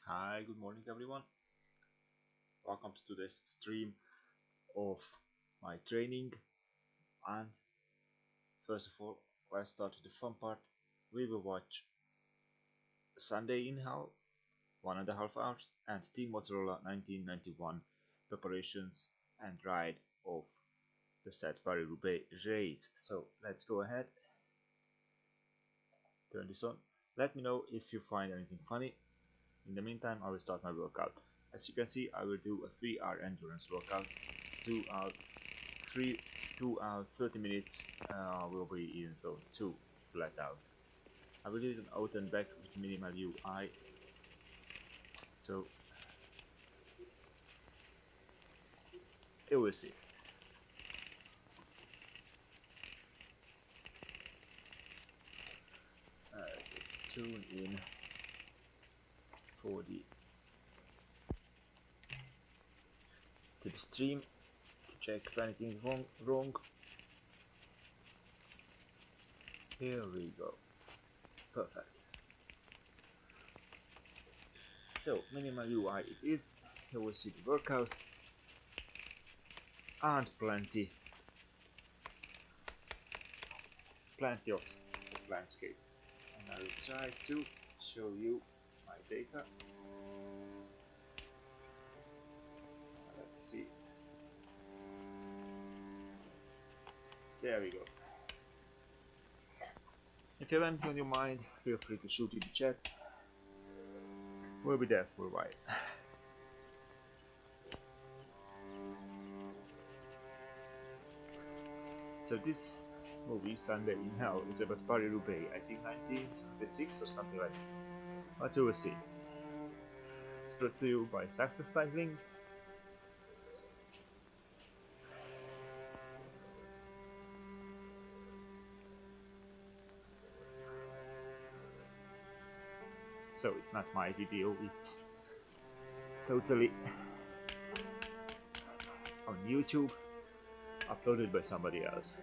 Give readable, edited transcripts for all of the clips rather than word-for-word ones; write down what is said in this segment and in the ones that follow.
Hi, good morning everyone. Welcome to today's stream of my training. And first of all, let's start with the fun part. We will watch Sunday in Hell, 1.5 hours, and Team Motorola 1991 preparations and ride of the said Paris Roubaix race. So let's go ahead. Turn this on. Let me know if you find anything funny. In the meantime, I will start my workout. As you can see, I will do a 3-hour endurance workout. 2 hours 30 minutes will be in zone 2 flat out. I will do it out and back with minimal UI. So you will see. Tune in for to the stream to check if anything wrong. Here we go. Perfect. So minimal UI it is. Here we see the workout and plenty of landscape. And I will try to show you my data. Let's see. There we go. If you have anything on your mind, feel free to shoot in the chat. We'll be there for a while. So this movie, Sunday in Hell, is about Paris Roubaix, I think 1976 or something like this. But you will see. It's brought to you by Success Cycling. So it's not my video, it's totally on YouTube, uploaded by somebody else.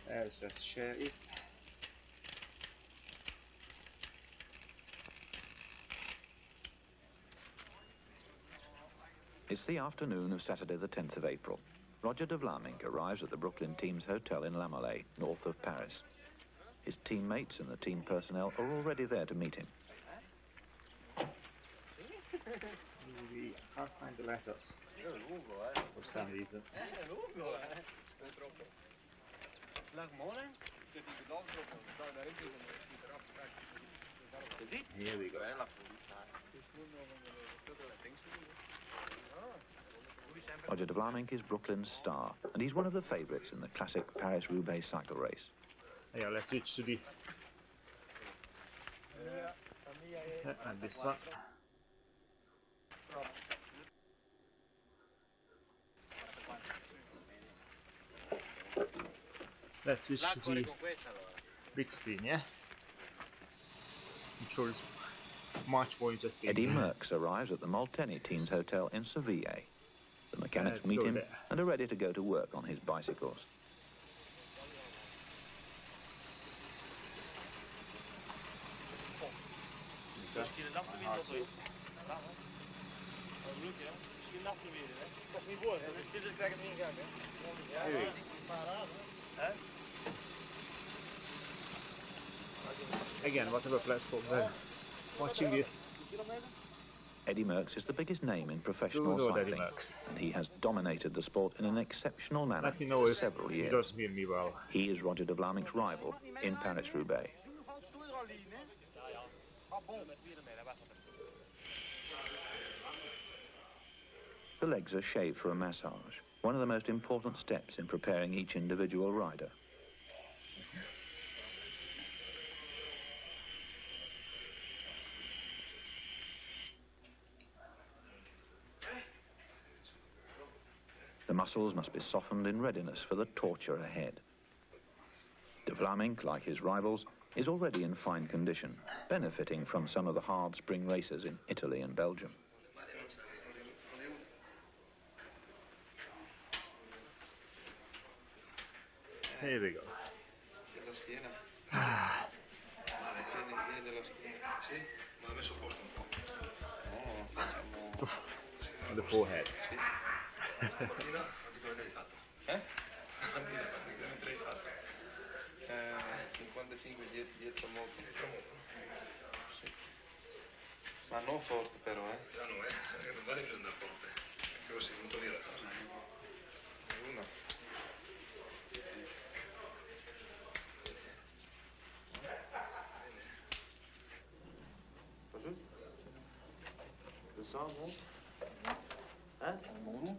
Let's just share it. It's the afternoon of Saturday the 10th of April. Roger de Vlaming arrives at the Brooklyn team's hotel in La Malais, north of Paris. His teammates and the team personnel are already there to meet him. We can't find the letters for some reason. Here we go. Roger de Vlaming is Brooklyn's star, and he's one of the favourites in the classic Paris Roubaix cycle race. Yeah, let's switch to the and this one. Let's switch to the big screen, yeah? I'm sure it's much more interesting. Eddie Murk arrives at the Molteni team's hotel in Seville. The mechanics meet him and are ready to go to work on his bicycles. Again, whatever platform they're watching this. Eddie Murks is the biggest name in professional cycling, and he has dominated the sport in an exceptional manner Let me know for if several he years. doesn't hear me well. He is Roger de Vlaming's rival in Paris Roubaix. The legs are shaved for a massage, one of the most important steps in preparing each individual rider. The muscles must be softened in readiness for the torture ahead. De Vlaming, like his rivals, is already in fine condition, benefiting from some of the hard spring races in Italy and Belgium. Here we go. On the forehead. Ma non forte però, non vale prendere forte, però si punto via la cosa. Una. Così? Lo so, no? Uno,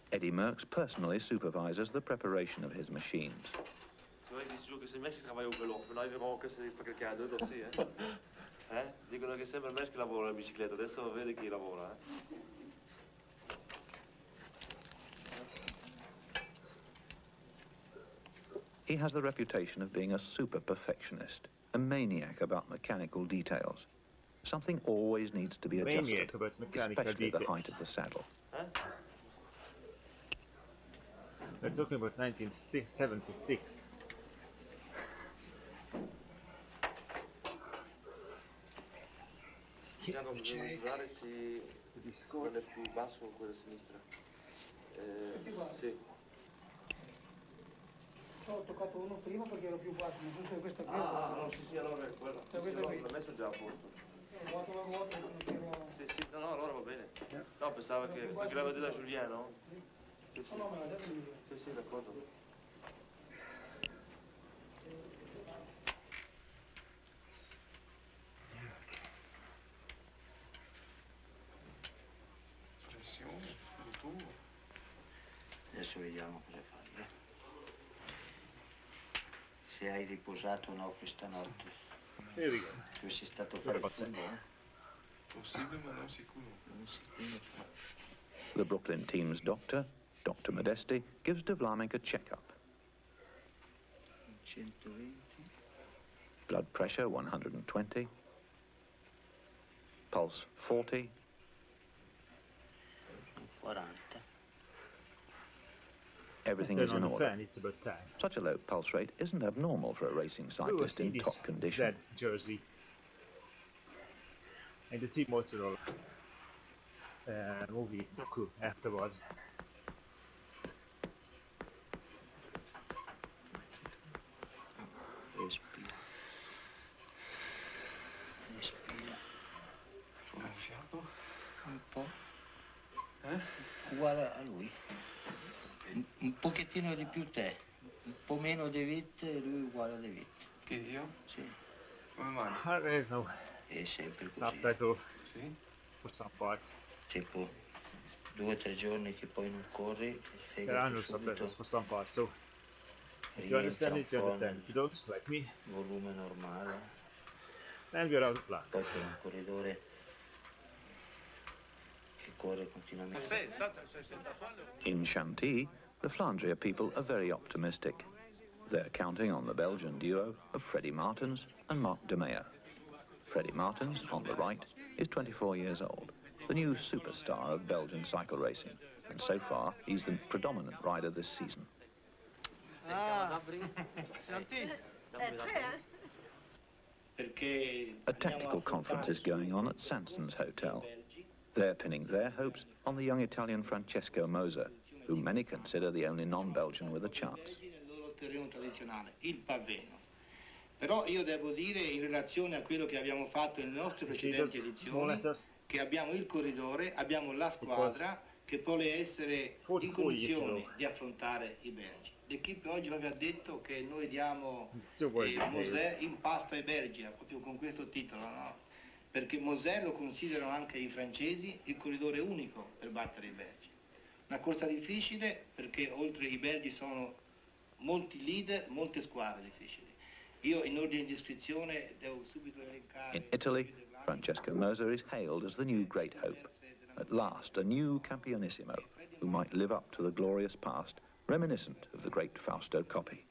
Eddie Murks personally supervises the preparation of his machines. Dicono che sembra il mesco che lavora la bicicletta, adesso vede chi lavora. He has the reputation of being a super perfectionist, a maniac about mechanical details. Something always needs to be adjusted, Maniac about mechanical especially details. the height of the saddle. We're talking about 1976. Quello è più basso o quello a sinistra? Sì. Ho toccato uno prima perché ero più basso, non so se questo qui. No, sì, allora è quello. L'ho messo già a posto. Guarda la ruota, Sì, no, allora va bene. No, pensavo che... Perché l'avevo detto da Giuliano? Sì, no, me l'ha detto lui. Sì, d'accordo. Pressione, il tuo. Adesso vediamo cosa fai. Se hai riposato o no questa notte. Here we go. Tu sei stato fare il Possibile, Possibile, ma non sicuro. The Brooklyn team's doctor, Dr. Modesti, gives de Vlaming a checkup. 120. Blood pressure 120, pulse 40, 40. everything Turn is on in the order. fan, it's about time. Such a low pulse rate isn't abnormal for a racing We will cyclist see in this top condition. Z jersey and the Team Motorola movie docu afterwards. Respira. Respira. Fuori il fiato. Un po'. Uguale a lui. Un pochettino di più te. Un po' meno De Witt e lui uguale a De Witt. Che io? Sì. Come mai? There is no È sempre così. subtitle Sì? for some parts. Tipo 2 o 3 giorni che poi non corri, il There are no fegato subito subtitles for some parts, so if you understand it, you understand. If you don't, like me, volume normale. then we're out of luck. Poi c'è un corridore che corre continuamente. In Chantilly, the Flandria people are very optimistic. They're counting on the Belgian duo of Freddie Martens and Mark de Meyer. Freddie Martens, on the right, is 24 years old, the new superstar of Belgian cycle racing, and so far he's the predominant rider this season. A tactical conference is going on at Sanson's Hotel. They're pinning their hopes on the young Italian Francesco Moser, who many consider the only non-Belgian with a chance. Però io devo dire, in relazione a quello che abbiamo fatto nelle nostre precedenti edizioni, che abbiamo il corridore, abbiamo la squadra che vuole essere in condizione di affrontare i belgi. L'equipe oggi aveva detto che noi diamo Moser in pasto ai belgi, proprio con questo titolo, no? Perché Moser lo considerano anche i francesi il corridore unico per battere i belgi. Una corsa difficile perché oltre i belgi sono molti leader, molte squadre difficili. Io in ordine di iscrizione devo subito elencare... In Italy, Francesco Moser is hailed as the new great hope. At last, a new campionissimo who might live up to the glorious past, reminiscent of the great Fausto Coppi.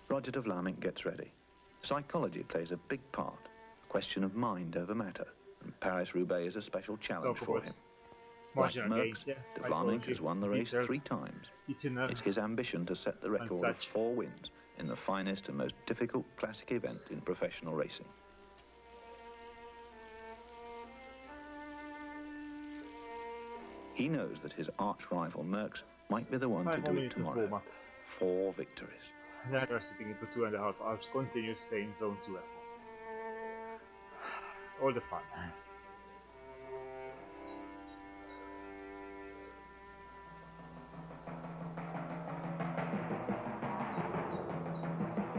Roger de Vlaming gets ready. Psychology plays a big part, a question of mind over matter, and Paris Roubaix is a special challenge for him. Like Murk, de Vlaming has won the race 3 times. It's his ambition to set the record of 4 wins in the finest and most difficult classic event in professional racing. He knows that his arch-rival Murks might be the one to do it tomorrow. 4 victories. Then we're sitting into 2.5 hours, continuous stay in zone 2 effort. All the fun.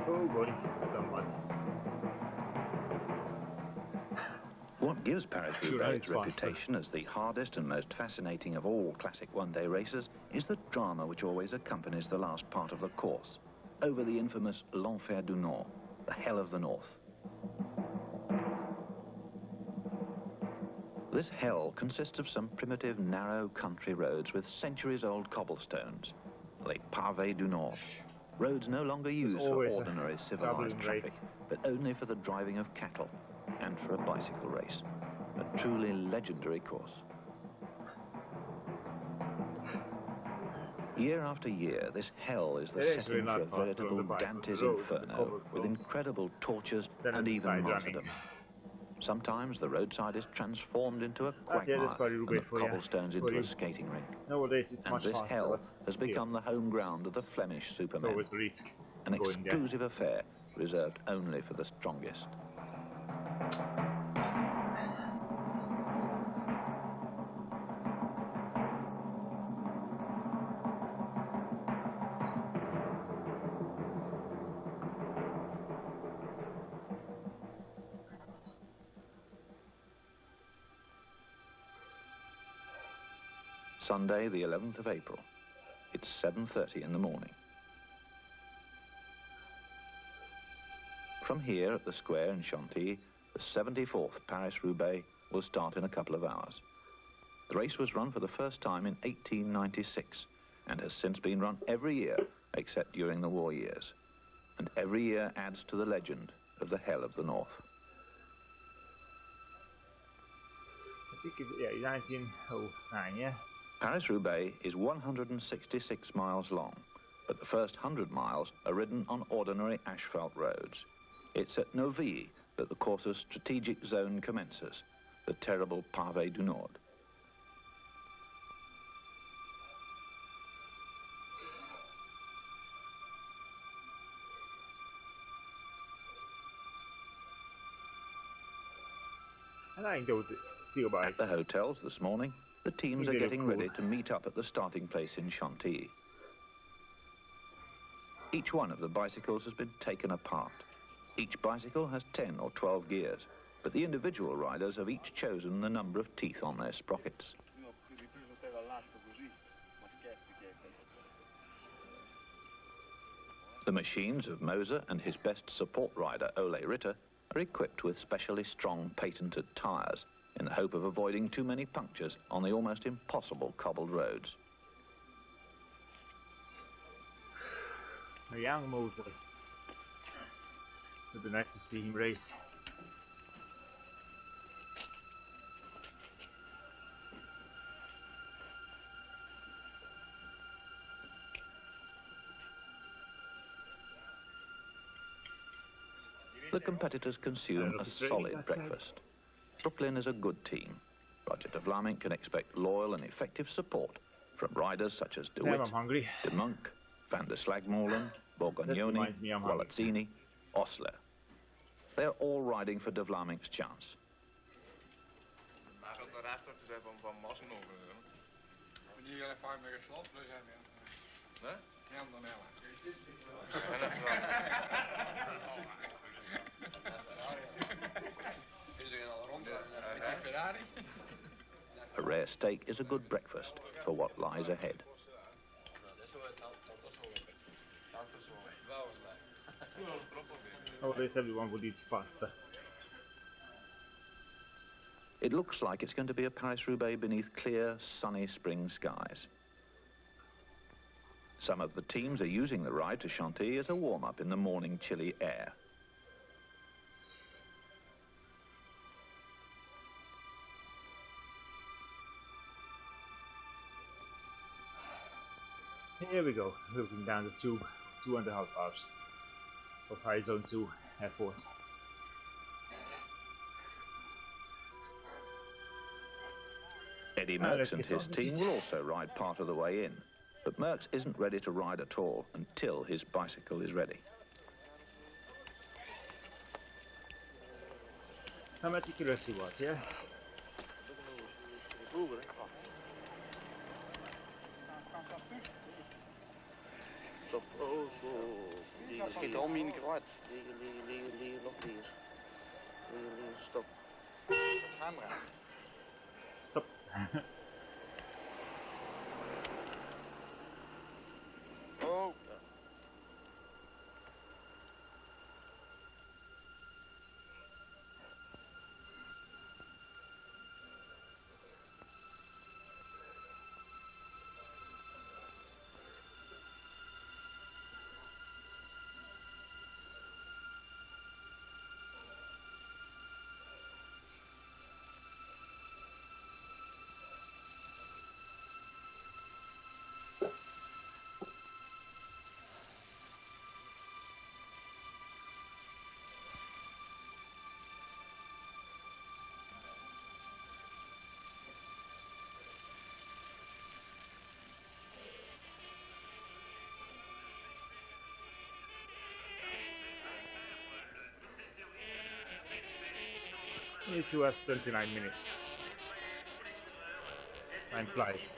Oh, going somebody. What gives Paris Roubaix its reputation as the hardest and most fascinating of all classic one-day races is the drama which always accompanies the last part of the course, over the infamous l'Enfer du Nord, the Hell of the North. This hell consists of some primitive, narrow country roads with centuries-old cobblestones, les pavés du Nord, roads no longer used for ordinary civilized traffic, but only for the driving of cattle and for a bicycle race. A truly legendary course. Year after year, this hell is the setting for a veritable Dante's Inferno with incredible tortures and even martyrdom. Sometimes the roadside is transformed into a quagmire and the cobblestones into a skating rink. And this hell has become the home ground of the Flemish Supermen, an exclusive affair reserved only for the strongest. Sunday, the 11th of April. It's 7:30 in the morning. From here at the square in Chantilly, the 74th Paris-Roubaix will start in a couple of hours. The race was run for the first time in 1896 and has since been run every year except during the war years. And every year adds to the legend of the Hell of the North. I think, yeah, 1909, yeah? Paris-Roubaix is 166 miles long, but the first 100 miles are ridden on ordinary asphalt roads. It's at Novilly that the course's strategic zone commences, the terrible Pavé du Nord. And I know steel bikes. At the hotels this morning, the teams are getting ready to meet up at the starting place in Chantilly. Each one of the bicycles has been taken apart. Each bicycle has 10 or 12 gears, but the individual riders have each chosen the number of teeth on their sprockets. The machines of Moser and his best support rider, Ole Ritter, are equipped with specially strong patented tyres in the hope of avoiding too many punctures on the almost impossible cobbled roads. A young Moser. It would be nice to see him race. The competitors consume a solid breakfast. Brooklyn is a good team. Roger de Vlaming can expect loyal and effective support from riders such as De Witt, De Monk, Van der Slagmolen, Borgognoni, Walazzini, Osler. They are all riding for de Vlaming's chance. A rare steak is a good breakfast for what lies ahead. Nowadays everyone would eat pasta. It looks like it's going to be a Paris Roubaix beneath clear, sunny spring skies. Some of the teams are using the ride to Chantilly as a warm-up in the morning chilly air. Here we go, looking down the tube, 2.5 hours of high zone 2 effort. Eddie Merckx and his team will also ride part of the way in, but Merckx isn't ready to ride at all until his bicycle is ready. How meticulous he was, yeah? Stop. Oh, zo. Die schiet al mijn kwijt. Liggen nog hier. Stop. Camera. Stop. Oh. Only 2 hours 29 minutes. Time flies.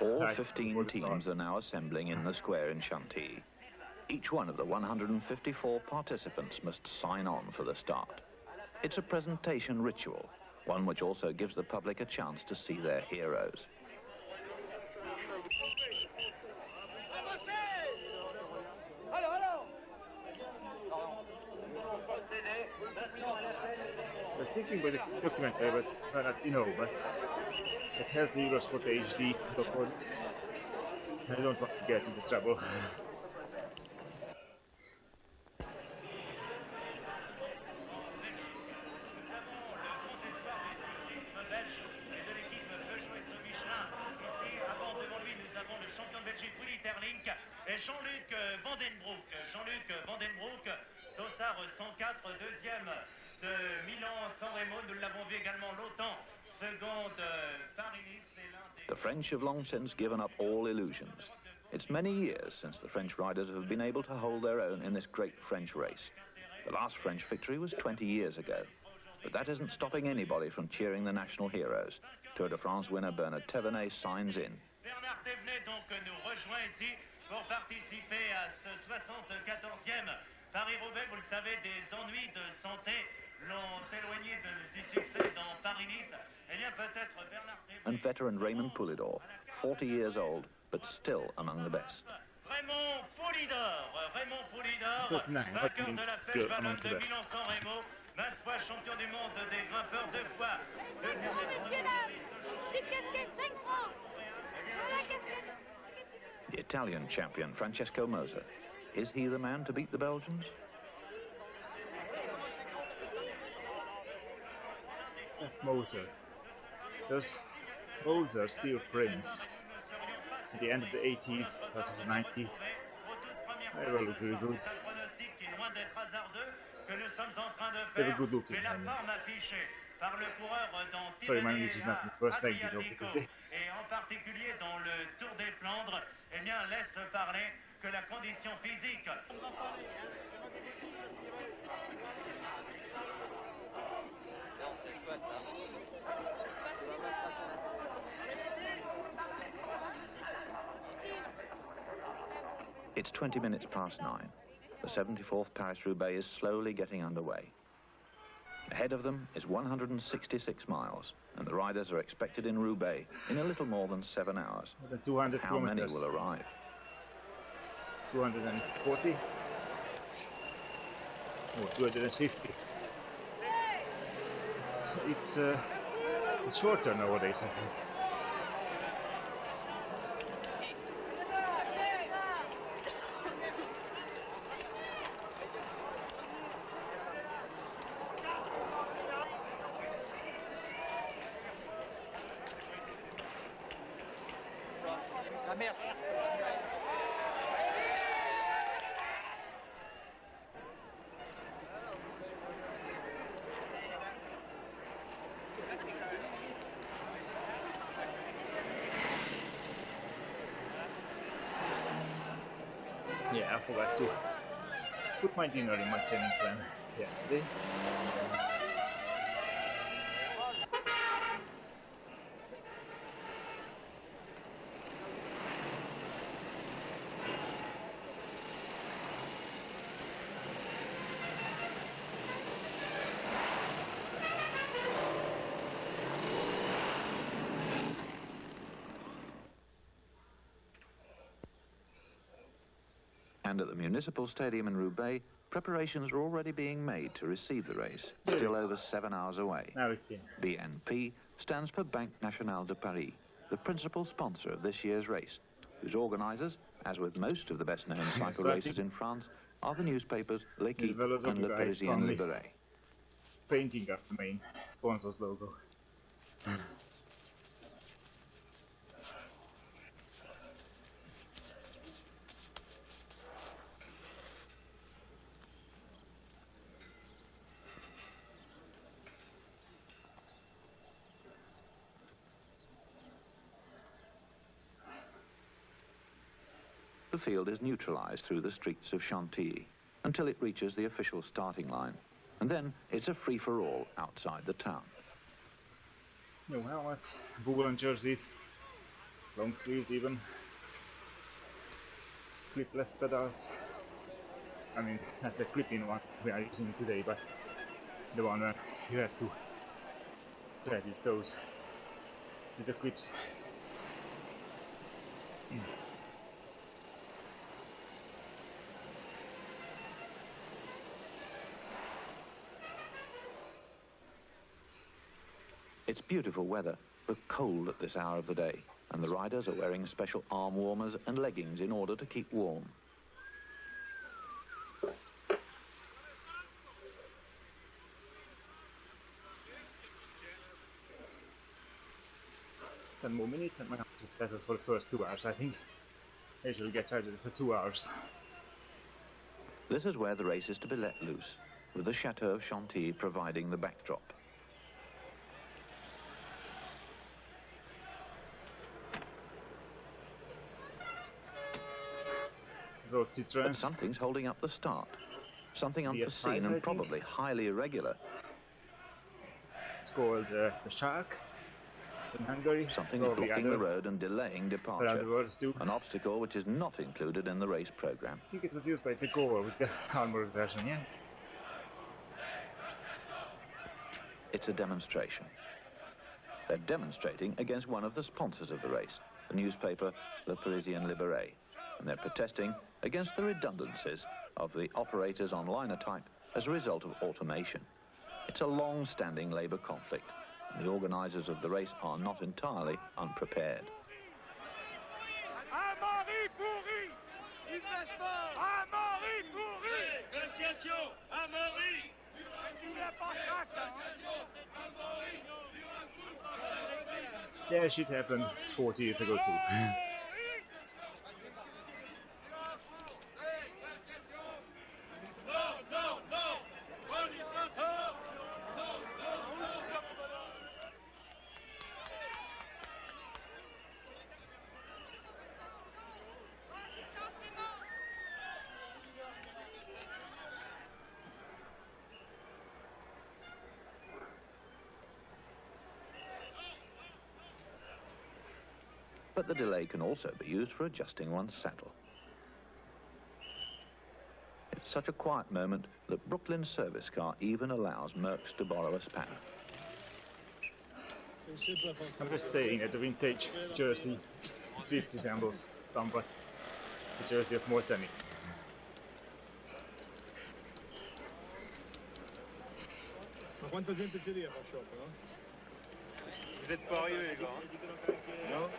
All 15 teams are now assembling in the square in Chantilly. Each one of the 154 participants must sign on for the start. It's a presentation ritual, one which also gives the public a chance to see their heroes. I was thinking about the documentary, but but it has the Euros for the HD record. I don't want to get into trouble. The French have long since given up all illusions. It's many years since the French riders have been able to hold their own in this great French race. The last French victory was 20 years ago. But that isn't stopping anybody from cheering the national heroes. Tour de France winner Bernard Thévenet signs in. Bernard Thévenet donc nous rejoint ici pour participer à ce 74e Paris Roubaix. Vous le savez, des ennuis de santé l'ont éloigné du succès dans Paris-Nice. Eh bien, peut-être Bernard Thévenet. And veteran Raymond Poulidor, 40 years old, but still among the best. Raymond Poulidor, vainqueur de la Flèche Wallonne de Milan-San Remo, 20 fois champion du monde des grimpeurs, 2 fois deuxième. The Italian champion, Francesco Moser. Is he the man to beat the Belgians? Moser. Those Moser steel frames at the end of the 80s, start of the 90s. They were really good. They were good looking. Sorry, my English is not the first language, obviously. Et en particulier dans le Tour des Flandres, eh bien, laisse parler que la condition physique. It's 20 minutes past 9. The 74th Paris Roubaix is slowly getting underway. Ahead of them is 166 miles, and the riders are expected in Roubaix in a little more than 7 hours. 200 How many kilometers. will arrive? 240 or 250. It's shorter nowadays, I think. Yeah, I forgot to put my dinner in my training plan yesterday. And at the Municipal Stadium in Roubaix, preparations are already being made to receive the race, still over 7 hours away. Now it's in. BNP stands for Banque Nationale de Paris, the principal sponsor of this year's race, whose organisers, as with most of the best-known cycle races in France, are the newspapers L'Équipe and Le Parisien Libéré. Painting of the main sponsor's logo. The field is neutralised through the streets of Chantilly until it reaches the official starting line, and then it's a free-for-all outside the town. No helmet, woolen jersey, long sleeves even, clipless pedals. I mean, not the clip-in one we are using today, but the one where you have to thread your toes to the clips. It's beautiful weather, but cold at this hour of the day, and the riders are wearing special arm warmers and leggings in order to keep warm. Ten more minutes and I have to settle for the first 2 hours, I think. I usually get charged for 2 hours. This is where the race is to be let loose, with the Chateau of Chantilly providing the backdrop. But something's holding up the start. Something unforeseen and probably highly irregular. It's called the Shark in Hungary. Something is blocking the road and delaying departure. An obstacle which is not included in the race program. I think it was used by the Gore with the armored version, yeah? It's a demonstration. They're demonstrating against one of the sponsors of the race, the newspaper Le Parisien Libéré, and they're protesting against the redundancies of the operators on liner type as a result of automation. It's a long-standing labour conflict, and the organisers of the race are not entirely unprepared. Yeah, shit happened 40 years ago too. But the delay can also be used for adjusting one's saddle. It's such a quiet moment that Brooklyn's service car even allows Murks to borrow a spanner. I'm just saying that the vintage jersey Zwift resembles somewhat the jersey of Martens. Ma quanta gente c'è lì a far shop, no? Vous êtes pas arrivés, les gars, hein? No?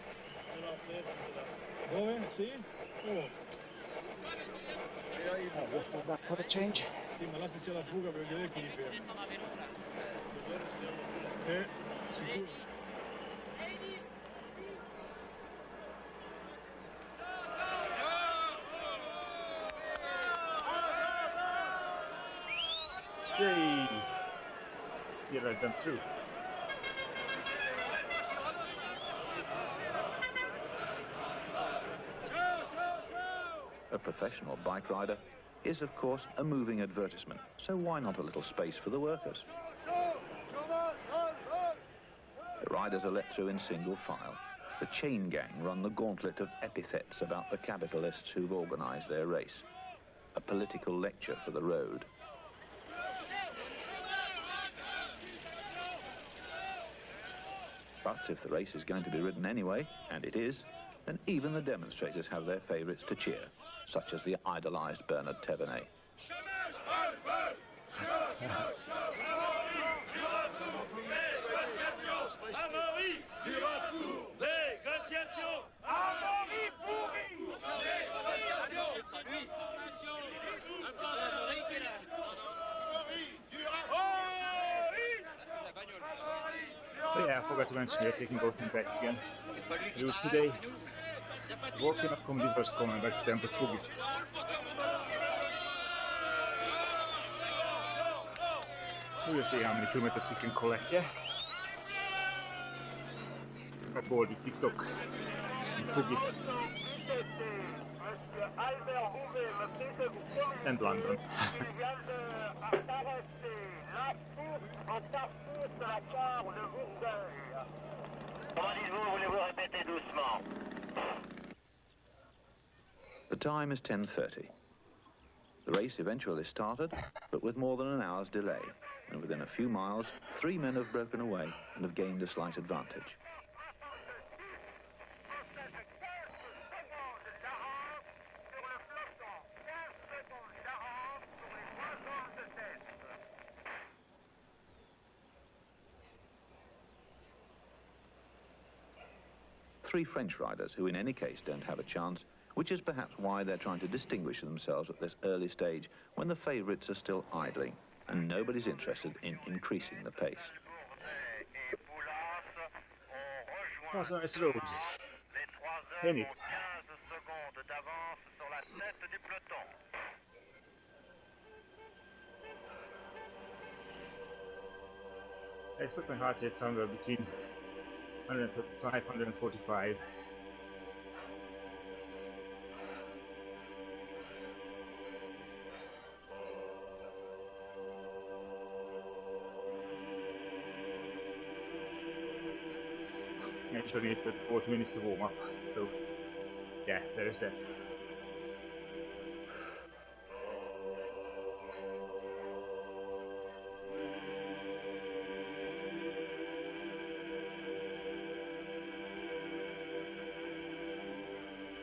Dove? Sì? Oh. Let's go back for a change. Sì, ma là se c'è la fuga per vedere chi li ferma. Sicuro. Yay! You let them through. A professional bike rider is, of course, a moving advertisement, so why not a little space for the workers? The riders are let through in single file. The chain gang run the gauntlet of epithets about the capitalists who've organised their race. A political lecture for the road. But if the race is going to be ridden anyway, and it is, then even the demonstrators have their favourites to cheer, such as the idolised Bernard Thévenet. So yeah, I forgot to mention we are taking both in back again. Route today. It's walking up comedy first coming back to Tempus Fugit. We'll see how many kilometers we can collect, yeah? Aboard the TikTok in Fugit. And London. The time is 10:30. The race eventually started, but with more than an hour's delay, and within a few miles, 3 men have broken away and have gained a slight advantage. Three French riders who in any case don't have a chance, which is perhaps why they're trying to distinguish themselves at this early stage when the favourites are still idling and nobody's interested in increasing the pace. Oh, so nice road. In it. I expect my heart rate somewhere between 135, 145. I usually need 40 minutes to warm up, so yeah, there is that.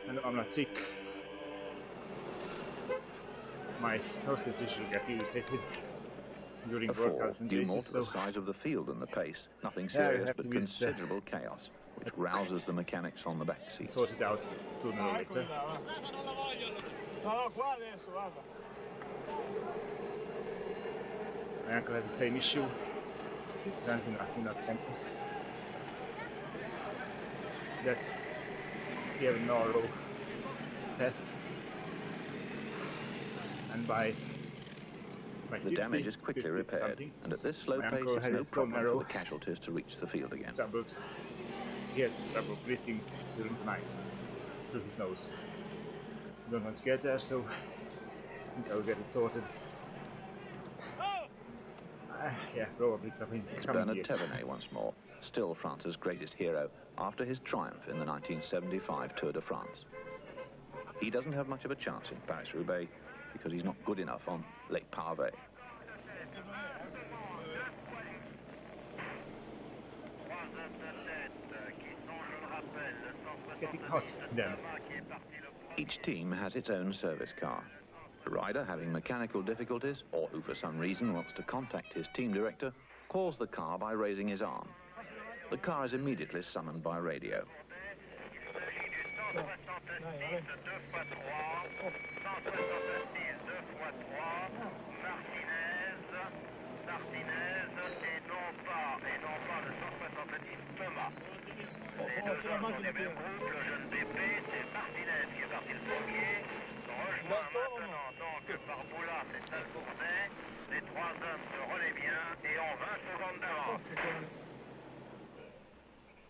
And I'm not sick. My hostess usually gets irritated during workouts and due more races, to the size of the field than the pace. Nothing serious, but considerable chaos, which rouses the mechanics on the back seat. Sort it out sooner or later. No, qua adesso, guarda. My uncle has the same issue. It runs in a tempo. That he have a narrow path, and by the damage is quickly repaired, and at this slow pace it's no problem for the casualties to reach the field again. He has trouble breathing during the night through his nose. I don't want to get there, so I think I'll get it sorted. Yeah, probably coming. It's Bernard Thévenet once more, still France's greatest hero after his triumph in the 1975 Tour de France. He doesn't have much of a chance in Paris Roubaix because he's not good enough on Lake Pavé. It's getting hot then. Each team has its own service car. A rider having mechanical difficulties, or who for some reason wants to contact his team director, calls the car by raising his arm. The car is immediately summoned by radio.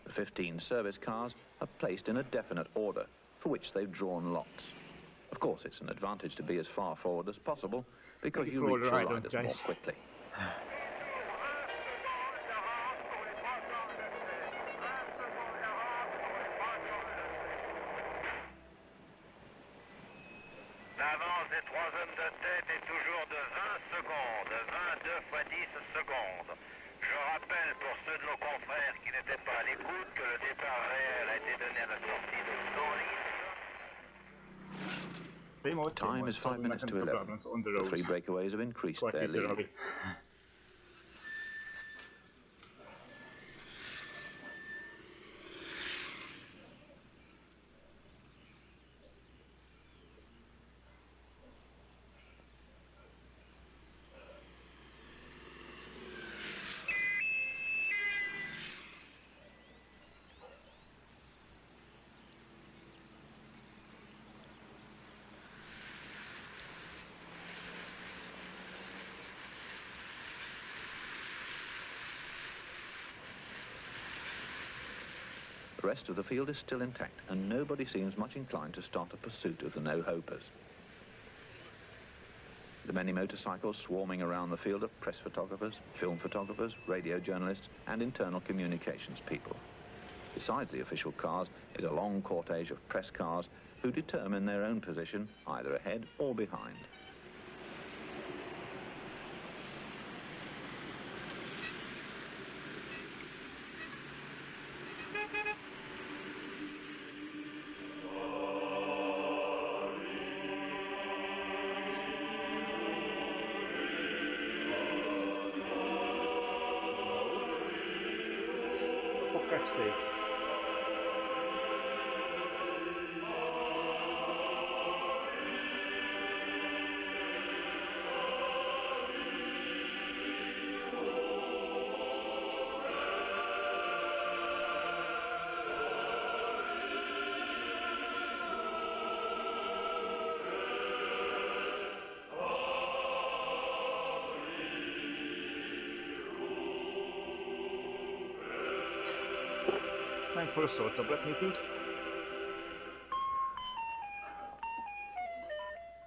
The 15 service cars are placed in a definite order, for which they've drawn lots. Of course, it's an advantage to be as far forward as possible, because you reach the riders more quickly. L'avance des 3 hommes de tête est toujours de 20 secondes, 22 fois 10 secondes. Je rappelle pour ceux de nos confrères qui n'étaient pas à l'écoute que le départ réel a été donné à la sortie de Solis. Time is 5 minutes to 11. The 3 breakaways have increased their lead. The rest of the field is still intact, and nobody seems much inclined to start a pursuit of the no-hopers. The many motorcycles swarming around the field are press photographers, film photographers, radio journalists, and internal communications people. Besides the official cars is a long cortege of press cars who determine their own position either ahead or behind. For crap's sake. Time for a sort of, let me think.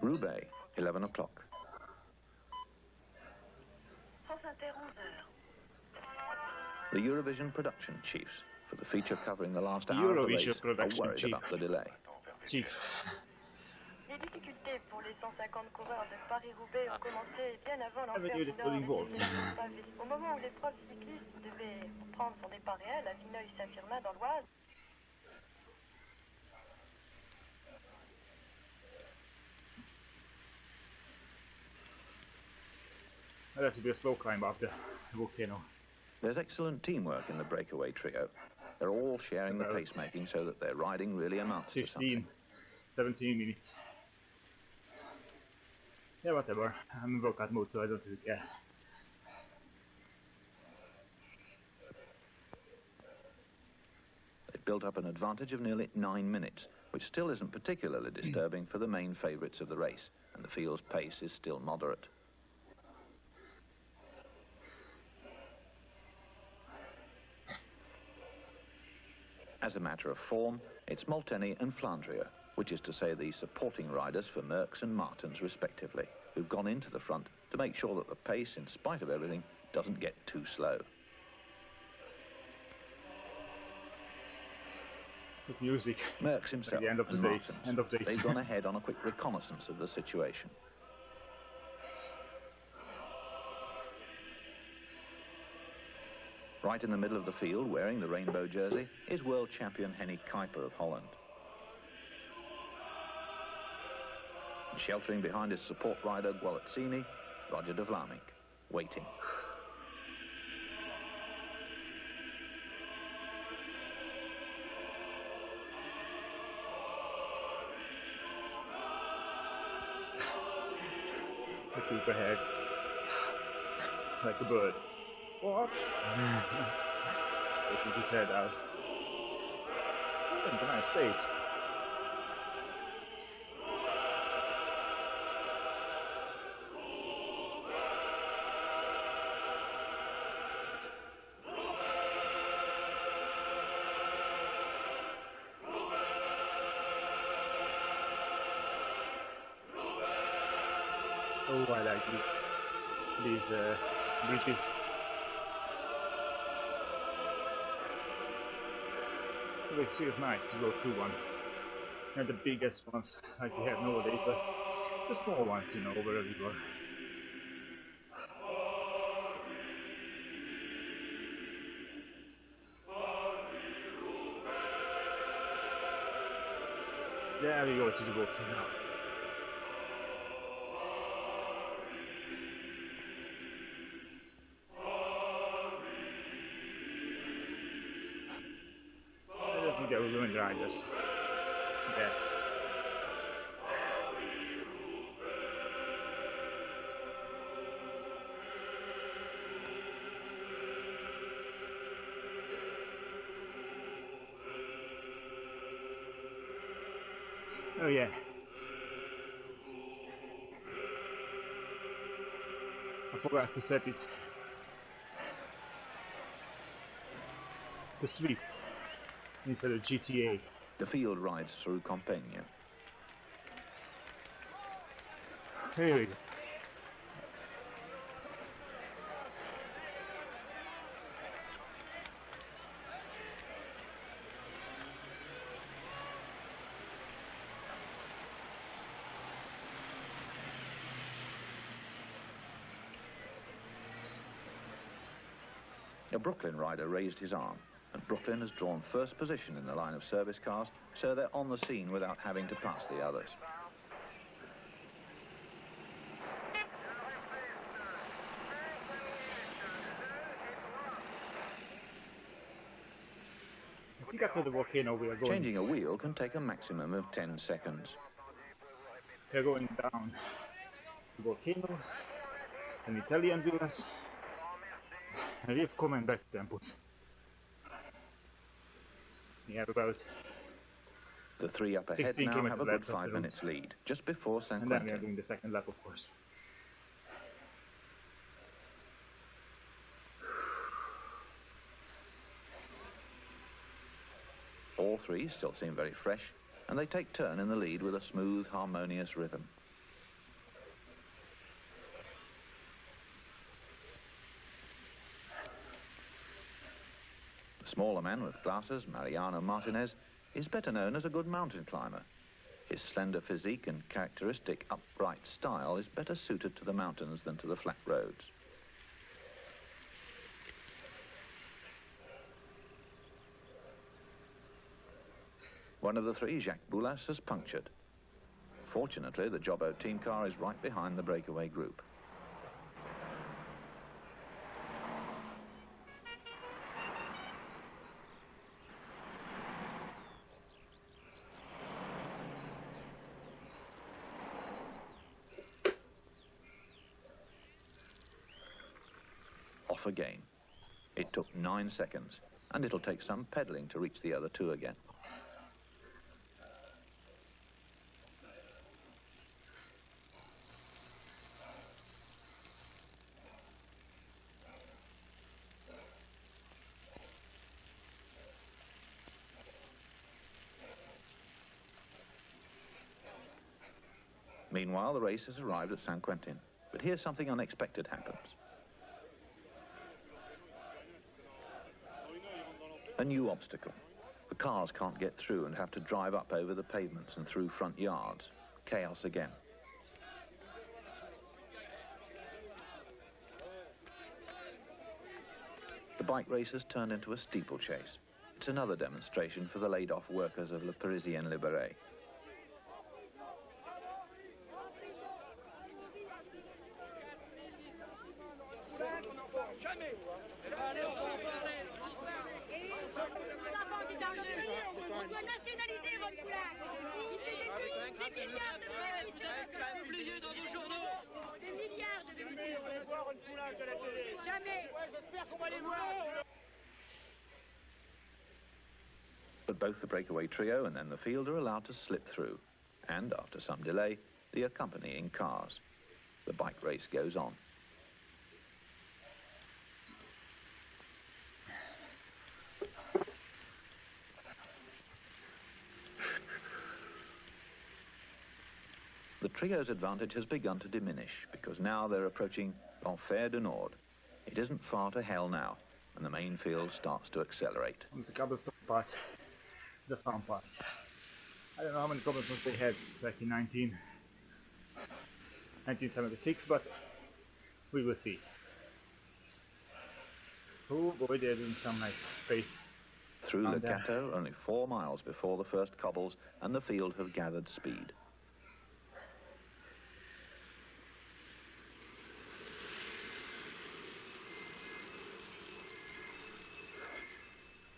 Roubaix, 11 o'clock. The Eurovision production chiefs, for the feature covering the last hour of the race, are worried about the delay. Chief. Les difficultés pour les 150 coureurs de Paris Roubaix ont commencé bien avant l'enfer du Nord. Au moment où l'épreuve cycliste devait prendre son départ réel, Avinoy s'affirma dans l'Oise. That should be a slow climb up the volcano. There's excellent teamwork in the breakaway trio. They're all sharing the pacemaking so that their riding really amounts to something. 17 minutes. Yeah, whatever. I'm in workout mode, so I don't really care. built up an advantage of nearly 9 minutes, which still isn't particularly disturbing for the main favourites of the race, and the field's pace is still moderate. As a matter of form, it's Molteni and Flandria, which is to say the supporting riders for Murks and Martens respectively, who've gone into the front to make sure that the pace, in spite of everything, doesn't get too slow. With music. Murks himself at the end of the and days. Martens, they've gone ahead on a quick reconnaissance of the situation. Right in the middle of the field, wearing the rainbow jersey, is world champion Henny Kuiper of Holland. And sheltering behind his support rider Gualazzini, Roger de Vlaming, waiting. The keep ahead. Like a bird. What? Taking his head out. A nice space. Oh, I like these bridges. It feels nice to go through one. Not the biggest ones like we have nowadays, but the small ones, you know, wherever you are. There we go to the walking now. There were women riders there. Oh yeah. I forgot to set it. The Zwift instead of GTA. The field rides through Compiègne. Here we go. A Brooklyn rider raised his arm, and Brooklyn has drawn first position in the line of service cars, so they're on the scene without having to pass the others. I think after the volcano we are going... Changing a wheel can take a maximum of 10 seconds. We are going down the volcano, an Italian villas, and we have coming back tempos. We have about the three up ahead now have a good 5 minutes lead, just before San Quentin. And then we are doing the second lap, of course. All three still seem very fresh, and they take turn in the lead with a smooth, harmonious rhythm. The smaller man with glasses, Mariano Martinez, is better known as a good mountain climber. His slender physique and characteristic upright style is better suited to the mountains than to the flat roads. One of the three, Jacques Boulas, has punctured. Fortunately, the Jobbo team car is right behind the breakaway group. Off again. It took 9 seconds, and it'll take some pedaling to reach the other two again. Meanwhile, the race has arrived at San Quentin, but here's something unexpected happens. A new obstacle. The cars can't get through and have to drive up over the pavements and through front yards. Chaos again. The bike race has turned into a steeplechase. It's another demonstration for the laid-off workers of Le Parisien Libéré. But both the breakaway trio and then the field are allowed to slip through, and after some delay, the accompanying cars. The bike race goes on. The trio's advantage has begun to diminish because now they're approaching Enfer du Nord. It isn't far to hell now, and the main field starts to accelerate. The cobblestone part, the fun part. I don't know how many cobblestones they had back in 1976, but we will see. Oh boy, they're doing some nice pace. Through Le Cateau, only 4 miles before the first cobbles, and the field have gathered speed.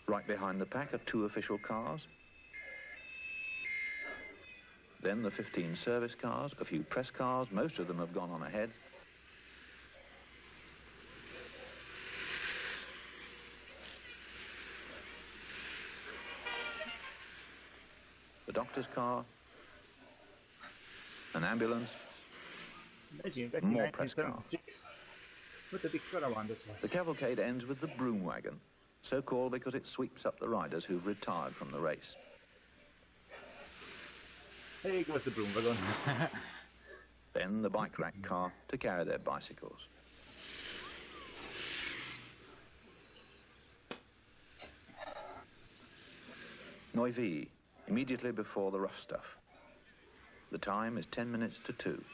Right behind the pack are 2 official cars. Then the 15 service cars, a few press cars, most of them have gone on ahead. The doctor's car, an ambulance, more press cars. What a big caravan that was. The cavalcade ends with the broom wagon, so called because it sweeps up the riders who've retired from the race. There goes the broom wagon. Then the bike rack car to carry their bicycles. Neuilly, immediately before the rough stuff. The time is 10 minutes to 2.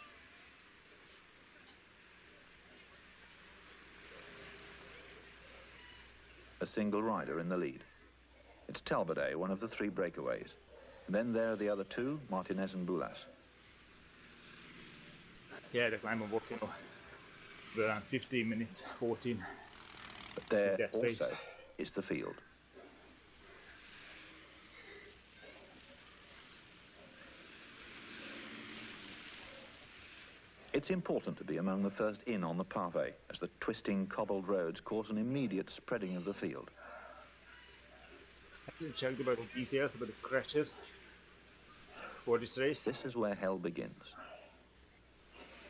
A single rider in the lead. It's Talbot, one of the 3 breakaways. And then there are the other 2, Martinez and Boulas. Yeah, the climb of walking around 15 minutes, 14. But there also is the field. It's important to be among the first in on the pavé, as the twisting cobbled roads cause an immediate spreading of the field. I didn't check about the details about the crashes for this race. This is where hell begins.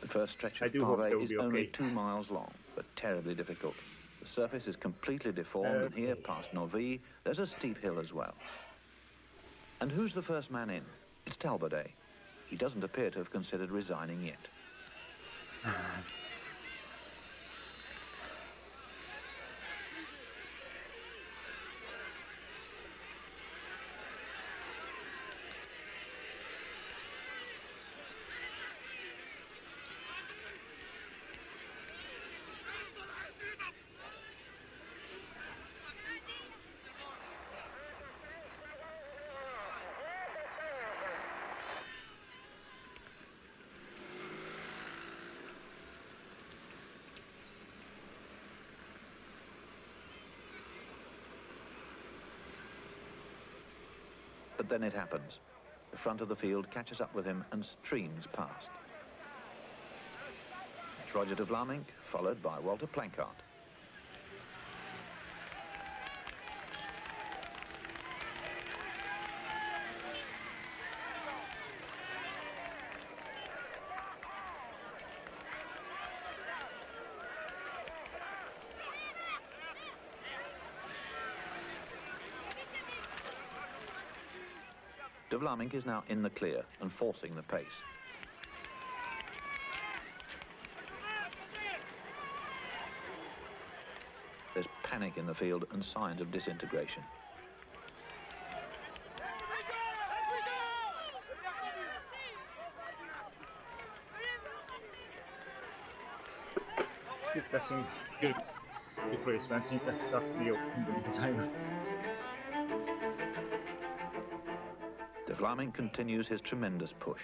The first stretch of pavé is only 2 miles long, but terribly difficult. The surface is completely deformed, and here, past Neuilly, there's a steep hill as well. And who's the first man in? It's Talbot. He doesn't appear to have considered resigning yet. But then it happens. The front of the field catches up with him and streams past. It's Roger de Vlamingh, followed by Walter Planckaert. De Vlaeminck is now in the clear and forcing the pace. There's panic in the field and signs of disintegration. Discussing good replacements in the Tacx Neo in the meantime. De Vlaeminck continues his tremendous push.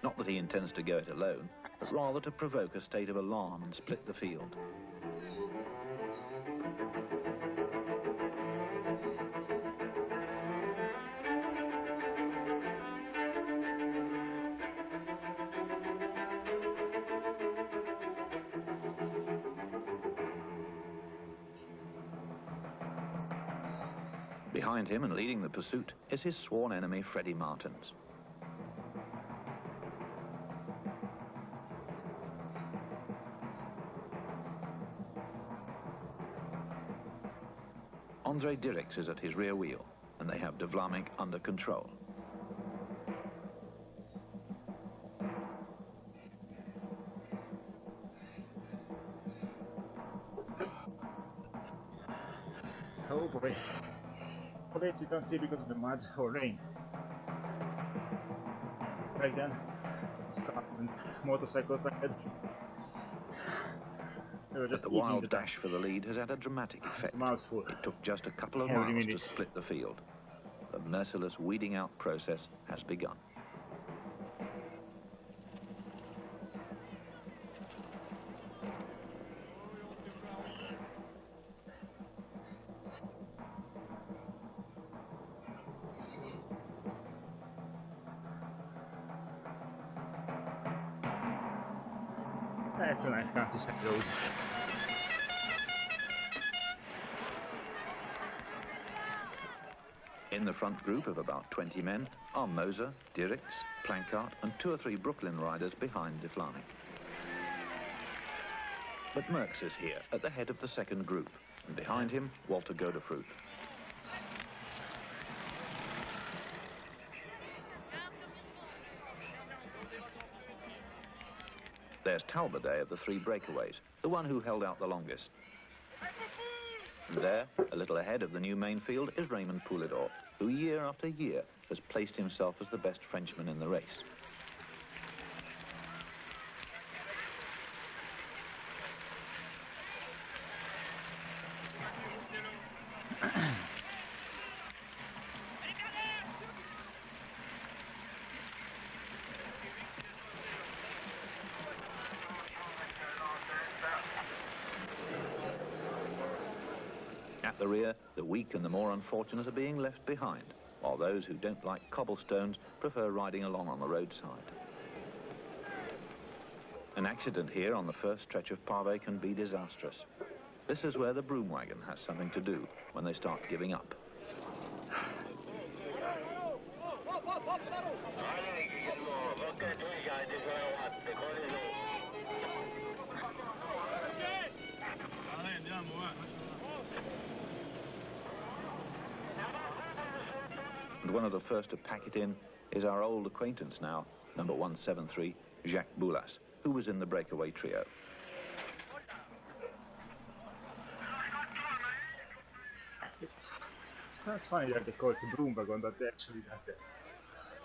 Not that he intends to go it alone, but rather to provoke a state of alarm and split the field. Behind him and leading the pursuit is his sworn enemy, Freddie Martens. Derricks is at his rear wheel, and they have De Vlaeminck under control. Oh boy. Updates you don't see because of the mud or rain. Back then, cars and motorcycles ahead. But the wild dash for the lead has had a dramatic effect. It took just a couple of miles to split the field. The merciless weeding out process has begun. That's a nice countryside road. In the front group of about 20 men are Moser, Derricks, Plancart and 2 or 3 Brooklyn riders behind De Vlaeminck. But Murks is here at the head of the second group, and behind him, Walter Godefroot. There's Talbot of the 3 breakaways, the one who held out the longest. And there, a little ahead of the new main field, is Raymond Poulidor, who year after year has placed himself as the best Frenchman in the race. At the rear, the weak and the more unfortunate are being left behind, while those who don't like cobblestones prefer riding along on the roadside. An accident here on the first stretch of pave can be disastrous. This is where the broom wagon has something to do when they start giving up. And one of the first to pack it in is our old acquaintance now, number 173, Jacques Boulas, who was in the breakaway trio. It's not funny that they call it the broom wagon, but they actually does that.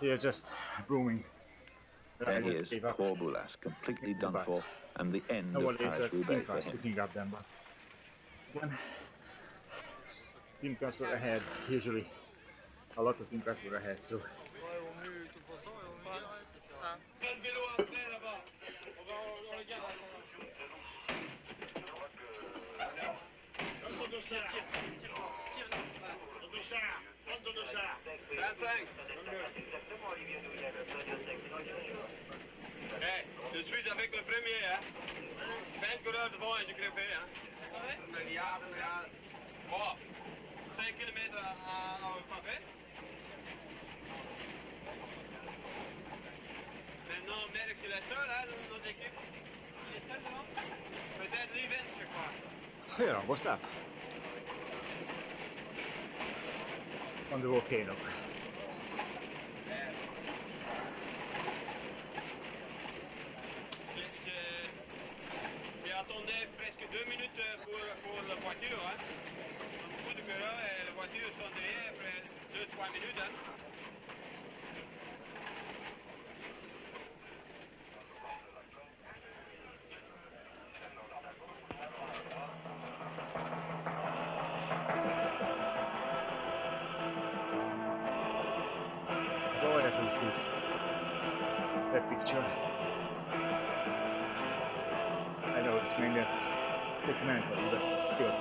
They're just brooming. There he is, poor Boulas, completely done for, and the end of Paris Roubaix for him. Picking up them, but when team cars were ahead, usually a lot of team cars were ahead, so. Je suis avec le premier, hein. 20 coureurs devant et du crépé, hein. Bon, 5 km à pavé. Maintenant, Merck, c'est la seule, hein, notre équipe. Il est seul devant. Peut-être l'event, je crois. Yeah, what's that? On the volcano. 2 minutes pour la voiture, hein. Beaucoup de là, et la voiture sont derrière après 2-3 minutes, hein. That picture. I know it's mainly a documentary, but still.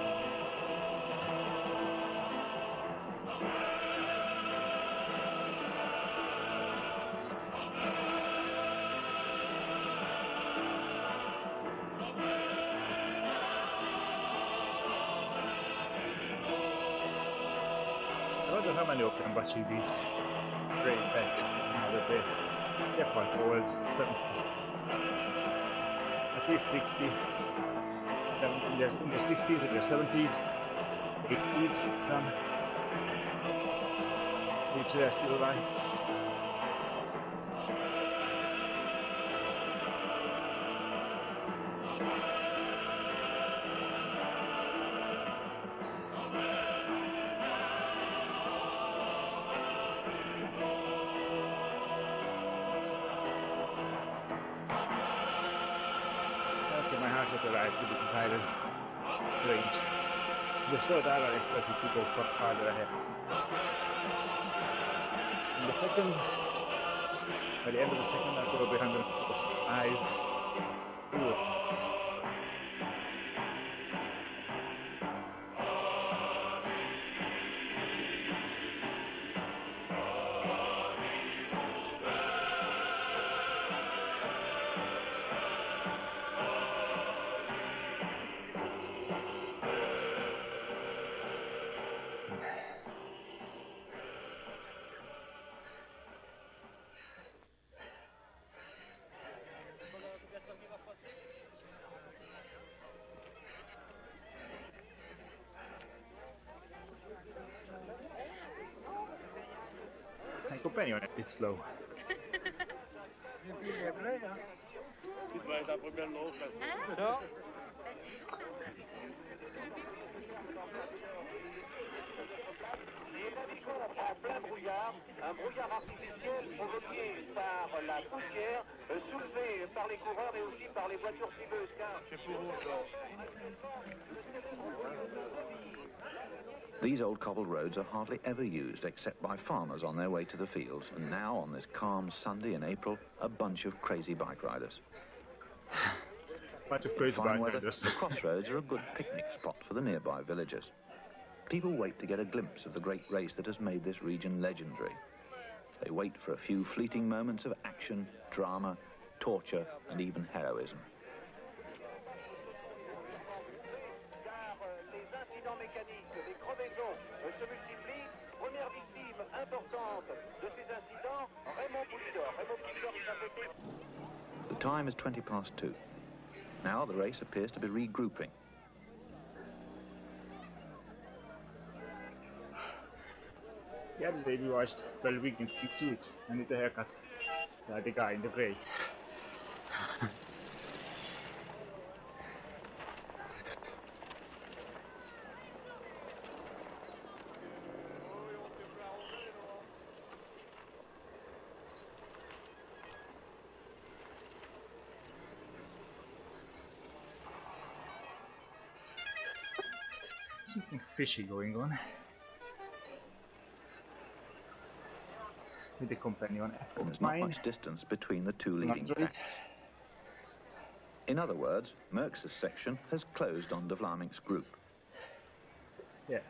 I wonder how many of them watching these great tech now that they're quite old. At least 60, 70, in their 60s, in their 70s, 80s, some. If they're still alive. Arrived to the desired range. The third hour I expected to go farther ahead. In the second, by the end of the second, I probably 105 hours. My companion is a bit slow. En plein brouillard, un brouillard artificiel provoqué par la poussière soulevée par les coureurs et aussi par les voitures fumeuses. These old cobbled roads are hardly ever used except by farmers on their way to the fields, and now on this calm Sunday in April, a bunch of crazy bike riders. Bunch of crazy bike riders. The crossroads are a good picnic spot for the nearby villagers. People wait to get a glimpse of the great race that has made this region legendary. They wait for a few fleeting moments of action, drama, torture, and even heroism. The time is 2:20. Now the race appears to be regrouping. The other day we watched 12 Weekend in Suit. I need a haircut. Like the guy in the grey. Something fishy going on. With the companion. There's not much distance between the two leading packs. In other words, Murk's section has closed on De Vlaming's group. Yeah.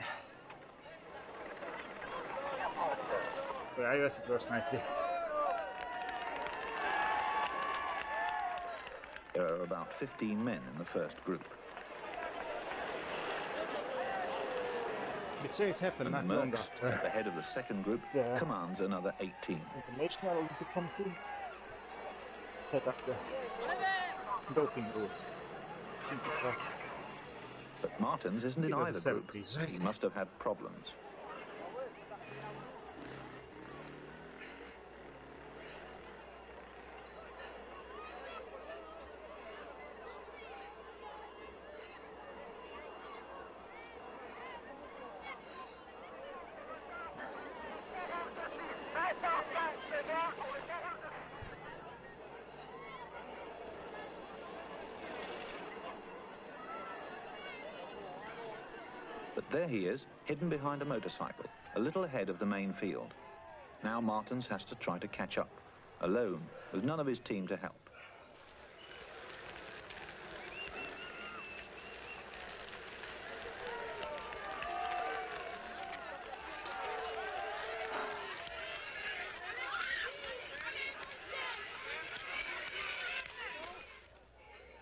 But I guess it works nicely. There are about 15 men in the first group. It says happened not long after. At the head of the second group, commands another 18. International Olympic Committee set up the doping rules. But Martens isn't in either group. He must have had problems. But there he is, hidden behind a motorcycle, a little ahead of the main field. Now Martens has to try to catch up, alone, with none of his team to help.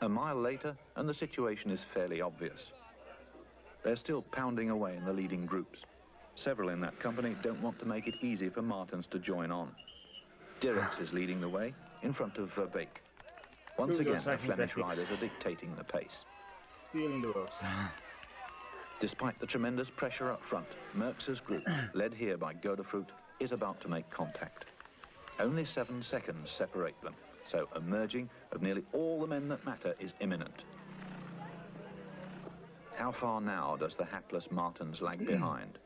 A mile later, and the situation is fairly obvious. They're still pounding away in the leading groups. Several in that company don't want to make it easy for Martens to join on. Derricks is leading the way, in front of Verbeek. Once again, the Flemish riders are dictating the pace. Stealing the ropes. Despite the tremendous pressure up front, Murk's group, led here by Gerda, is about to make contact. Only 7 seconds separate them. So a merging of nearly all the men that matter is imminent. How far now does the hapless Martens lag behind?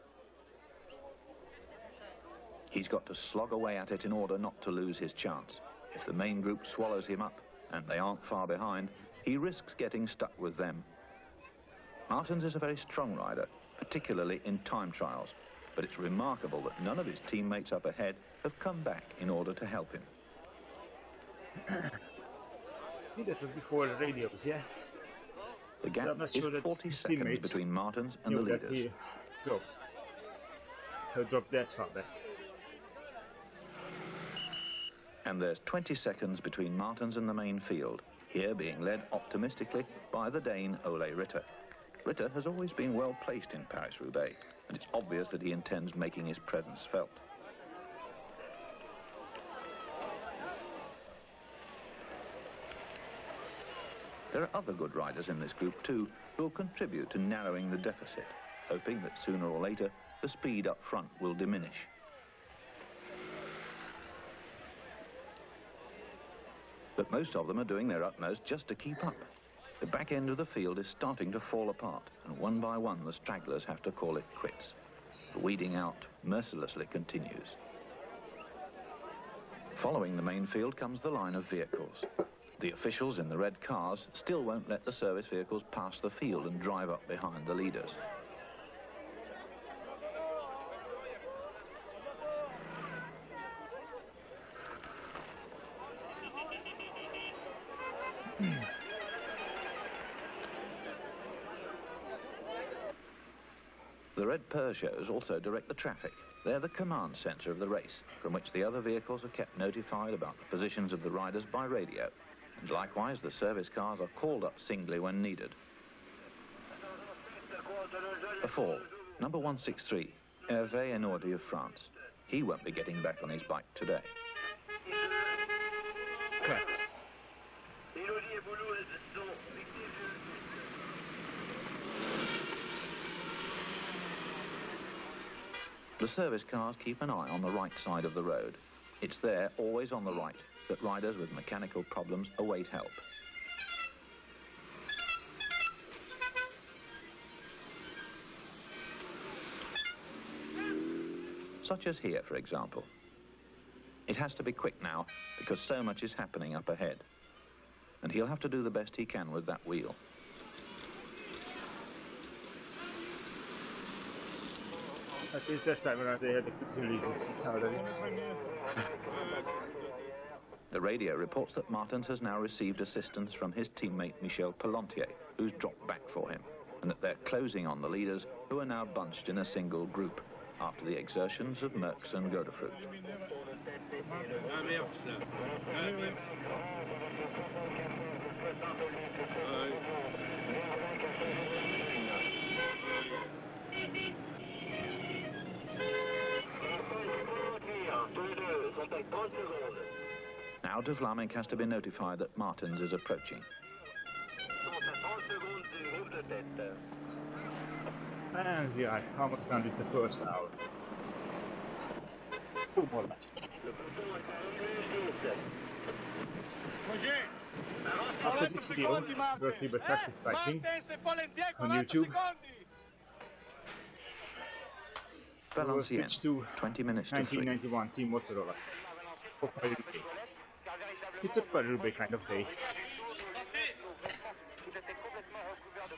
He's got to slog away at it in order not to lose his chance. If the main group swallows him up, and they aren't far behind, he risks getting stuck with them. Martens is a very strong rider, particularly in time trials, but it's remarkable that none of his teammates up ahead have come back in order to help him. I think that was before the radios, yeah? The gap is 40 seconds between Martens and the leaders. He dropped. He dropped that far back. And there's 20 seconds between Martens and the main field, here being led optimistically by the Dane Ole Ritter. Ritter has always been well placed in Paris Roubaix, and it's obvious that he intends making his presence felt. There are other good riders in this group too, who will contribute to narrowing the deficit, hoping that sooner or later the speed up front will diminish. But most of them are doing their utmost just to keep up. The back end of the field is starting to fall apart, and one by one the stragglers have to call it quits. The weeding out mercilessly continues. Following the main field comes the line of vehicles. The officials in the red cars still won't let the service vehicles pass the field and drive up behind the leaders. The red Persias also direct the traffic. They're the command centre of the race, from which the other vehicles are kept notified about the positions of the riders by radio. And likewise, the service cars are called up singly when needed. A fall, number 163, Hervé Inaudi of France. He won't be getting back on his bike today. The service cars keep an eye on the right side of the road. It's there, always on the right, that riders with mechanical problems await help. Such as here, for example. It has to be quick now, because so much is happening up ahead. And he'll have to do the best he can with that wheel. At least that time around they had the releases already. The radio reports that Martens has now received assistance from his teammate Michel Pellantier, who's dropped back for him, and that they're closing on the leaders, who are now bunched in a single group, after the exertions of Murk and Gerda. Now de Vlaminck has to be notified that Martens is approaching. And we are almost done with the first hour. 2 more laps. After this video, Zwift Preferences cycling on YouTube. We'll switch to 20 minutes to 1991 Team Motorola. It's a Paris Roubaix kind of day.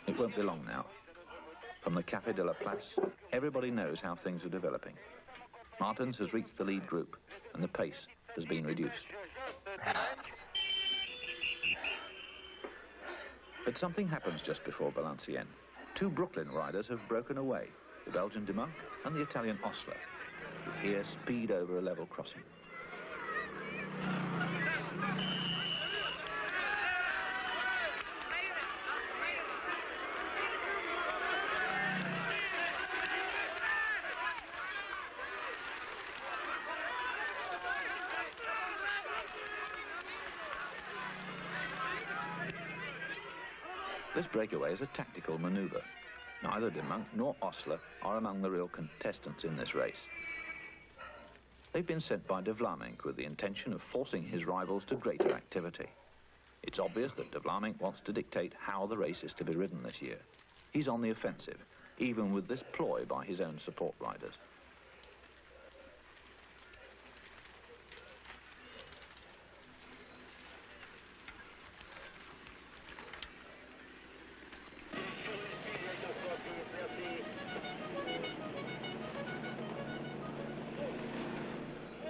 It won't be long now. From the Café de la Place, everybody knows how things are developing. Martens has reached the lead group, and the pace has been reduced. But something happens just before Valenciennes. Two Brooklyn riders have broken away, the Belgian De Monk and the Italian Osler, who here speed over a level crossing. This breakaway is a tactical maneuver. Neither De Monk nor Osler are among the real contestants in this race. They've been sent by De Vlaeminck with the intention of forcing his rivals to greater activity. It's obvious that De Vlaeminck wants to dictate how the race is to be ridden this year. He's on the offensive, even with this ploy by his own support riders.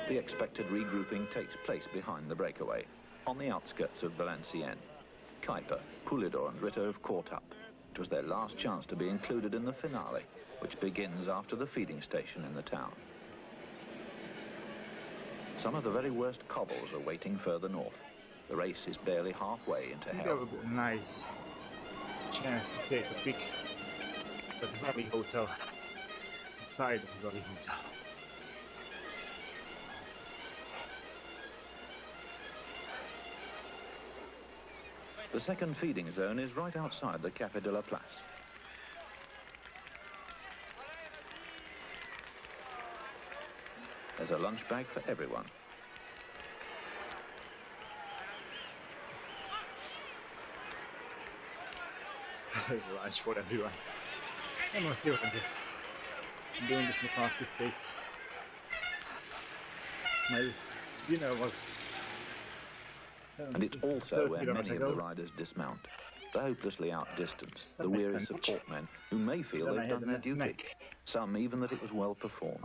The expected regrouping takes place behind the breakaway, on the outskirts of Valenciennes. Kuiper, Poulidor and Ritter have caught up. It was their last chance to be included in the finale, which begins after the feeding station in the town. Some of the very worst cobbles are waiting further north. The race is barely halfway into hell. That would be a nice chance to take a peek at the Valley Hotel, inside of the Valley Hotel. The second feeding zone is right outside the Café de la Place. There's a lunch bag for everyone. There's a lunch for everyone. I'm still doing this in a plastic tape. My dinner was... And it's also where many of the riders dismount, the hopelessly outdistanced, the weary support men who may feel they've done their duty, some even that it was well performed.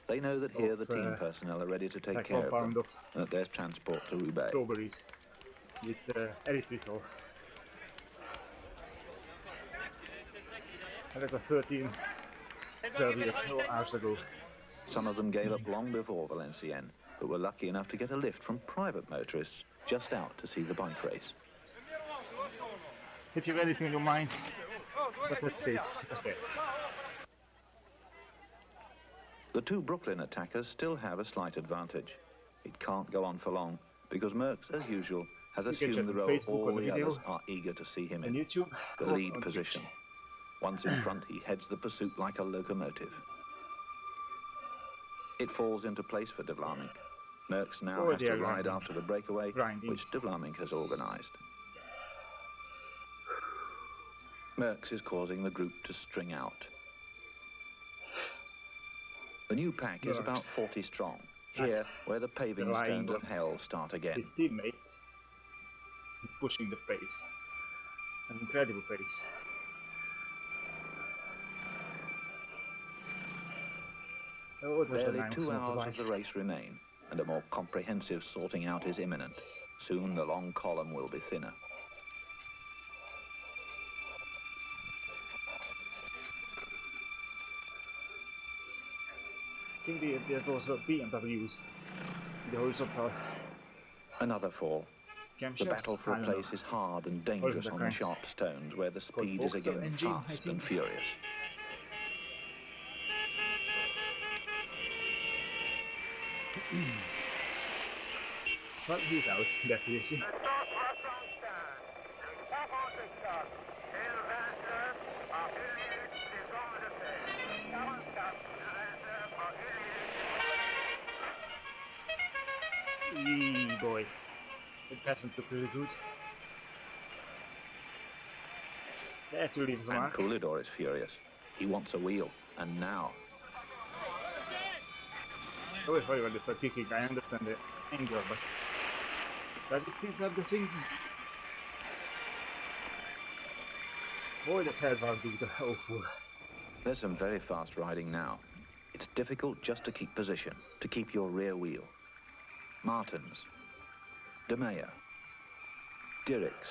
They know that here the team personnel are ready to take care of them, and that there's transport to Roubaix. Strawberries with erythritol. I got a 12 hours ago. Some of them gave up long before Valenciennes, but were lucky enough to get a lift from private motorists just out to see the bike race. If you have anything in your mind, but let's see, just this. The two Brooklyn attackers still have a slight advantage. It can't go on for long, because Murk, as usual, has assumed the role all the others are eager to see him in, the lead position. Once in front, he heads the pursuit like a locomotive. It falls into place for De Vlaeminck. Murks now has to ride after the breakaway, which De Vlaeminck has organised. Murks is causing the group to string out. The new pack is about 40 strong, here where the paving stones of hell start again. His teammate is pushing the pace, an incredible pace. Barely 2 hours of the race remain, and a more comprehensive sorting out is imminent. Soon the long column will be thinner. I think there's also BMWs, the horizontal. Another fall. The battle for a place is hard and dangerous on the sharp stones, where the speed is again fast and furious. Well, he's out, definitely. Boy, it doesn't look really good. That's really smart. And Poulidor is furious. He wants a wheel, and now. Oh, if I want to start kicking, I understand the anger, but does it speed up the things? Boy, das Herz war gut, awful. There's some very fast riding now. It's difficult just to keep position, to keep your rear wheel. Martens, De Meyer, Derricks,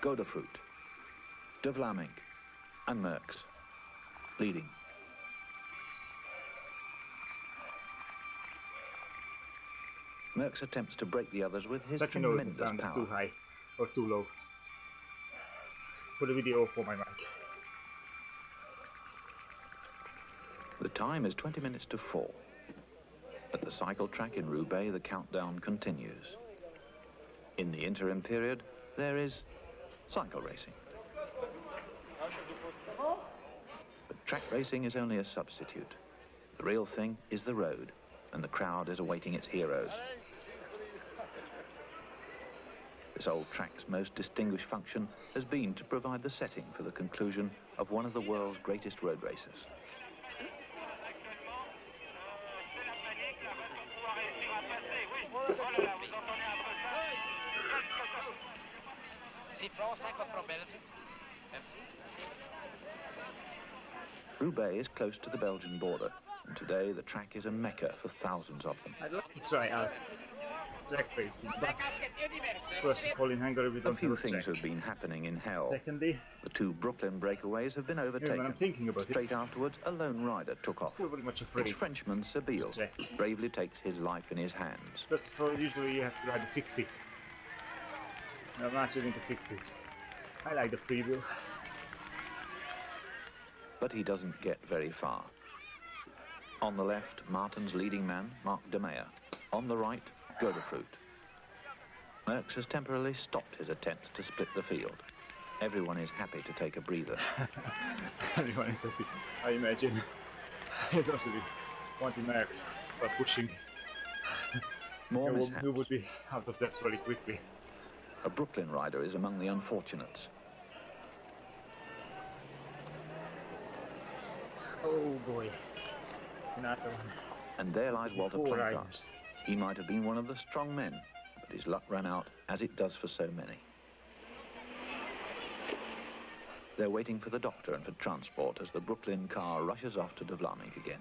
Godefroot, De Vlaming, and Murk leading. Murk attempts to break the others with his tremendous power. Too high or too low. For the video for my mic. The time is 20 minutes to 4. At the cycle track in Roubaix, the countdown continues. In the interim period, there is cycle racing. But track racing is only a substitute. The real thing is the road, and the crowd is awaiting its heroes. This old track's most distinguished function has been to provide the setting for the conclusion of one of the world's greatest road races. Roubaix is close to the Belgian border, and today the track is a mecca for thousands of them. I'd like to try out track racing, but first of all in Hungary we don't a few have a things track. have been happening in hell. Secondly, the two Brooklyn breakaways have been overtaken. I'm thinking about Straight it. afterwards, a lone rider took off. Still very much afraid. It's Frenchman Sabille bravely takes his life in his hands. First of all, usually you have to ride the fixie. I'm not really into fixies. I like the freewheel. But he doesn't get very far. On the left, Martin's leading man, Mark De Meyer. On the right, Godefroot. Murk has temporarily stopped his attempts to split the field. Everyone is happy to take a breather. Everyone is happy, I imagine. It's also wanting Murk by pushing. More mishaps. Who would be out of that very quickly. A Brooklyn rider is among the unfortunates. Oh boy. Another one. And there lies Walter Four Plancard. riders. He might have been one of the strong men, but his luck ran out, as it does for so many. They're waiting for the doctor and for transport as the Brooklyn car rushes off to De Vlaming again.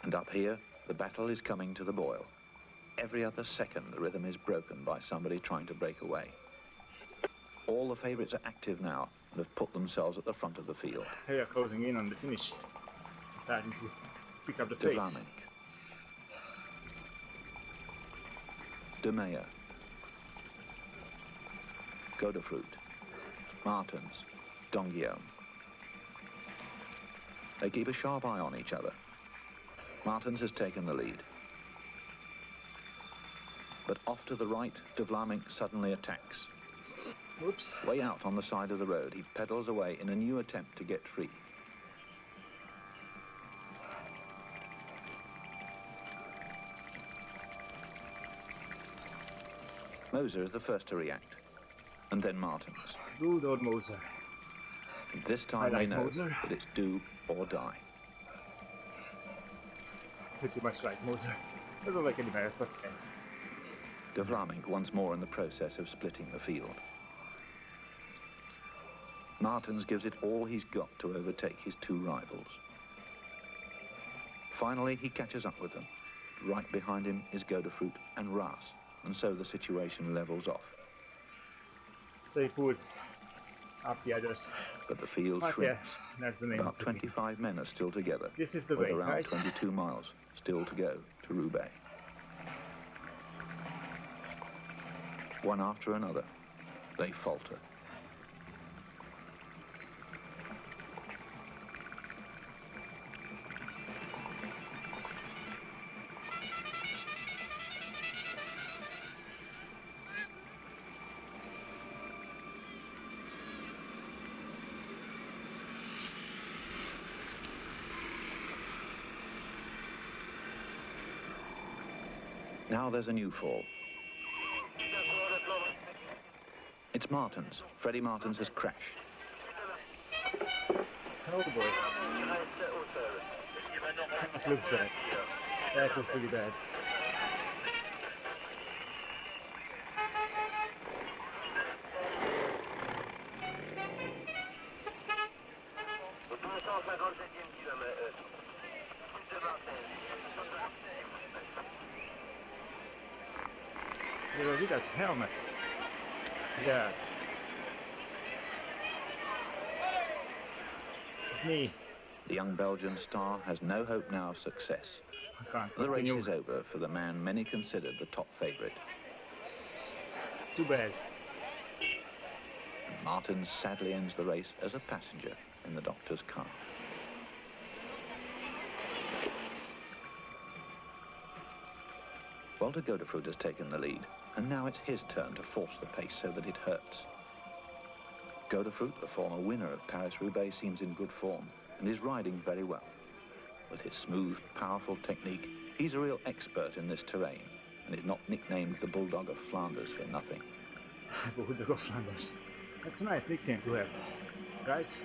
And up here, the battle is coming to the boil. Every other second, the rhythm is broken by somebody trying to break away. All the favourites are active now and have put themselves at the front of the field. They are closing in on the finish, deciding to pick up the De pace. Vlaming, De Meyer, Godefroot, Martens, Guillaume. They keep a sharp eye on each other. Martens has taken the lead. But off to the right, De Vlaming suddenly attacks. Whoops. Way out on the side of the road, he pedals away in a new attempt to get free. Moser is the first to react, and then Martens. Good old Moser. And this time I like they know Moser. that it's do or die. Pretty much like Moser. I don't like any bears, but okay. De Vlaming once more in the process of splitting the field. Martens gives it all he's got to overtake his two rivals. Finally, he catches up with them. Right behind him is Godefroot and Ras, and so the situation levels off. So he pulled up the others. But the field But shrinks. yeah, that's the name. About 25 men are still together, This is the with way, around right? 22 miles still to go to Roubaix. One after another, they falter. Now there's a new fall. It's Martens. Freddie Martens has crashed. Hello, boys. It looks bad. That was pretty bad. Look at that helmet. Yeah. It's me. The young Belgian star has no hope now of success. The race is over for the man many considered the top favourite. Too bad. And Martens sadly ends the race as a passenger in the doctor's car. Walter Godefroot has taken the lead, and now it's his turn to force the pace so that it hurts. Godefroot, the former winner of Paris Roubaix, seems in good form and is riding very well. With his smooth, powerful technique, he's a real expert in this terrain and is not nicknamed the Bulldog of Flanders for nothing. Bulldog of Flanders. That's a nice nickname to have, right?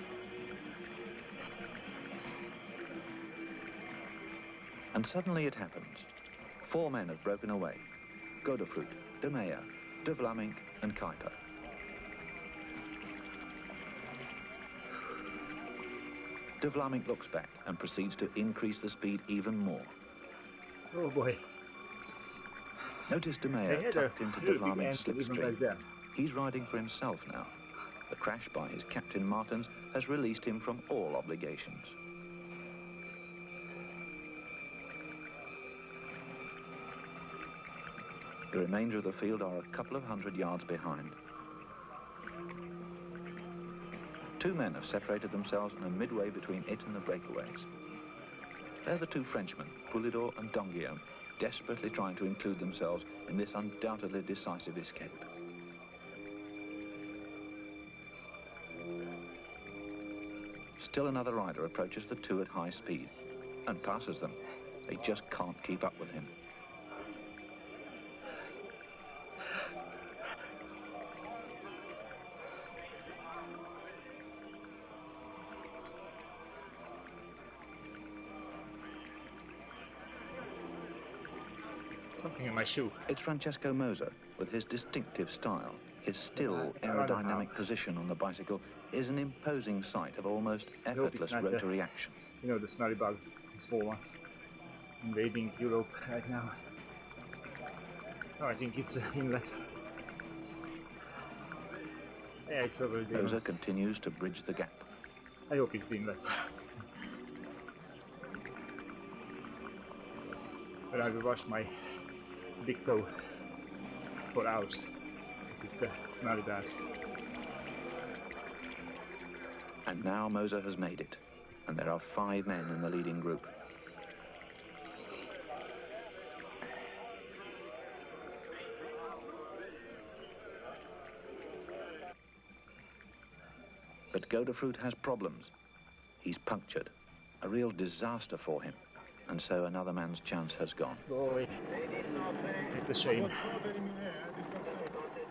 And suddenly it happens. 4 men have broken away. Godefroot, De Meyer, De Vlaming and Kuiper. De Vlaming looks back and proceeds to increase the speed even more. Oh boy. Notice De Meyer tucked into De Vlaming's slipstream. He's riding for himself now. The crash by his captain Martens has released him from all obligations. The remainder of the field are a couple of 100 yards behind. 2 men have separated themselves and are midway between it and the breakaways. They're the 2 Frenchmen, Poulidor and Donguillaume, desperately trying to include themselves in this undoubtedly decisive escape. Still another rider approaches the 2 at high speed and passes them. They just can't keep up with him. Something in my shoe. It's Francesco Moser with his distinctive style. His still aerodynamic position on the bicycle is an imposing sight of almost effortless rotary action. You know, the smelly bugs, the small ones, invading Europe right now. Oh, I think it's inlet. Yeah, it's probably the Moser continues to bridge the gap. I hope it's the inlet. But I will wash my big toe for hours. It's not bad. And now Moser has made it, and there are 5 men in the leading group. But Godefroot has problems. He's punctured, a real disaster for him, and so another man's chance has gone. Boy, it's a shame.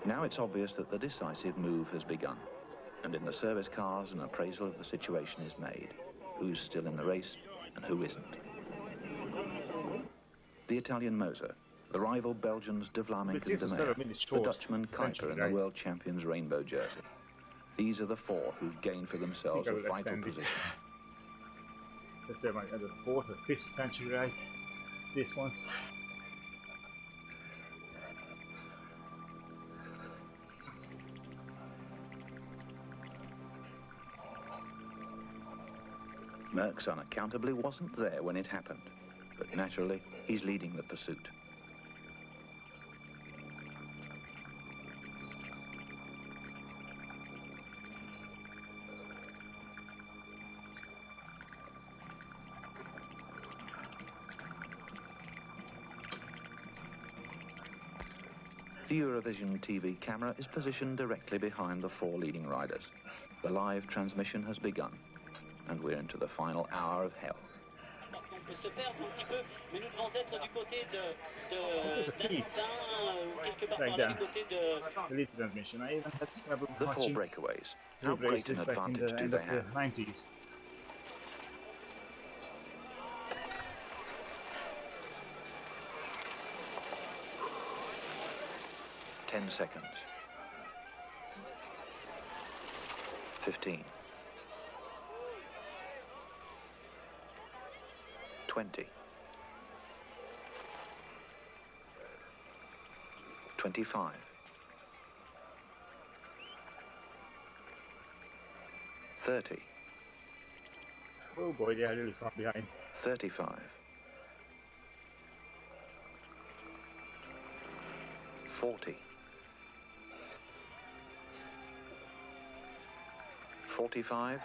Now it's obvious that the decisive move has begun, and in the service cars an appraisal of the situation is made. Who's still in the race and who isn't. The Italian Moser, the rival Belgians De Vlaming and De Meyer, the Dutchman Kuiper and the world champions rainbow jersey. These are the 4 who've gained for themselves a vital position. If they're like the 4th or 5th century, right? This one. Murk unaccountably wasn't there when it happened, but naturally he's leading the pursuit. The Eurovision TV camera is positioned directly behind the 4 leading riders. The live transmission has begun, and we're into the final hour of hell. Like that. The lead transmission. I even had trouble the 4 breakaways. How great an advantage do they have? 90s. 10 seconds. 15. 20. 25. 30. Oh boy, they are really far behind. 35. 40. 45.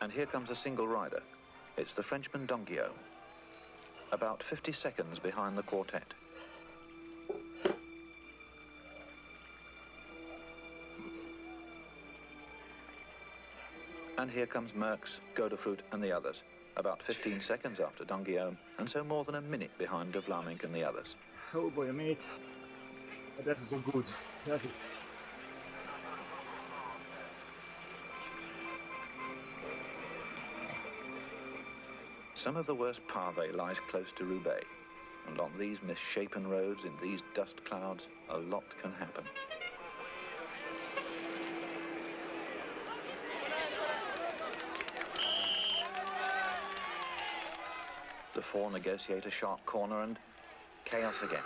And here comes a single rider. It's the Frenchman Donkio. About 50 seconds behind the quartet. And here comes Murk's, Godefroot and the others. About 15 seconds after Donkio, and so more than a minute behind De Vlaming and the others. Oh boy, a minute. That is not good. That's it. Some of the worst pavé lies close to Roubaix, and on these misshapen roads in these dust clouds, a lot can happen. The four negotiate a sharp corner and chaos again.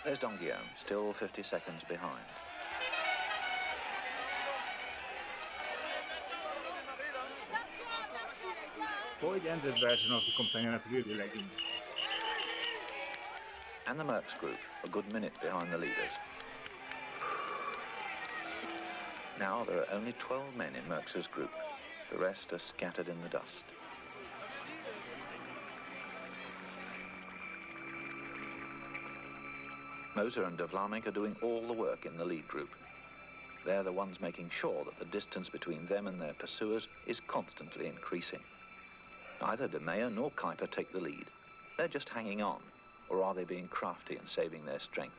There's Donkio, still 50 seconds behind. Boy, the ended version of the companion is really lagging. And the Murk's group, a good minute behind the leaders. Now there are only 12 men in Murk's group. The rest are scattered in the dust. Moser and De Vlaming are doing all the work in the lead group. They're the ones making sure that the distance between them and their pursuers is constantly increasing. Neither De Meyer nor Kuiper take the lead. They're just hanging on, or are they being crafty and saving their strength?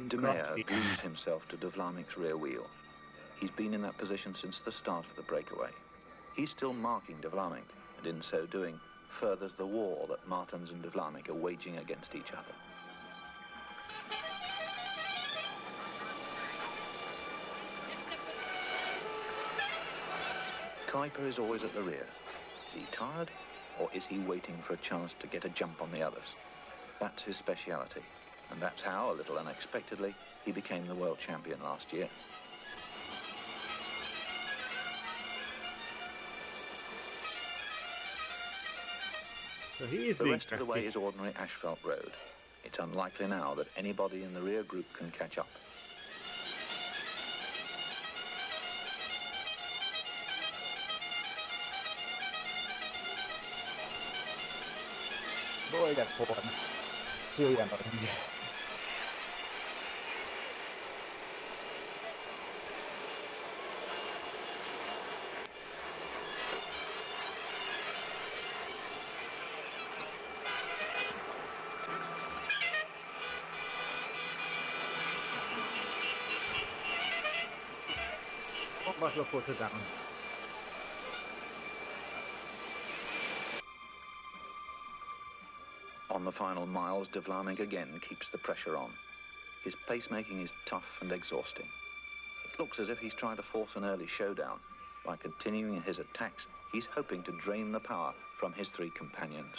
De Meyer glues himself to De Vlaming's rear wheel. He's been in that position since the start of the breakaway. He's still marking De Vlaming, and in so doing, furthers the war that Martens and De Vlaming are waging against each other. Kuiper is always at the rear. Is he tired, or is he waiting for a chance to get a jump on the others? That's his speciality, and that's how, a little unexpectedly, he became the world champion last year. So he is the rest of the way is ordinary asphalt road. It's unlikely now that anybody in the rear group can catch up. Boy, that's fun. Really annoying. But look what's down. On the final miles, De Vlaming again keeps the pressure on. His pacemaking is tough and exhausting. It looks as if he's trying to force an early showdown. By continuing his attacks, he's hoping to drain the power from his three companions.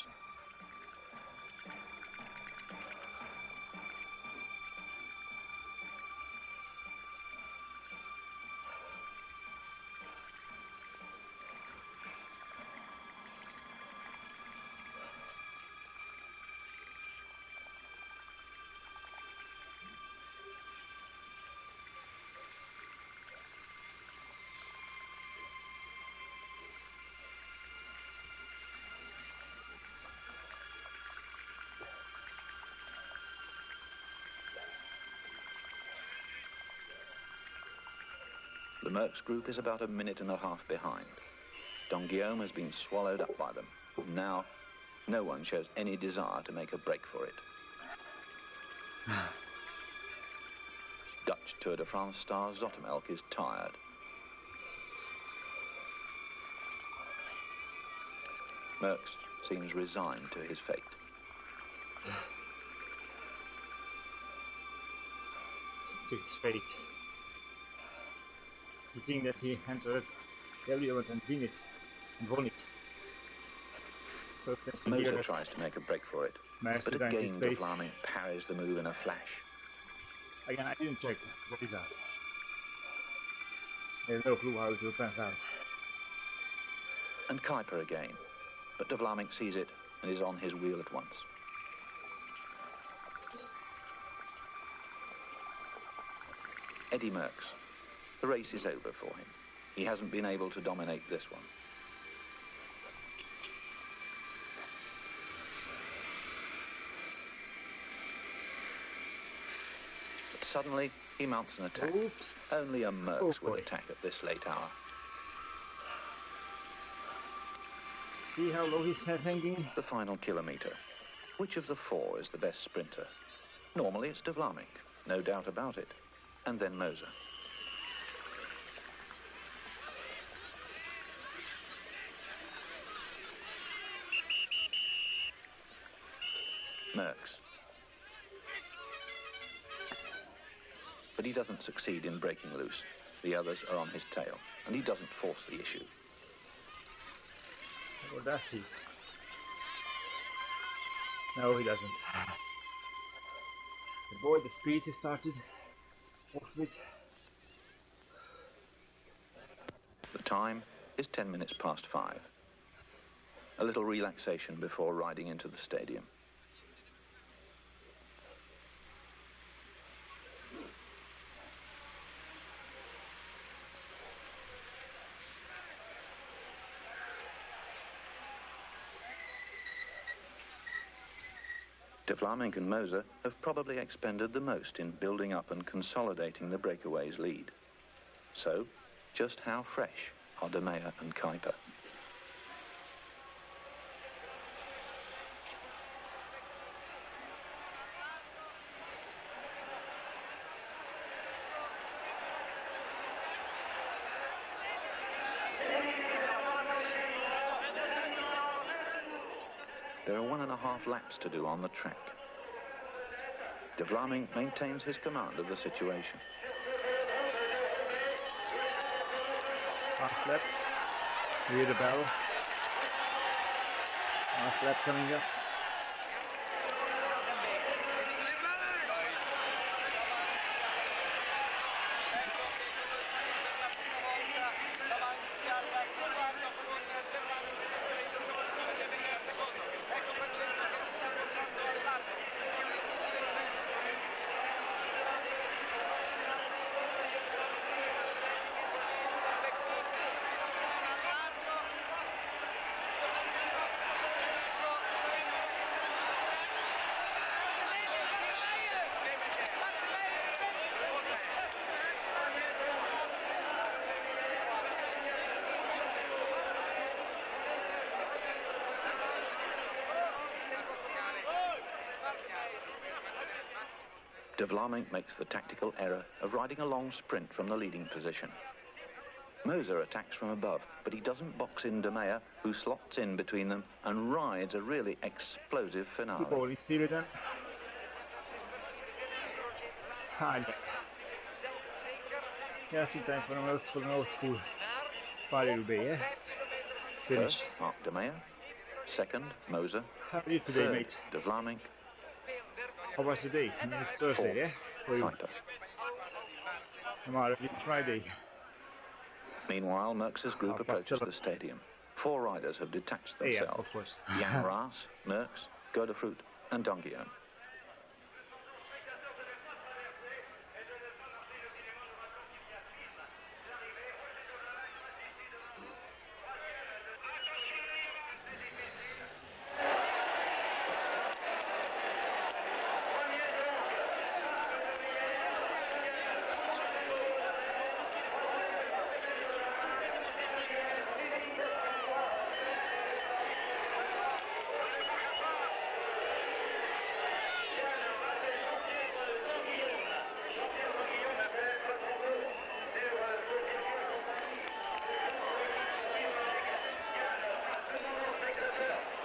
The Murk's group is about a minute and a half behind. Don Guillaume has been swallowed up by them. Now, no one shows any desire to make a break for it. Dutch Tour de France star Zoetemelk is tired. Murks seems resigned to his fate. To his fate. You think that he entered every event and won it. So Moser tries to make a break for it, but again de Vlaming parries the move in a flash. Again, I didn't check the result. There's no clue how it will pan out. And Kuiper again, but de Vlaming sees it and is on his wheel at once. Eddy Merckx. The race is over for him. He hasn't been able to dominate this one. But suddenly, he mounts an attack. Oops. Only a Merckx will attack at this late hour. See how low he's hanging? The final kilometre. Which of the four is the best sprinter? Normally it's de Vlaming, no doubt about it. And then Moser. Merckx. But he doesn't succeed in breaking loose. The others are on his tail, and he doesn't force the issue. Or does he? No, he doesn't. Avoid the speed he started off with. The time is 10 minutes past 5. A little relaxation before riding into the stadium. De Vlaming and Moser have probably expended the most in building up and consolidating the breakaway's lead. So, just how fresh are De Meyer and Kuiper? There are 1.5 laps to do on the track. De Vlaming maintains his command of the situation. Last lap. Hear the bell. Last lap coming up. De Vlaming makes the tactical error of riding a long sprint from the leading position. Moser attacks from above, but he doesn't box in De Meyer, who slots in between them and rides a really explosive finale. Bowling steal then. Just in time for an old school Paris Roubaix, Finish. First, Mark De Meyer. Second, Moser. How are you today, Third, mate? De Vlaming. How was today? It's Thursday, yeah? For you? Kuiper. Tomorrow, Friday. Meanwhile, Merckx's group approaches the stadium. 4 riders have detached themselves. Yeah, of course. Jan Raas, Merckx, Gerda and Don Guillaume.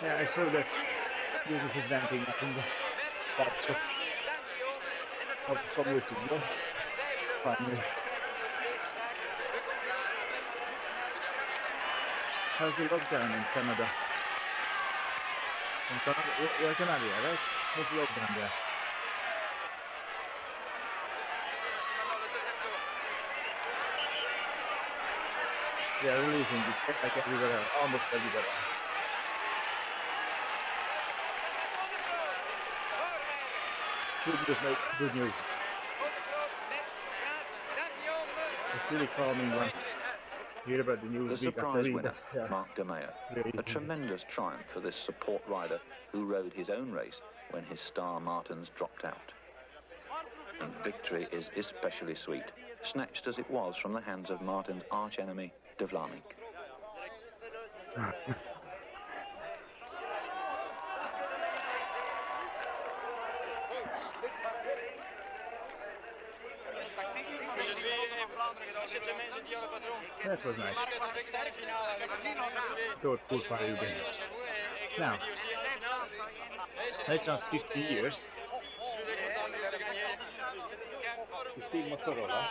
Yeah, I saw that Jesus is vamping up in the patch of community. Finally. How's the lockdown in Canada? In Canada, you're Canadian, right? What's the lockdown there? They are releasing it like everywhere else, almost everywhere else. Good news, mate. Good news. It's really calming when you hear about the news. The surprise winner, Mark de Meyer. A tremendous triumph for this support rider who rode his own race when his star Martens dropped out. And victory is especially sweet, snatched as it was from the hands of Martin's arch-enemy, de Vlaminck. That was nice. Good, cool Paris Roubaix. Now, let's just 50 years. 15 Motorola.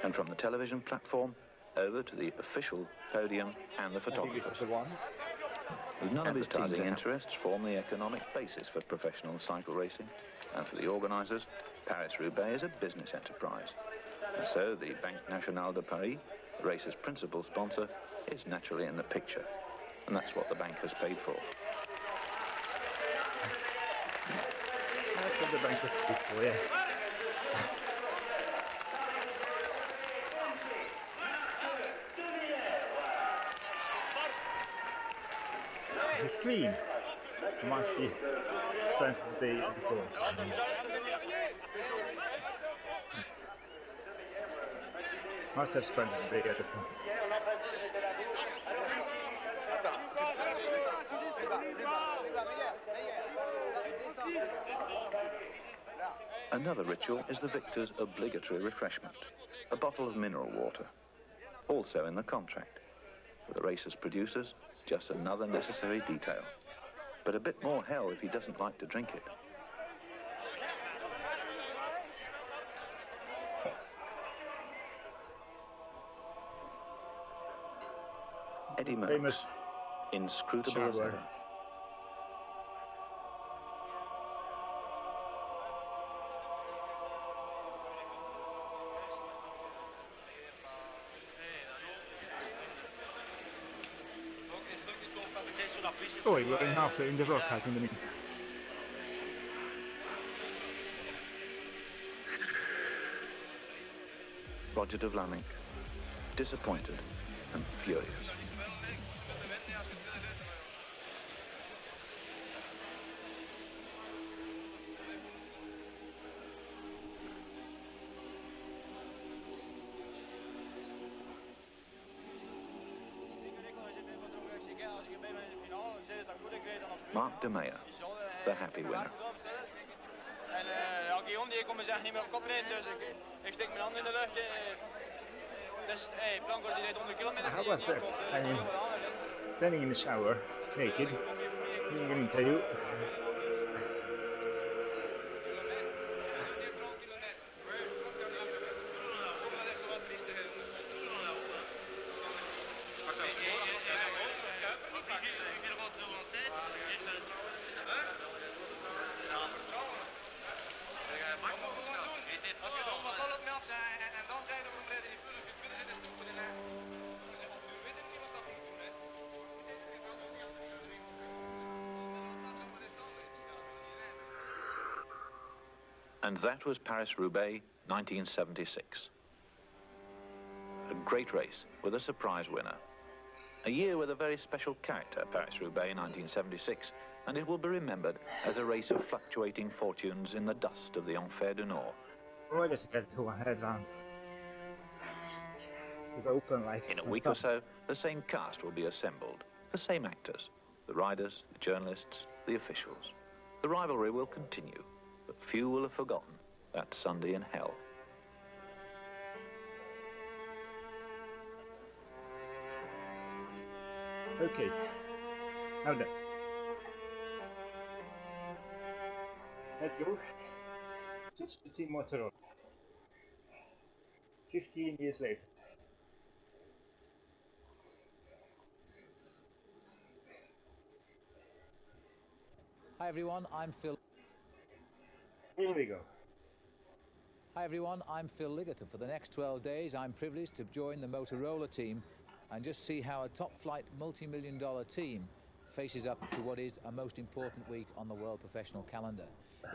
And from the television platform over to the official podium and the photographers. This is the one. None of his advertising interests form the economic basis for professional cycle racing, and for the organisers, Paris Roubaix is a business enterprise. And so the Banque Nationale de Paris, the race's principal sponsor, is naturally in the picture, and that's what the bank has paid for. That's what the bank has paid for, yeah. It's clean. It must be expensive the day before. Must have spent the day at the front. Another ritual is the victor's obligatory refreshment, a bottle of mineral water, also in the contract. For the racer's producers, just another necessary detail, but a bit more hell if he doesn't like to drink it. Eddie Murk, inscrutable as ever. Oh, we're in halfway in the workout in the meantime. Roger de Vlaminck, disappointed and furious. Mark de Meyer, the happy winner. En ja, Guillaume die kon me zeggen niet meer op kop rijden, dus ik steek mijn hand in de lucht. Dus Blanco die rijdt 100 kilometer. How was that? I mean, standing in the shower, naked, doing an interview. And that was Paris Roubaix, 1976. A great race with a surprise winner. A year with a very special character, Paris Roubaix 1976, and it will be remembered as a race of fluctuating fortunes in the dust of the Enfer du Nord. Wait a second, who I head round. It's open like... In a week or so, the same cast will be assembled. The same actors. The riders, the journalists, the officials. The rivalry will continue, but few will have forgotten that Sunday in hell. Okay, now then, let's go. Zwift Team Motorola. 15 years later. Hi everyone, I'm Phil. Here we go. Hi everyone, I'm Phil Liggett. For the next 12 days, I'm privileged to join the Motorola team and just see how a top-flight multi-million-dollar team faces up to what is a most important week on the world professional calendar.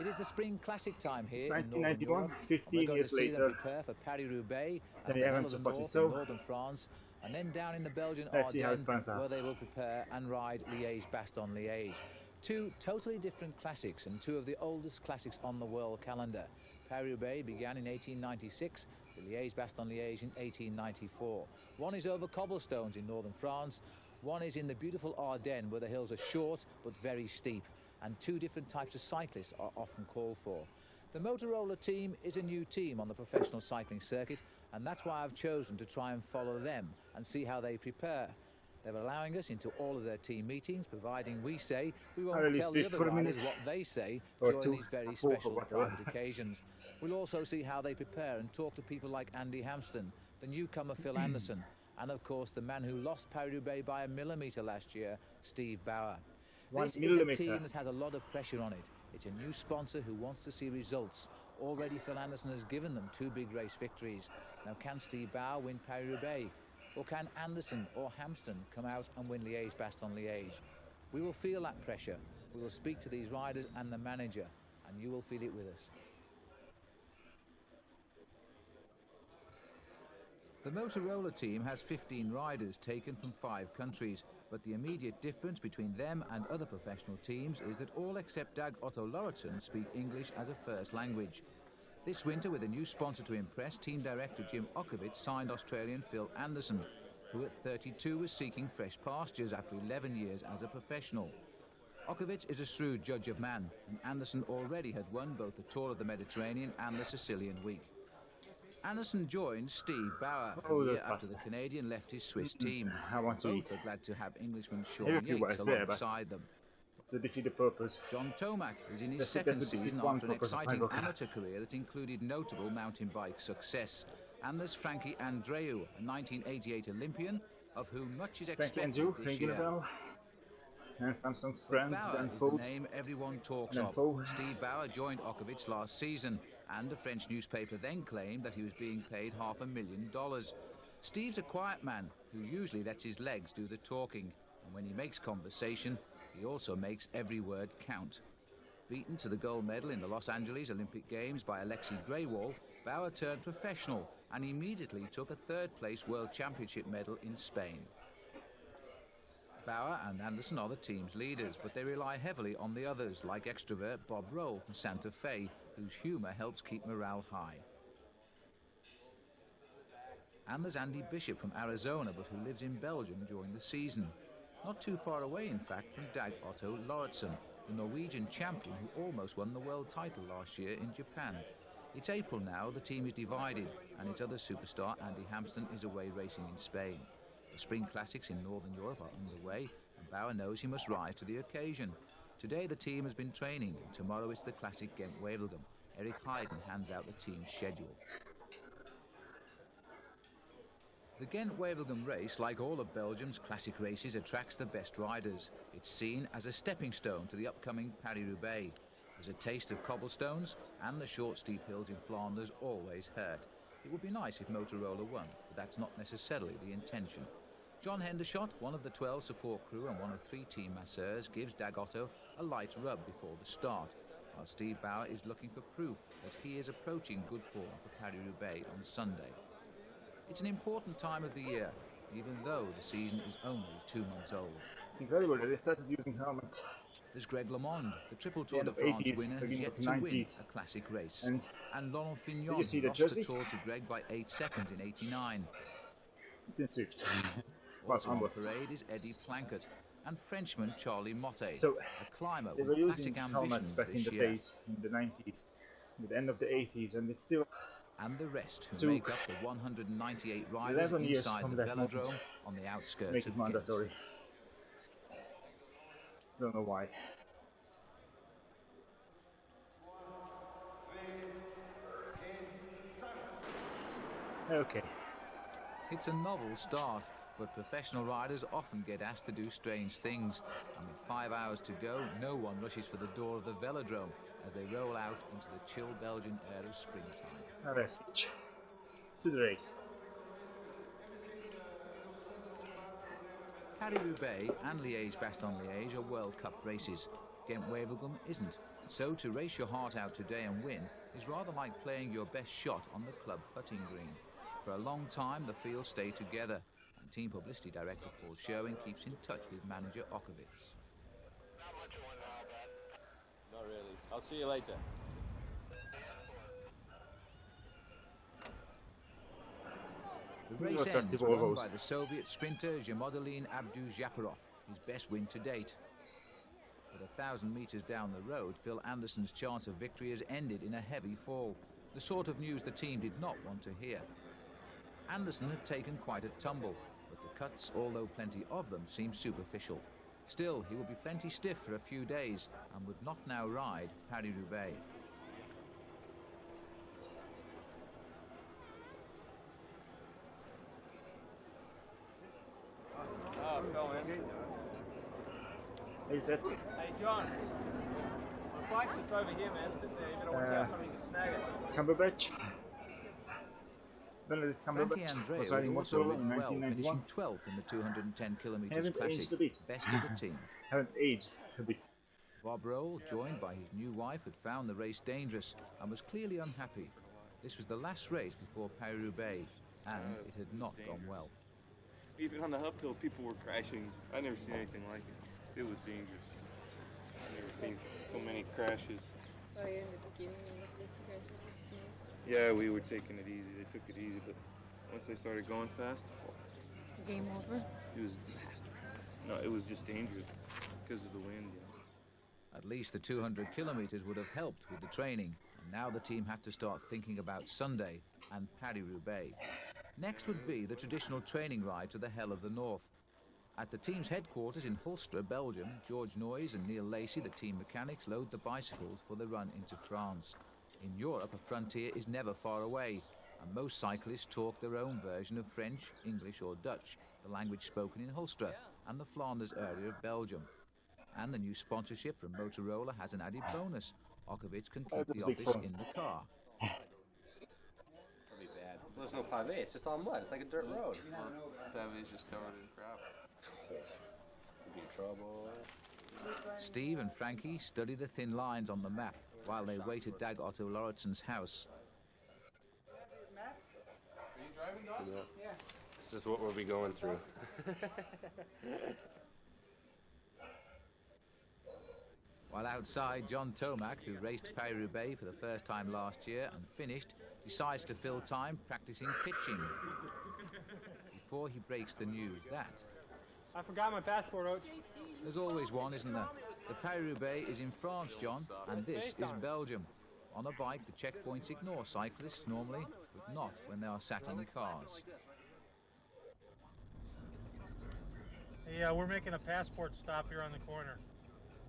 It is the spring classic time here in Northern Europe. 15 years later. Them prepare for Paris Roubaix at the Hell of the North in northern France, and then down in the Belgian Ardennes, where they will prepare and ride Liège-Bastogne-Liège. Two totally different classics and two of the oldest classics on the world calendar. Paris Roubaix began in 1896, the Liège-Bastogne-Liège in 1894. One is over cobblestones in northern France, one is in the beautiful Ardennes where the hills are short but very steep, and two different types of cyclists are often called for. The Motorola team is a new team on the professional cycling circuit, and that's why I've chosen to try and follow them and see how they prepare. They're allowing us into all of their team meetings, providing we say we won't tell the other riders what they say during these very special private occasions. We'll also see how they prepare and talk to people like Andy Hampsten, the newcomer Phil Anderson, and of course the man who lost Paris-Roubaix by a millimetre last year, Steve Bauer. This is a team that has a lot of pressure on it. It's a new sponsor who wants to see results. Already Phil Anderson has given them two big race victories. Now can Steve Bauer win Paris-Roubaix? Or can Anderson or Hampsten come out and win Liège-Bastogne-Liège? We will feel that pressure. We will speak to these riders and the manager, and you will feel it with us. The Motorola team has 15 riders taken from 5 countries, but the immediate difference between them and other professional teams is that all except Dag Otto Lauritsen speak English as a first language. This winter, with a new sponsor to impress, team director Jim Ockovitz signed Australian Phil Anderson, who at 32 was seeking fresh pastures after 11 years as a professional. Ockovitz is a shrewd judge of man, and Anderson already had won both the Tour of the Mediterranean and the Sicilian Week. Anderson joined Steve Bauer a year after the Canadian left his Swiss team. Both are glad to have Englishman Sean Yates alongside them. To defeat the purpose. John Tomac is in his second season after an exciting amateur career that included notable mountain bike success. And there's Frankie Andreu, a 1988 Olympian, of whom much is expected this year. And Samsung's friend, Bauer is the name everyone talks of. Steve Bauer joined Ockovitz last season, and a French newspaper then claimed that he was being paid $500,000. Steve's a quiet man who usually lets his legs do the talking, and when he makes conversation, he also makes every word count. Beaten to the gold medal in the Los Angeles Olympic Games by Alexei Greywall, Bauer turned professional and immediately took a third-place World Championship medal in Spain. Bauer and Anderson are the team's leaders, but they rely heavily on the others, like extrovert Bob Roll from Santa Fe, whose humour helps keep morale high. And there's Andy Bishop from Arizona, but who lives in Belgium during the season. Not too far away, in fact, from Dag Otto Lauritsen, the Norwegian champion who almost won the world title last year in Japan. It's April now, the team is divided, and its other superstar, Andy Hampsten, is away racing in Spain. The Spring Classics in Northern Europe are underway, and Bauer knows he must rise to the occasion. Today the team has been training, and tomorrow it's the Classic Ghent-Wevelgem. Eric Heiden hands out the team's schedule. The Ghent-Wevelgem race, like all of Belgium's classic races, attracts the best riders. It's seen as a stepping stone to the upcoming Paris-Roubaix. There's a taste of cobblestones, and the short steep hills in Flanders always hurt. It would be nice if Motorola won, but that's not necessarily the intention. John Hendershot, one of the 12 support crew and one of 3 team masseurs, gives Dag Otto a light rub before the start, while Steve Bauer is looking for proof that he is approaching good form for Paris-Roubaix on Sunday. It's an important time of the year, even though the season is only 2 months old. It's incredible that they started using helmets. There's Greg LeMond, the Triple Tour de France winner, who's yet to win a classic race. And Laurent Fignon lost the Tour to Greg by 8 seconds in '89. It's in Zwift. Also on parade is Eddie Plankett and Frenchman Charlie Motte, so a climber they with were classic using ambitions back this in the year. days, in the 90s, at the end of the 80s, and it's still... And the rest who make up the 198 riders inside the velodrome on the outskirts of Ghent. Don't know why. Okay. It's a novel start, but professional riders often get asked to do strange things. And with 5 hours to go, no one rushes for the door of the velodrome as they roll out into the chill Belgian air of springtime. Now let's switch to the race. Paris Roubaix and Liège-Bastogne-Liège are World Cup races. Ghent-Wevelgem isn't. So to race your heart out today and win is rather like playing your best shot on the club putting green. For a long time, the field stayed together, and team publicity director Paul Sherwin keeps in touch with manager Okovits. Not really. I'll see you later. The race ends won by the Soviet sprinter Zhamodelin Abduzhaparov, his best win to date. But 1,000 meters down the road, Phil Anderson's chance of victory has ended in a heavy fall, the sort of news the team did not want to hear. Anderson had taken quite a tumble, but the cuts, although plenty of them, seemed superficial. Still, he will be plenty stiff for a few days and would not now ride Paris Roubaix. Oh, Phil, man. Is it? Hey, John. My bike's just over here, man. Sit there. You don't want to have somebody can snag it. Cumberbatch. Frankie Andrea was also ridden well, finishing 12th in the 210 kilometers classic, best of the team. Haven't aged a bit. Bob Roll, joined by his new wife, had found the race dangerous and was clearly unhappy. This was the last race before Paris Roubaix, and it had not gone well. Even on the uphill, people were crashing. I never seen anything like it. It was dangerous. I never seen so many crashes. Sorry, in the beginning, it looked like you guys were just smooth. Yeah, we were taking it easy. They took it easy, but once they started going fast, game over. It was disaster. No, it was just dangerous because of the wind. Yeah. At least the 200 kilometers would have helped with the training, and now the team had to start thinking about Sunday and Paris Roubaix. Next would be the traditional training ride to the Hell of the North. At the team's headquarters in Hulstra, Belgium, George Noyes and Neil Lacey, the team mechanics, load the bicycles for the run into France. In Europe, a frontier is never far away, and most cyclists talk their own version of French, English or Dutch, the language spoken in Hulstra and the Flanders area of Belgium. And the new sponsorship from Motorola has an added bonus. Okovits can keep the office in the car. That'll be bad. Well, there's no 5A, it's just on mud. It's like a dirt road. 5A is just covered in crap. Could be in trouble. Steve and Frankie study the thin lines on the map while they wait at Dag Otto Lauritsen's house. Matt? Are you driving, Doc? Yeah. This is what we'll be going through. While outside, John Tomac, who raced Paris Roubaix for the first time last year and finished, decides to fill time practicing pitching. Before he breaks the news that... I forgot my passport, Oach. There's always one, isn't there? The Paris Roubaix is in France, John, and this is Belgium. On a bike, the checkpoints ignore cyclists normally, but not when they are sat in cars. Yeah, we're making a passport stop here on the corner.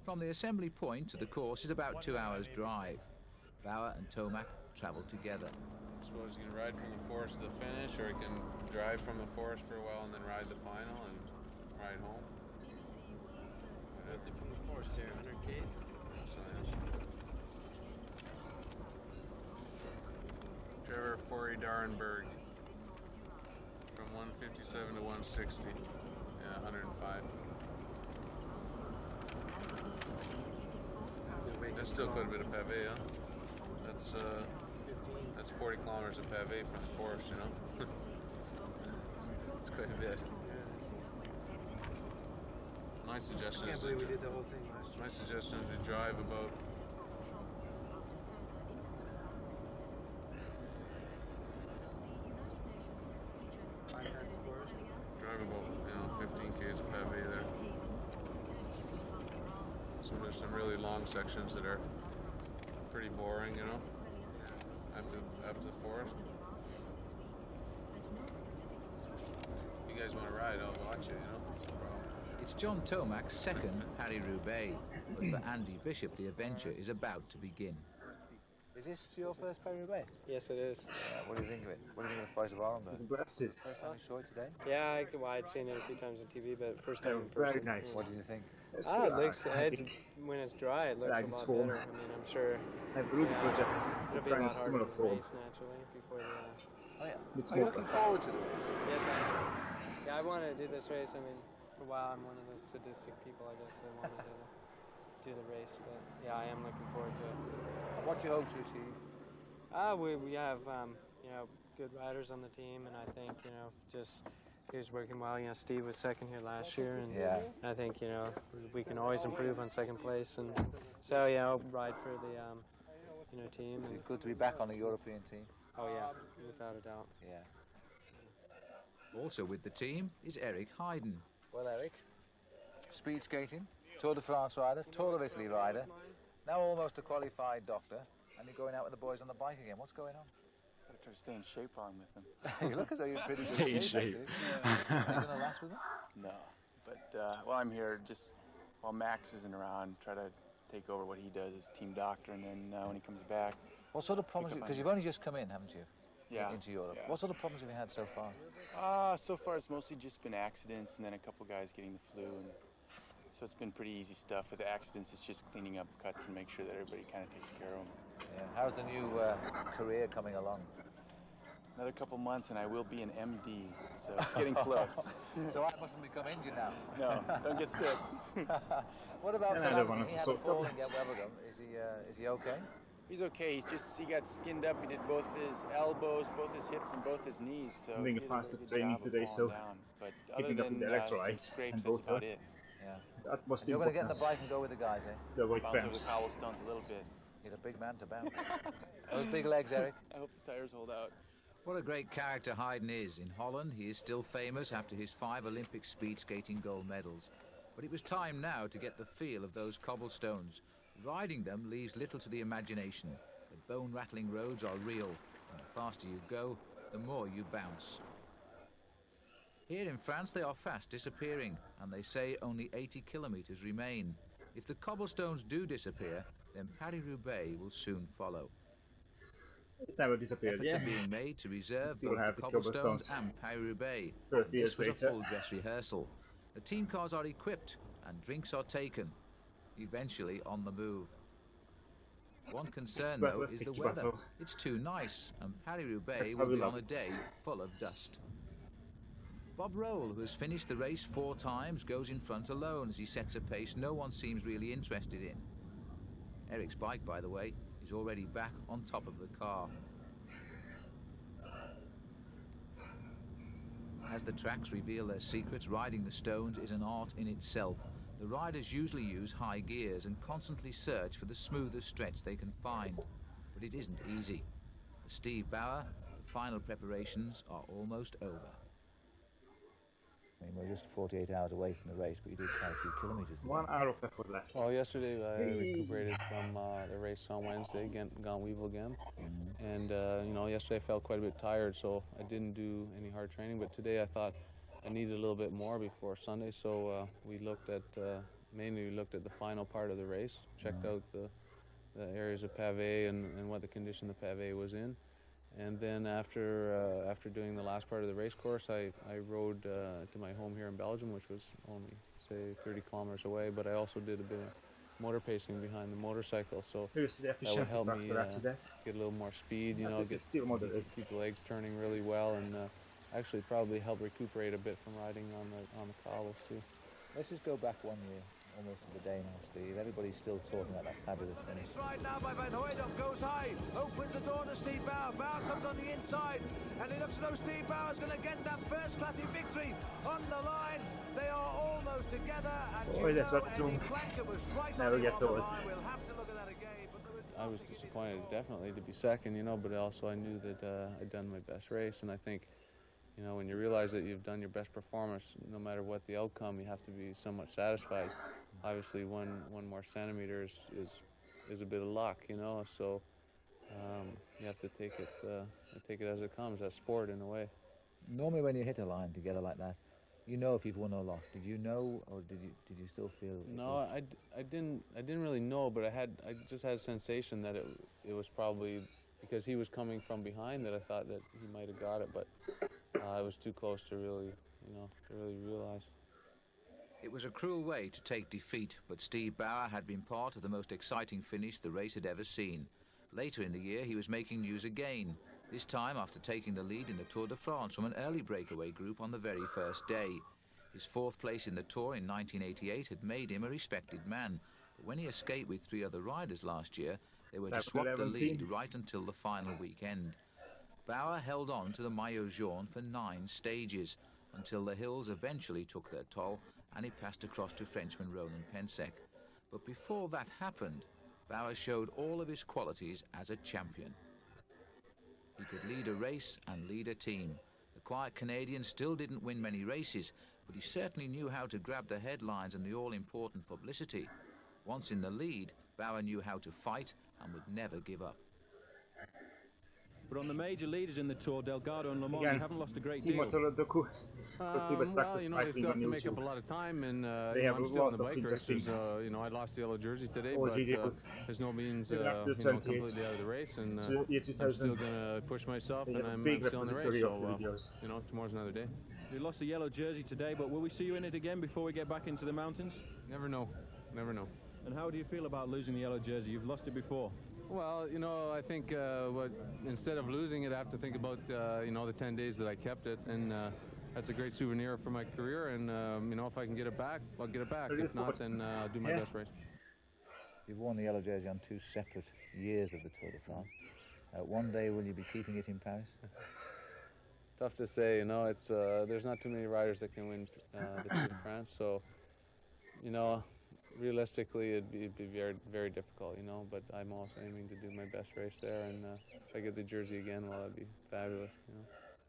From the assembly point to the course is about 2 hours' drive. Bauer and Tomac travel together. I suppose you can ride from the forest to the finish, or you can drive from the forest for a while and then ride the final and ride home. That's it from the forest there, 100 Ks. Trevor Forey Darenberg. From 157 to 160. Yeah, 105. That's still quite a bit of pavé, huh? That's 40 kilometers of pavé from the forest, you know? It's quite a bit. My suggestion is we did the whole thing last year. My suggestion is we drive about bypass the forest. Drive about 15 k's of pavé there. So there's some really long sections that are pretty boring, you know, after the forest. If you guys want to ride, I'll watch it, you know. No problem. It's It's John Tomac's second Paris Roubaix, but for Andy Bishop, the adventure is about to begin. Is this your first Paris Roubaix? Yes, it is. What do you think of it? What do you think of the fight of Ireland? Glasses. First time you saw it today? Yeah, I'd seen it a few times on TV, but first time in person. Very nice. What do you think? It looks, when it's dry, it looks a lot better. I mean, I'm sure it'll be a lot harder to race naturally before the... Oh yeah. Are you looking forward to the race? Yes, I am. Yeah, I want to do this race. I mean, for a while I'm one of those sadistic people, I guess, that wanted to do the race. But yeah, I am looking forward to it. And what do you hope to achieve? We have, good riders on the team, and I think, just... He was working well. Steve was second here last year, and I think we can always improve on second place. And so I'll ride for the team. Is it good to be back on a European team? Oh yeah, without a doubt. Yeah. Also with the team is Eric Hayden. Well, Eric, speed skating, Tour de France rider, Tour of Italy rider, now almost a qualified doctor, and you're going out with the boys on the bike again. What's going on? Try to stay in shape while I'm with them. You look as though you're in pretty good shape, actually. Are you going to last with them? No, but while I'm here, just while Max isn't around, try to take over what he does as team doctor, and then when he comes back... What sort of problems, because you've only just come in, haven't you? Yeah. Into Europe. Yeah. What sort of problems have you had so far? So far it's mostly just been accidents, and then a couple guys getting the flu, and so it's been pretty easy stuff. With the accidents, it's just cleaning up cuts and make sure that everybody kind of takes care of them. Yeah. How's the new career coming along? Another couple months and I will be an MD, so it's getting close. So I mustn't become injured now. No, don't get sick. What about Fernando? He had a fall and get Webergum. Is he okay? He's okay. He got skinned up. He did both his elbows, both his hips, and both his knees. So I'm doing a faster training today, so but keeping up with the electrolytes and both about it. Yeah. That must You're going to get in the bike and go with the guys, eh? The white bounce over the cobblestones a little bit. You're a big man to bounce. Those big legs, Eric. I hope the tires hold out. What a great character Hayden is. In Holland, he is still famous after his 5 Olympic speed skating gold medals. But it was time now to get the feel of those cobblestones. Riding them leaves little to the imagination. The bone-rattling roads are real, and the faster you go, the more you bounce. Here in France, they are fast disappearing, and they say only 80 kilometers remain. If the cobblestones do disappear, then Paris-Roubaix will soon follow. It never disappeared, Efforts are being made to reserve both the cobblestones and Paris-Roubaix. This was a full dress rehearsal. The team cars are equipped and drinks are taken, eventually on the move. One concern, though, is the weather. It's too nice, and Paris-Roubaix will be on a day full of dust. Bob Roll, who has finished the race 4 times, goes in front alone as he sets a pace no one seems really interested in. Eric's bike, by the way, is already back on top of the car. As the tracks reveal their secrets, riding the stones is an art in itself. The riders usually use high gears and constantly search for the smoothest stretch they can find. But it isn't easy. For Steve Bauer, the final preparations are almost over. I mean, we're just 48 hours away from the race, but you did quite a few kilometres. 1 hour of effort left. Oh, yesterday I recuperated from the race on Wednesday, gone Weevil again. And, yesterday I felt quite a bit tired, so I didn't do any hard training. But today I thought I needed a little bit more before Sunday, so we looked at, mainly we looked at the final part of the race, checked out the areas of pavé and what the condition the pavé was in. And then after doing the last part of the race course, I rode to my home here in Belgium, which was only, say, 30 kilometers away, but I also did a bit of motor pacing behind the motorcycle, so that would help me get a little more speed, keep the legs turning really well, and actually probably help recuperate a bit from riding on the cobbles too. Let's just go back 1 year. Almost to the day now, Steve. Everybody's still talking about that fabulous finish. It's right now by Van Hooydonk, goes high, opens the door to Steve Bauer. Bauer comes on the inside, and it looks as though Steve Bauer's going to get that first classic victory on the line. They are almost together, and Eddie Blanker was right on the line. We'll have to look at that again. But I was disappointed, definitely, to be second, but also I knew that I'd done my best race, and I think, when you realize that you've done your best performance, no matter what the outcome, you have to be somewhat satisfied. Obviously, one more centimeter is a bit of luck, so you have to take it as it comes, as sport in a way. Normally when you hit a line together like that, You know if you've won or lost. Did you know, or did you still feel? No, I didn't really know, but I just had a sensation that it was probably because he was coming from behind that I thought that he might have got it, but I was too close to really, to really realize. It was a cruel way to take defeat, but Steve Bauer had been part of the most exciting finish the race had ever seen. Later in the year, he was making news again, this time after taking the lead in the Tour de France from an early breakaway group on the very first day. His 4th place in the Tour in 1988 had made him a respected man, but when he escaped with 3 other riders last year, they were to swap the lead right until the final weekend. Bauer held on to the Maillot Jaune for 9 stages, until the hills eventually took their toll and he passed across to Frenchman Ronan Pensek. But before that happened, Bauer showed all of his qualities as a champion. He could lead a race and lead a team. The quiet Canadian still didn't win many races, but he certainly knew how to grab the headlines and the all-important publicity. Once in the lead, Bauer knew how to fight and would never give up. But on the major leaders in the Tour, Delgado and Le Mans, you haven't lost a great deal. Docu. Well, they still have to make up a lot of time, and I'm still in the bike races. I lost the yellow jersey today, but there's no means completely out of the race, and I'm still going to push myself, and I'm still in the race, so tomorrow's another day. You lost the yellow jersey today, but will we see you in it again before we get back into the mountains? Never know. Never know. And how do you feel about losing the yellow jersey? You've lost it before. Well, I think instead of losing it, I have to think about, the 10 days that I kept it, and that's a great souvenir for my career, and, if I can get it back, I'll get it back. If not, then I'll do my best race. You've worn the yellow jersey on 2 separate years of the Tour de France. One day, will you be keeping it in Paris? Tough to say, it's there's not too many riders that can win the Tour de France, so, realistically, it'd be very, very difficult, but I'm also aiming to do my best race there, and if I get the jersey again, well, that'd be fabulous,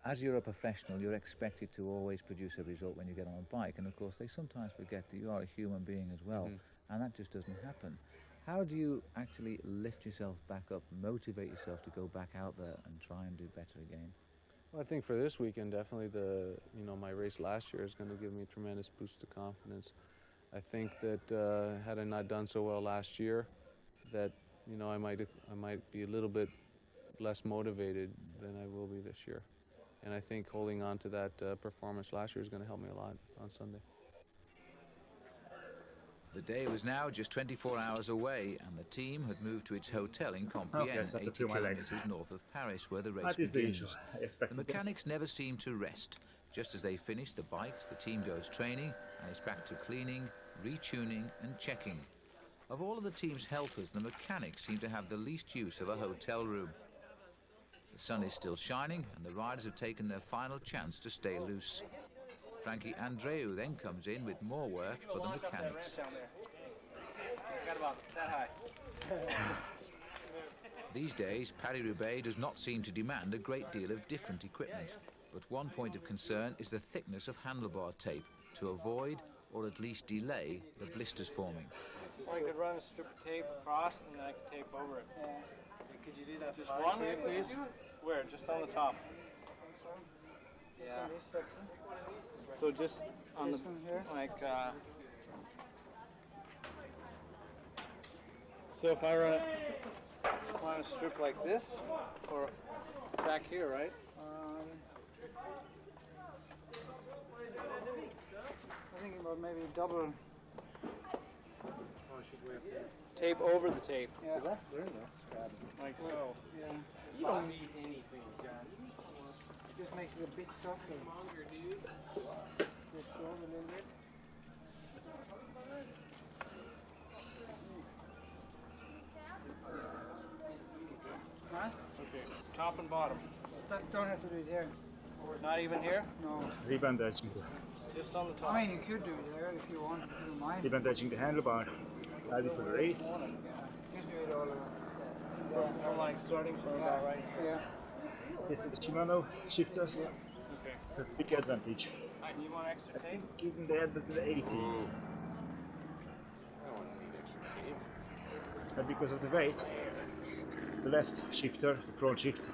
As you're a professional, you're expected to always produce a result when you get on a bike, and of course, they sometimes forget that you are a human being as well, and that just doesn't happen. How do you actually lift yourself back up, motivate yourself to go back out there and try and do better again? Well, I think for this weekend, definitely my race last year is going to give me a tremendous boost of confidence. I think that had I not done so well last year, that I might be a little bit less motivated than I will be this year. And I think holding on to that performance last year is going to help me a lot on Sunday. The day was now just 24 hours away, and the team had moved to its hotel in Compiègne, 80 kilometers north of Paris, where the race begins. The mechanics never seem to rest. Just as they finish the bikes, the team goes training, and it's back to cleaning, retuning and checking. Of all of the team's helpers, the mechanics seem to have the least use of a hotel room. The sun is still shining, and the riders have taken their final chance to stay loose. Frankie Andreu then comes in with more work for the mechanics. Got about that high. These days, Paris Roubaix does not seem to demand a great deal of different equipment, but one point of concern is the thickness of handlebar tape to avoid or at least delay the blisters forming. Or you could run a strip of tape across and then I could tape over it. Yeah. Could you do that? Just one, please? Where? Just on the top. Yeah. So just on the, like, so if I run a strip like this, or back here, right? I think about maybe double. Oh, she's way up there. Tape over the tape. Yeah. That's there though. Like so. Yeah. You don't need anything, John. It just makes it a bit softer. Longer, dude. Just show a little bit. Huh? Okay. Top and bottom. Don't have to do it here. Not even here? No. Rebandaging. Just on the top. I mean, you could do it there if you want, if you don't mind. Rebandaging the handlebar. Ready for the race. Just do it all around. From like starting from about right here. Yeah. This is the Shimano shifters. Yeah. Okay. A big advantage. Do you want extra tape? Give them the head to the 80s. I don't need extra tape. And because of the weight, the left shifter, the front shift,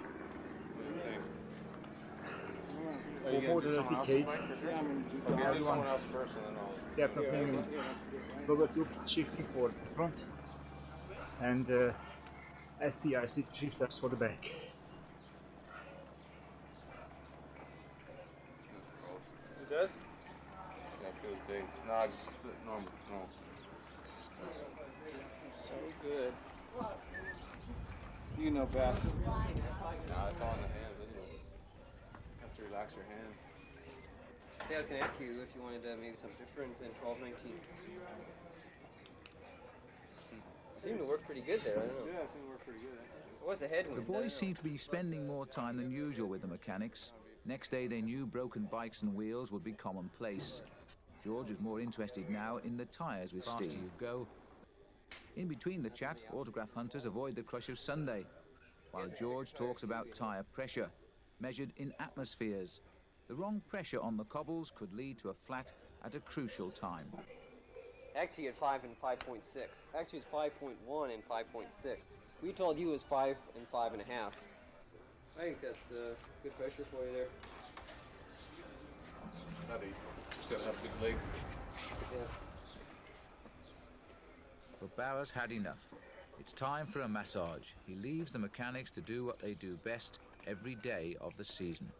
for more than a decade. Yeah, someone else first and then I'll... Definitely Robert Loop shifting for the front and STI shifters for the back. It does? Yeah, it feels big. No, just normal. So good. You know best. Nah, it's all in the hands anyway. You have to relax your hands. Yeah, I was going to ask you if you wanted maybe some difference in 12-19. Seemed to work pretty good there, I don't know. Yeah, it seemed to work pretty good. It was a headwind. The boys seem to be spending more time than usual with the mechanics. Next day they knew broken bikes and wheels would be commonplace. George is more interested now in the tyres with Steve. You go. In between the chat, autograph hunters avoid the crush of Sunday, while George talks about tyre pressure, measured in atmospheres. The wrong pressure on the cobbles could lead to a flat at a crucial time. Actually at 5 and 5.6. Actually it's 5.1 and 5.6. We told you it was 5 and 5.5. I think that's good pressure for you there. Just gotta have good legs. Yeah. But Bowers had enough. It's time for a massage. He leaves the mechanics to do what they do best every day of the season.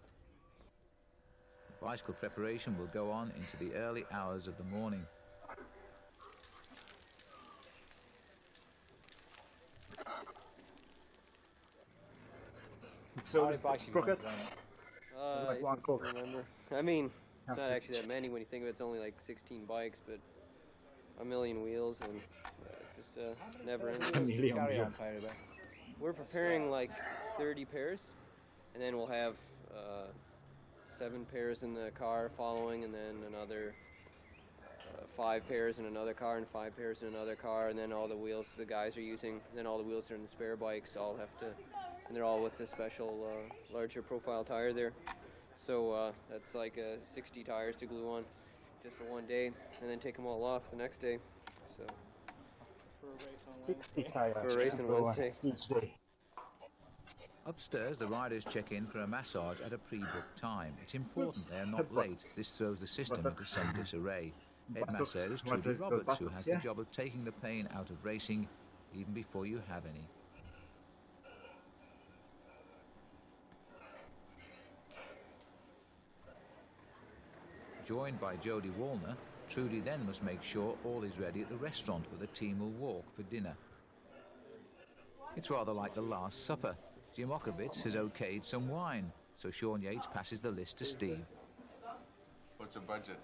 The bicycle preparation will go on into the early hours of the morning. So, Sprocket? I don't remember. I mean, it's not actually that many when you think of it. It's only like 16 bikes, but a million wheels, and it's just never ending. We're preparing like 30 pairs, and then we'll have 7 pairs in the car following, and then another 5 pairs in another car, and 5 pairs in another car, and then all the wheels the guys are using, then all the wheels that are in the spare bikes all have to, and they're all with the special larger profile tire there. So that's like 60 tires to glue on just for one day, and then take them all off the next day. So 60 tires for a race on Wednesday. Each day. Upstairs, the riders check in for a massage at a pre-booked time. It's important they are not late, as this throws the system into some disarray. Head masseur is Trudy Roberts, who has the job of taking the pain out of racing even before you have any. Joined by Jodie Wallner, Trudy then must make sure all is ready at the restaurant where the team will walk for dinner. It's rather like the Last Supper. Jim Okovitz has okayed some wine, so Sean Yates passes the list to Steve. What's a budget?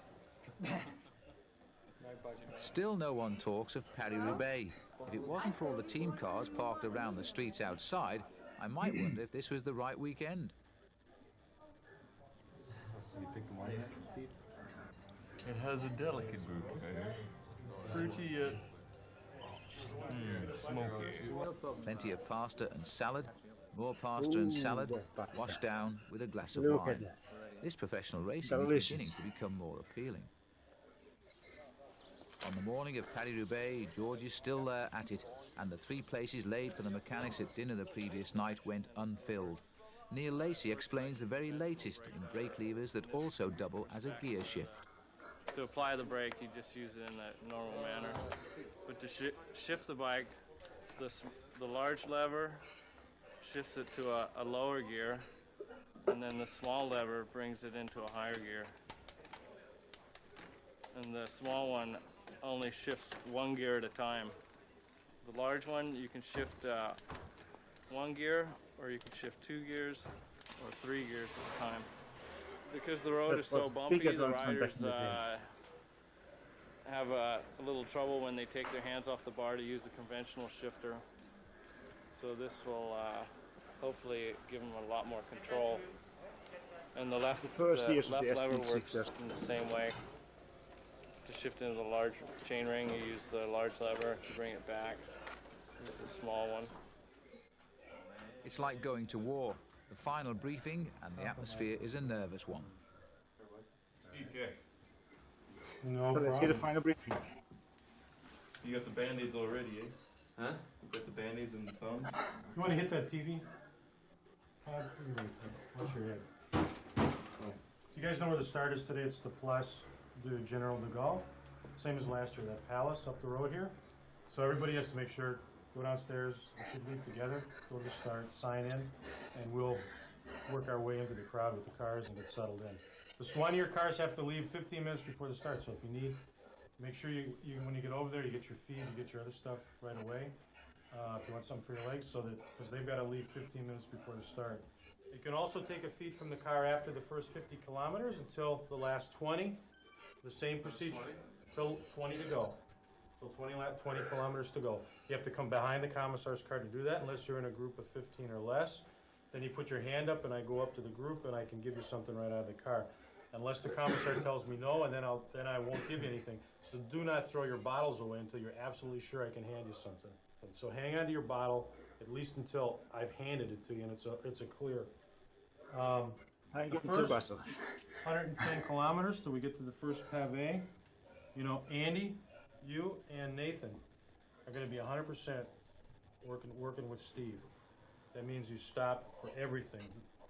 Still no one talks of Paris Roubaix. If it wasn't for all the team cars parked around the streets outside, I might wonder if this was the right weekend. You pick the wine, Steve? It has a delicate bouquet. Fruity yet smoky. Plenty of pasta and salad, more pasta and salad, washed down with a glass of wine. This professional racing is beginning to become more appealing. On the morning of Paris Roubaix, George is still there at it, and the 3 places laid for the mechanics at dinner the previous night went unfilled. Neil Lacey explains the very latest in brake levers that also double as a gear shift. To apply the brake, you just use it in a normal manner. But to shift the bike, the large lever shifts it to a lower gear, and then the small lever brings it into a higher gear. And the small one only shifts 1 gear at a time. The large one, you can shift 1 gear, or you can shift 2 gears, or 3 gears at a time. Because the road is so bumpy, the riders have a little trouble when they take their hands off the bar to use a conventional shifter. So this will hopefully give them a lot more control. And the left lever works in the same way. To shift into the large chainring, you use the large lever to bring it back. This is the small one. It's like going to war. The final briefing, and the atmosphere is a nervous one. No, so let's get a final briefing. You got the band-aids already, eh? Huh? You got the band-aids and the thumbs? You want to hit that TV? Watch your head. You guys know where the start is today. It's the Place du General de Gaulle. Same as last year, that palace up the road here. So everybody has to make sure, go downstairs, we should leave together, go to the start, sign in, and we'll work our way into the crowd with the cars and get settled in. The Swannier cars have to leave 15 minutes before the start, so if you need, make sure you when you get over there, you get your feed, you get your other stuff right away. If you want something for your legs, so that, because they've got to leave 15 minutes before the start. You can also take a feed from the car after the first 50 kilometers until the last 20. The same procedure, till 20 to go. Till 20 kilometers to go. You have to come behind the commissar's car to do that, unless you're in a group of 15 or less. Then you put your hand up and I go up to the group and I can give you something right out of the car. Unless the commissar tells me no, and then I won't give you anything. So do not throw your bottles away until you're absolutely sure I can hand you something. And so hang on to your bottle at least until I've handed it to you and it's a clear. The first 110 kilometers till we get to the first pavé. You know, Andy, you and Nathan are going to be 100% working with Steve. That means you stop for everything.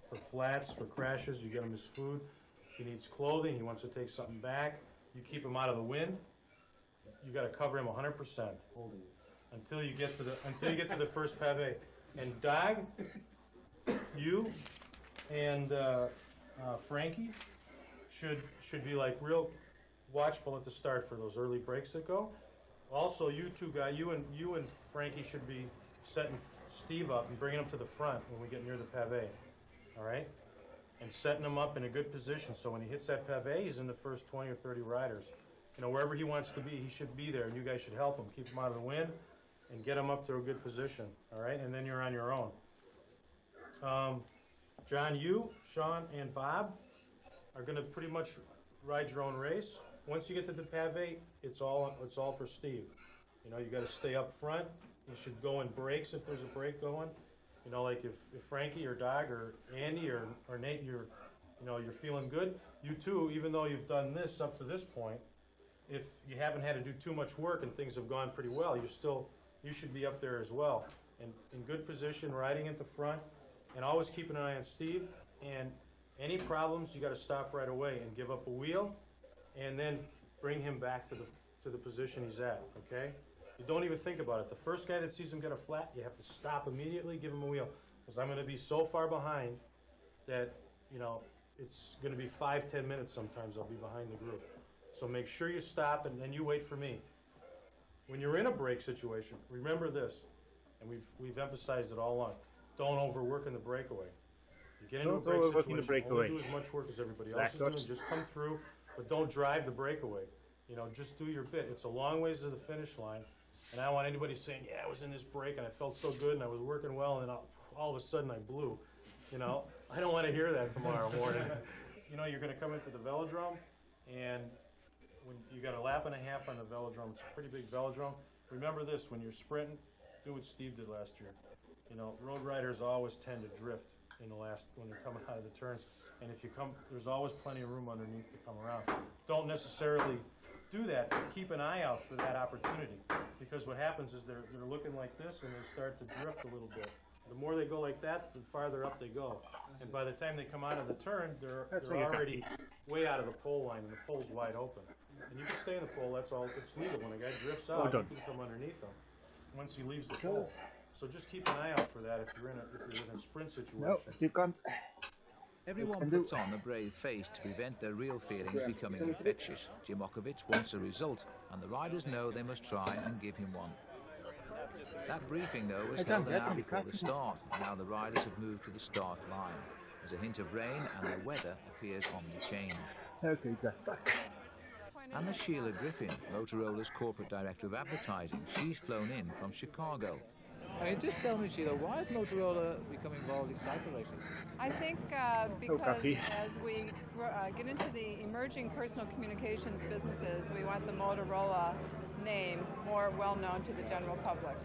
For flats, for crashes, you get him his food. If he needs clothing, he wants to take something back, you keep him out of the wind. You got to cover him 100% until you get to the first pavé. And Dag, you and Frankie should be like real watchful at the start for those early breaks that go. Also, you two guys, you and Frankie should be setting Steve up and bringing him to the front when we get near the pavé. All right, and setting him up in a good position so when he hits that pavé, he's in the first 20 or 30 riders. You know, wherever he wants to be, he should be there, and you guys should help him, keep him out of the wind, and get him up to a good position. All right, and then you're on your own. John, you, Sean, and Bob are going to pretty much ride your own race. Once you get to the pavé, it's all for Steve. You know, you got to stay up front. You should go in breaks if there's a break going. You know, like if Frankie or Doug or Andy or Nate, you're feeling good. You too, even though you've done this up to this point, if you haven't had to do too much work and things have gone pretty well, you should be up there as well. And in good position, riding at the front, and always keep an eye on Steve. And any problems, you got to stop right away and give up a wheel, and then bring him back to the position he's at. Okay? You don't even think about it. The first guy that sees him get a flat, you have to stop immediately, give him a wheel, because I'm going to be so far behind that it's going to be 5-10 minutes. Sometimes I'll be behind the group. So make sure you stop and then you wait for me. When you're in a break situation, remember this, and we've emphasized it all along. Don't overwork in the breakaway. You get into a break situation, only do as much work as everybody else is doing. Just come through, but don't drive the breakaway. Just do your bit. It's a long ways to the finish line, and I don't want anybody saying, yeah, I was in this break and I felt so good and I was working well, and then all of a sudden I blew. I don't want to hear that tomorrow morning. You're going to come into the velodrome, and when you got a lap and a half on the velodrome, it's a pretty big velodrome. Remember this, when you're sprinting, do what Steve did last year. Road riders always tend to drift when they're coming out of the turns, and if you come, there's always plenty of room underneath to come around. Don't necessarily do that, but keep an eye out for that opportunity, because what happens is they're looking like this and they start to drift a little bit. The more they go like that, the farther up they go, and by the time they come out of the turn, they're already way out of the pole line, and the pole's wide open. And you can stay in the pole. That's all. It's legal. When a guy drifts out, you can come underneath him once he leaves the pole. So just keep an eye out for that if you're in a sprint situation. No, still can't. Everyone puts on a brave face to prevent their real feelings becoming infectious. Djokovic wants a result, and the riders know they must try and give him one. That briefing, though, was held an hour before the start. Now the riders have moved to the start line. There's a hint of rain, and the weather appears on the change. Okay, that's stuck. And there's Sheila Griffin, Motorola's corporate director of advertising. She's flown in from Chicago. Just tell me, Sheila, why is Motorola becoming involved in cycle racing? I think because as we get into the emerging personal communications businesses, we want the Motorola name more well known to the general public.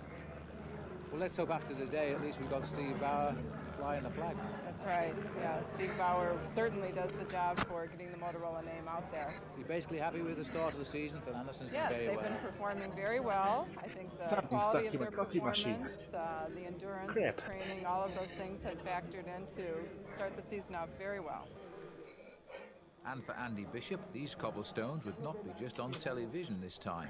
Well, let's hope after today, at least we've got Steve Bauer flying the flag. That's right. Yeah, Steve Bauer certainly does the job for getting the Motorola name out there. You're basically happy with the start of the season for Anderson's been very well. Yes, they've been performing very well. I think the quality of their performance, the endurance, the training, all of those things have factored in to start the season out very well. And for Andy Bishop, these cobblestones would not be just on television this time.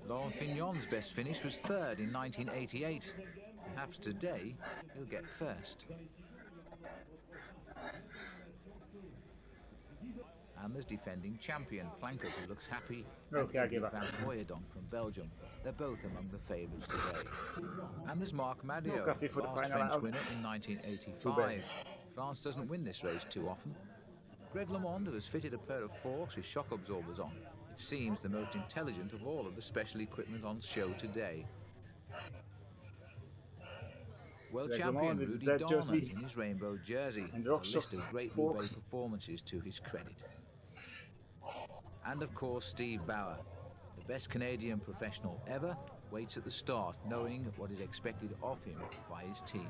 Laurent Fignon's best finish was third in 1988. Perhaps today he'll get first. And there's defending champion Plankert, who looks happy. Okay, I give up. Van Hooydonk from Belgium. They're both among the favourites today. And there's Marc Madiot, last French winner in 1985. France doesn't win this race too often. Greg LeMond, who has fitted a pair of forks with shock absorbers on, it seems the most intelligent of all of the special equipment on show today. World champion Rudy Darnand in his rainbow jersey. A list of great Roubaix performances to his credit. And of course Steve Bauer, the best Canadian professional ever, waits at the start knowing what is expected of him by his team.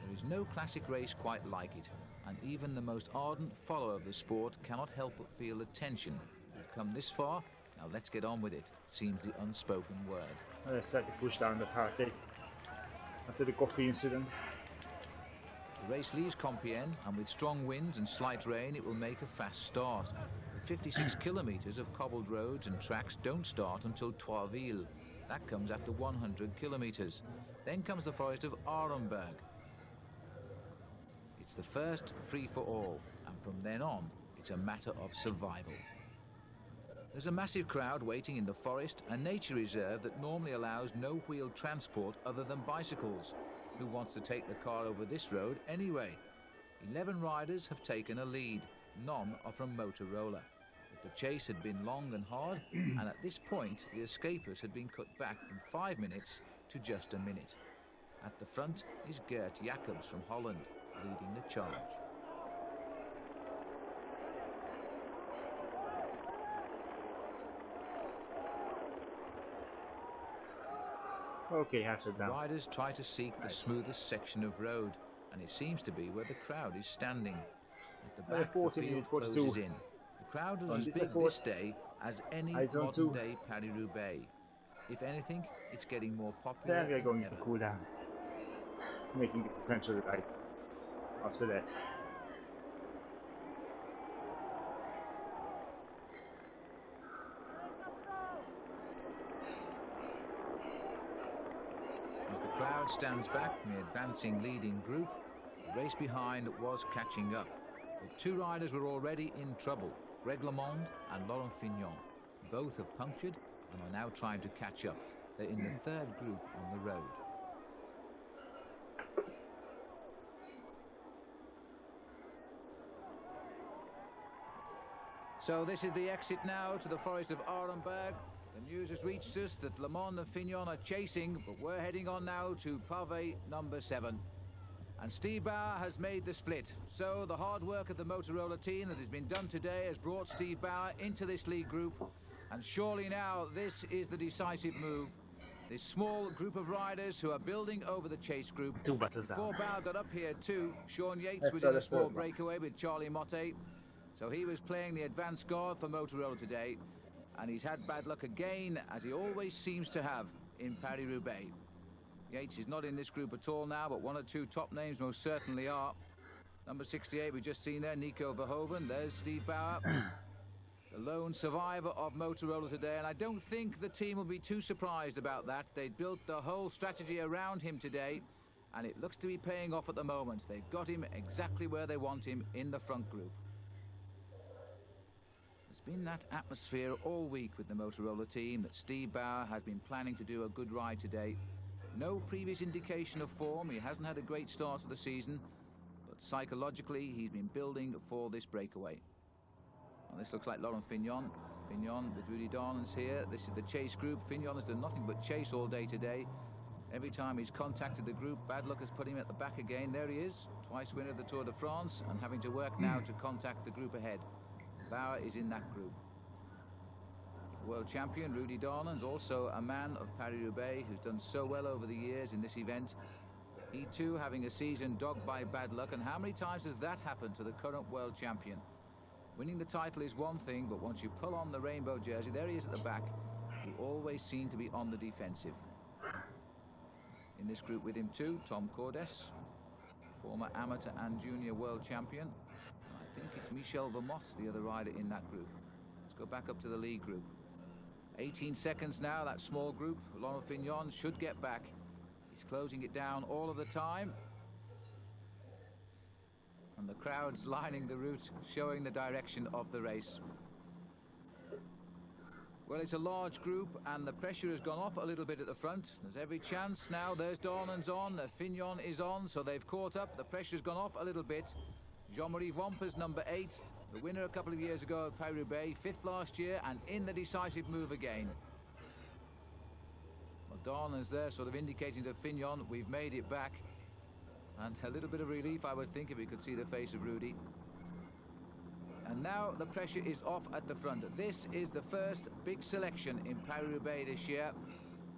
There is no classic race quite like it, and even the most ardent follower of the sport cannot help but feel the tension. We've come this far, now let's get on with it, seems the unspoken word. I started to push down the party after the coffee incident. The race leaves Compiègne, and with strong winds and slight rain it will make a fast start. The 56 kilometres of cobbled roads and tracks don't start until Troisville. That comes after 100 kilometres. Then comes the forest of Arenberg. It's the first free-for-all, and from then on, it's a matter of survival. There's a massive crowd waiting in the forest, a nature reserve that normally allows no wheeled transport other than bicycles. Who wants to take the car over this road anyway? 11 riders have taken a lead. None are from Motorola. But the chase had been long and hard, and at this point, the escapers had been cut back from 5 minutes to just a minute. At the front is Gert Jacobs from Holland, leading the charge. Okay, half it down. Riders try to seek the smoothest section of road, and it seems to be where the crowd is standing. At the back, the field closes in. The crowd was as big this day as any modern-day Paris Roubaix. If anything, it's getting more popular. Then we are going to cool down, making it essentially right after that. As the crowd stands back from the advancing leading group, the race behind was catching up. The two riders were already in trouble, Greg LeMond and Laurent Fignon. Both have punctured and are now trying to catch up. They're in the third group on the road. So this is the exit now to the forest of Arenberg. The news has reached us that LeMond and Fignon are chasing, but we're heading on now to pavé number 7. And Steve Bauer has made the split. So the hard work of the Motorola team that has been done today has brought Steve Bauer into this lead group. And surely now this is the decisive move. This small group of riders who are building over the chase group. Before Bauer got up here too, Sean Yates was in a small breakaway with Charlie Motte. So he was playing the advanced guard for Motorola today. And he's had bad luck again, as he always seems to have in Paris Roubaix. Yates is not in this group at all now, but one or two top names most certainly are. Number 68 we've just seen there, Nico Verhoeven. There's Steve Bauer, the lone survivor of Motorola today, and I don't think the team will be too surprised about that. They built the whole strategy around him today, and it looks to be paying off at the moment. They've got him exactly where they want him in the front group. There's been that atmosphere all week with the Motorola team that Steve Bauer has been planning to do a good ride today. No previous indication of form. He hasn't had a great start to the season, but psychologically he's been building for this breakaway. Well, this looks like Laurent Fignon. Fignon with Rudy Darnand's here. This is the chase group. Fignon has done nothing but chase all day today. Every time he's contacted the group, bad luck has put him at the back again. There he is, twice winner of the Tour de France, and having to work now to contact the group ahead. Bauer is in that group. World champion Rudy Darnand's also a man of Paris-Roubaix who's done so well over the years in this event. He too having a season dogged by bad luck, and how many times has that happened to the current world champion? Winning the title is one thing, but once you pull on the rainbow jersey, there he is at the back, you always seem to be on the defensive. In this group with him too, Tom Cordes, former amateur and junior world champion. I think it's Michel Vermont, the other rider in that group. Let's go back up to the lead group. 18 seconds now, that small group. Laurent Fignon should get back. He's closing it down all of the time. And the crowd's lining the route, showing the direction of the race. Well, it's a large group, and the pressure has gone off a little bit at the front. There's every chance now. There's Dornan's on, Fignon is on, so they've caught up. The pressure's gone off a little bit. Jean-Marie Vamper's number 8, the winner a couple of years ago at Paris Roubaix, 5th last year, and in the decisive move again. Well, Dornan's there, sort of indicating to Fignon, we've made it back. And a little bit of relief, I would think, if we could see the face of Rudy. And now the pressure is off at the front. This is the first big selection in Paris-Roubaix this year.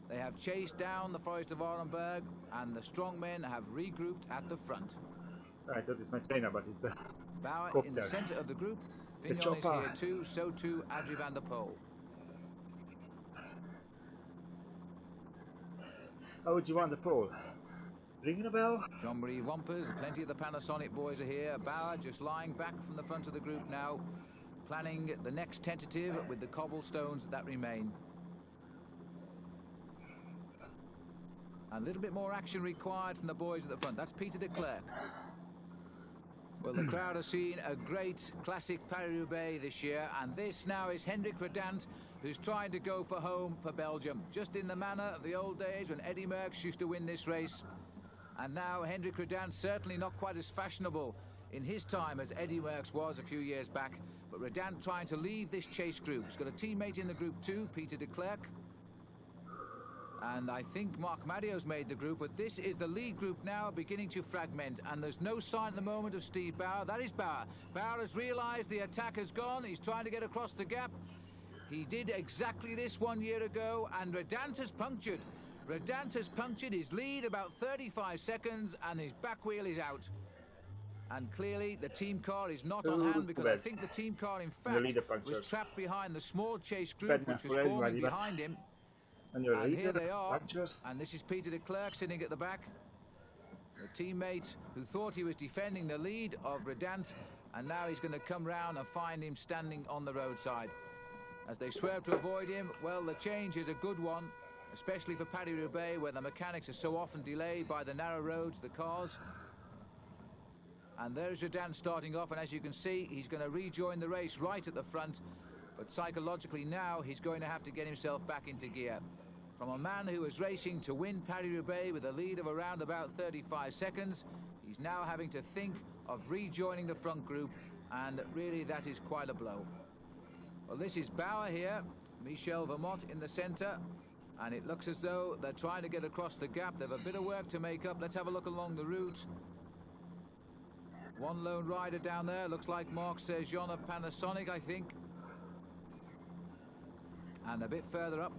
They have chased down the Forest of Orenburg, and the strong men have regrouped at the front. I thought it's my trainer, but it's a Bauer copter. in the centre of the group. Fignon is here too, so too Adrie van der Poel. How would you want the pole? Ringing a bell? Jean-Marie Wampers, plenty of the Panasonic boys are here. Bauer just lying back from the front of the group now, planning the next tentative with the cobblestones that remain. And a little bit more action required from the boys at the front. That's Peter de Klerk. Well, the crowd has seen a great classic Paris-Roubaix this year, and this now is Hendrik Redant, who's trying to go for home for Belgium, just in the manner of the old days when Eddy Merckx used to win this race. And now Hendrik Redant, certainly not quite as fashionable in his time as Eddy Merckx was a few years back, but Redant trying to leave this chase group. He's got a teammate in the group too, Peter de Klerk. And I think Marc Madio's made the group, but this is the lead group now beginning to fragment, and there's no sign at the moment of Steve Bauer. That is Bauer. Bauer has realised the attack has gone. He's trying to get across the gap. He did exactly this 1 year ago, and Redant has punctured. Redant has punctured his lead about 35 seconds, and his back wheel is out. And clearly the team car is not on hand, because I think the team car, in fact, was trapped behind the small chase group, which was forming behind him. And here they are, and this is Peter de Klerk sitting at the back. The teammate who thought he was defending the lead of Redant, and now he's going to come round and find him standing on the roadside. As they swerve to avoid him, well, the change is a good one, especially for Paris-Roubaix, where the mechanics are so often delayed by the narrow roads, the cars. And there's Redant starting off, and as you can see, he's going to rejoin the race right at the front. But psychologically now, he's going to have to get himself back into gear. From a man who was racing to win Paris-Roubaix with a lead of around about 35 seconds, he's now having to think of rejoining the front group, and really that is quite a blow. Well, this is Bauer here, Michel Vermont in the centre, and it looks as though they're trying to get across the gap. They have a bit of work to make up. Let's have a look along the route. One lone rider down there, looks like Marc Sergeant of Panasonic, I think. And a bit further up,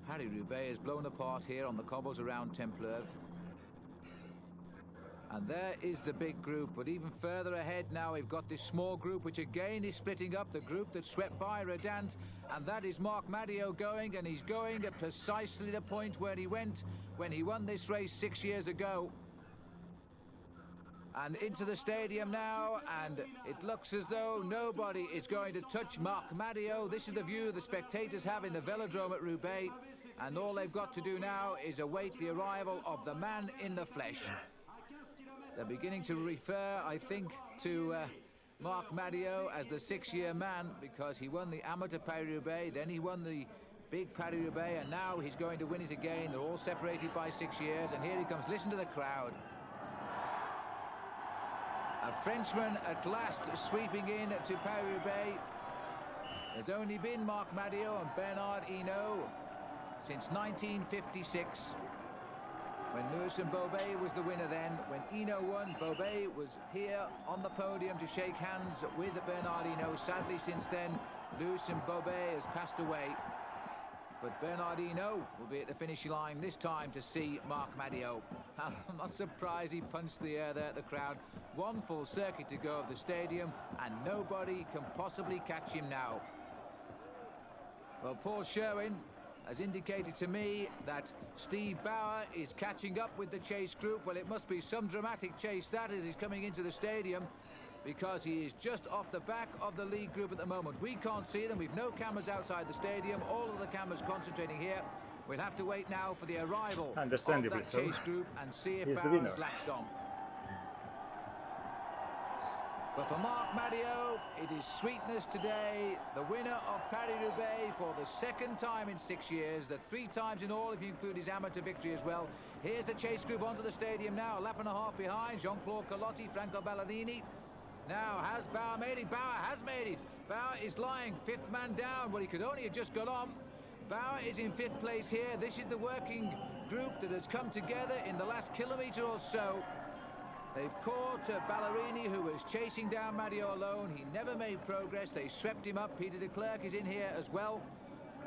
Paris-Roubaix is blown apart here on the cobbles around Templeuve. And there is the big group, but even further ahead now we've got this small group which again is splitting up, the group that swept by Redant, and that is Marc Madio going, and he's going at precisely the point where he went when he won this race 6 years ago. And into the stadium now, and it looks as though nobody is going to touch Marc Madio. This is the view the spectators have in the velodrome at Roubaix, and all they've got to do now is await the arrival of the man in the flesh. They're beginning to refer, I think, to Marc Madio as the 6-year man, because he won the amateur Paris-Roubaix, then he won the big Paris-Roubaix, and now he's going to win it again. They're all separated by 6 years, and here he comes. Listen to the crowd. A Frenchman at last sweeping in to Paris-Roubaix. There's only been Marc Madio and Bernard Hinault since 1956. When Lewis and Bobet was the winner then. When Hinault won, Bobet was here on the podium to shake hands with Bernard Hinault. Sadly, since then, Lewis and Bobet has passed away. But Bernard Hinault will be at the finish line this time to see Marc Madio. I'm not surprised he punched the air there at the crowd. One full circuit to go of the stadium, and nobody can possibly catch him now. Well, Paul Sherwin has indicated to me that Steve Bauer is catching up with the chase group. Well, it must be some dramatic chase that as he's coming into the stadium, because he is just off the back of the lead group at the moment. We can't see them. We've no cameras outside the stadium. All of the cameras concentrating here. We'll have to wait now for the arrival of that chase group and see if Bauer has latched on. But for Marc Madiot, it is sweetness today. The winner of Paris Roubaix for the second time in 6 years, the 3 times in all if you include his amateur victory as well. Here's the chase group onto the stadium now, a lap and a half behind. Jean-Claude Colotti, Franco Ballerini. Now, has Bauer made it? Bauer has made it. Bauer is lying, 5th man down. Well, he could only have just got on. Bauer is in 5th place here. This is the working group that has come together in the last kilometre or so. They've caught Ballerini, who was chasing down Madiot alone. He never made progress. They swept him up. Peter de Klerk is in here as well.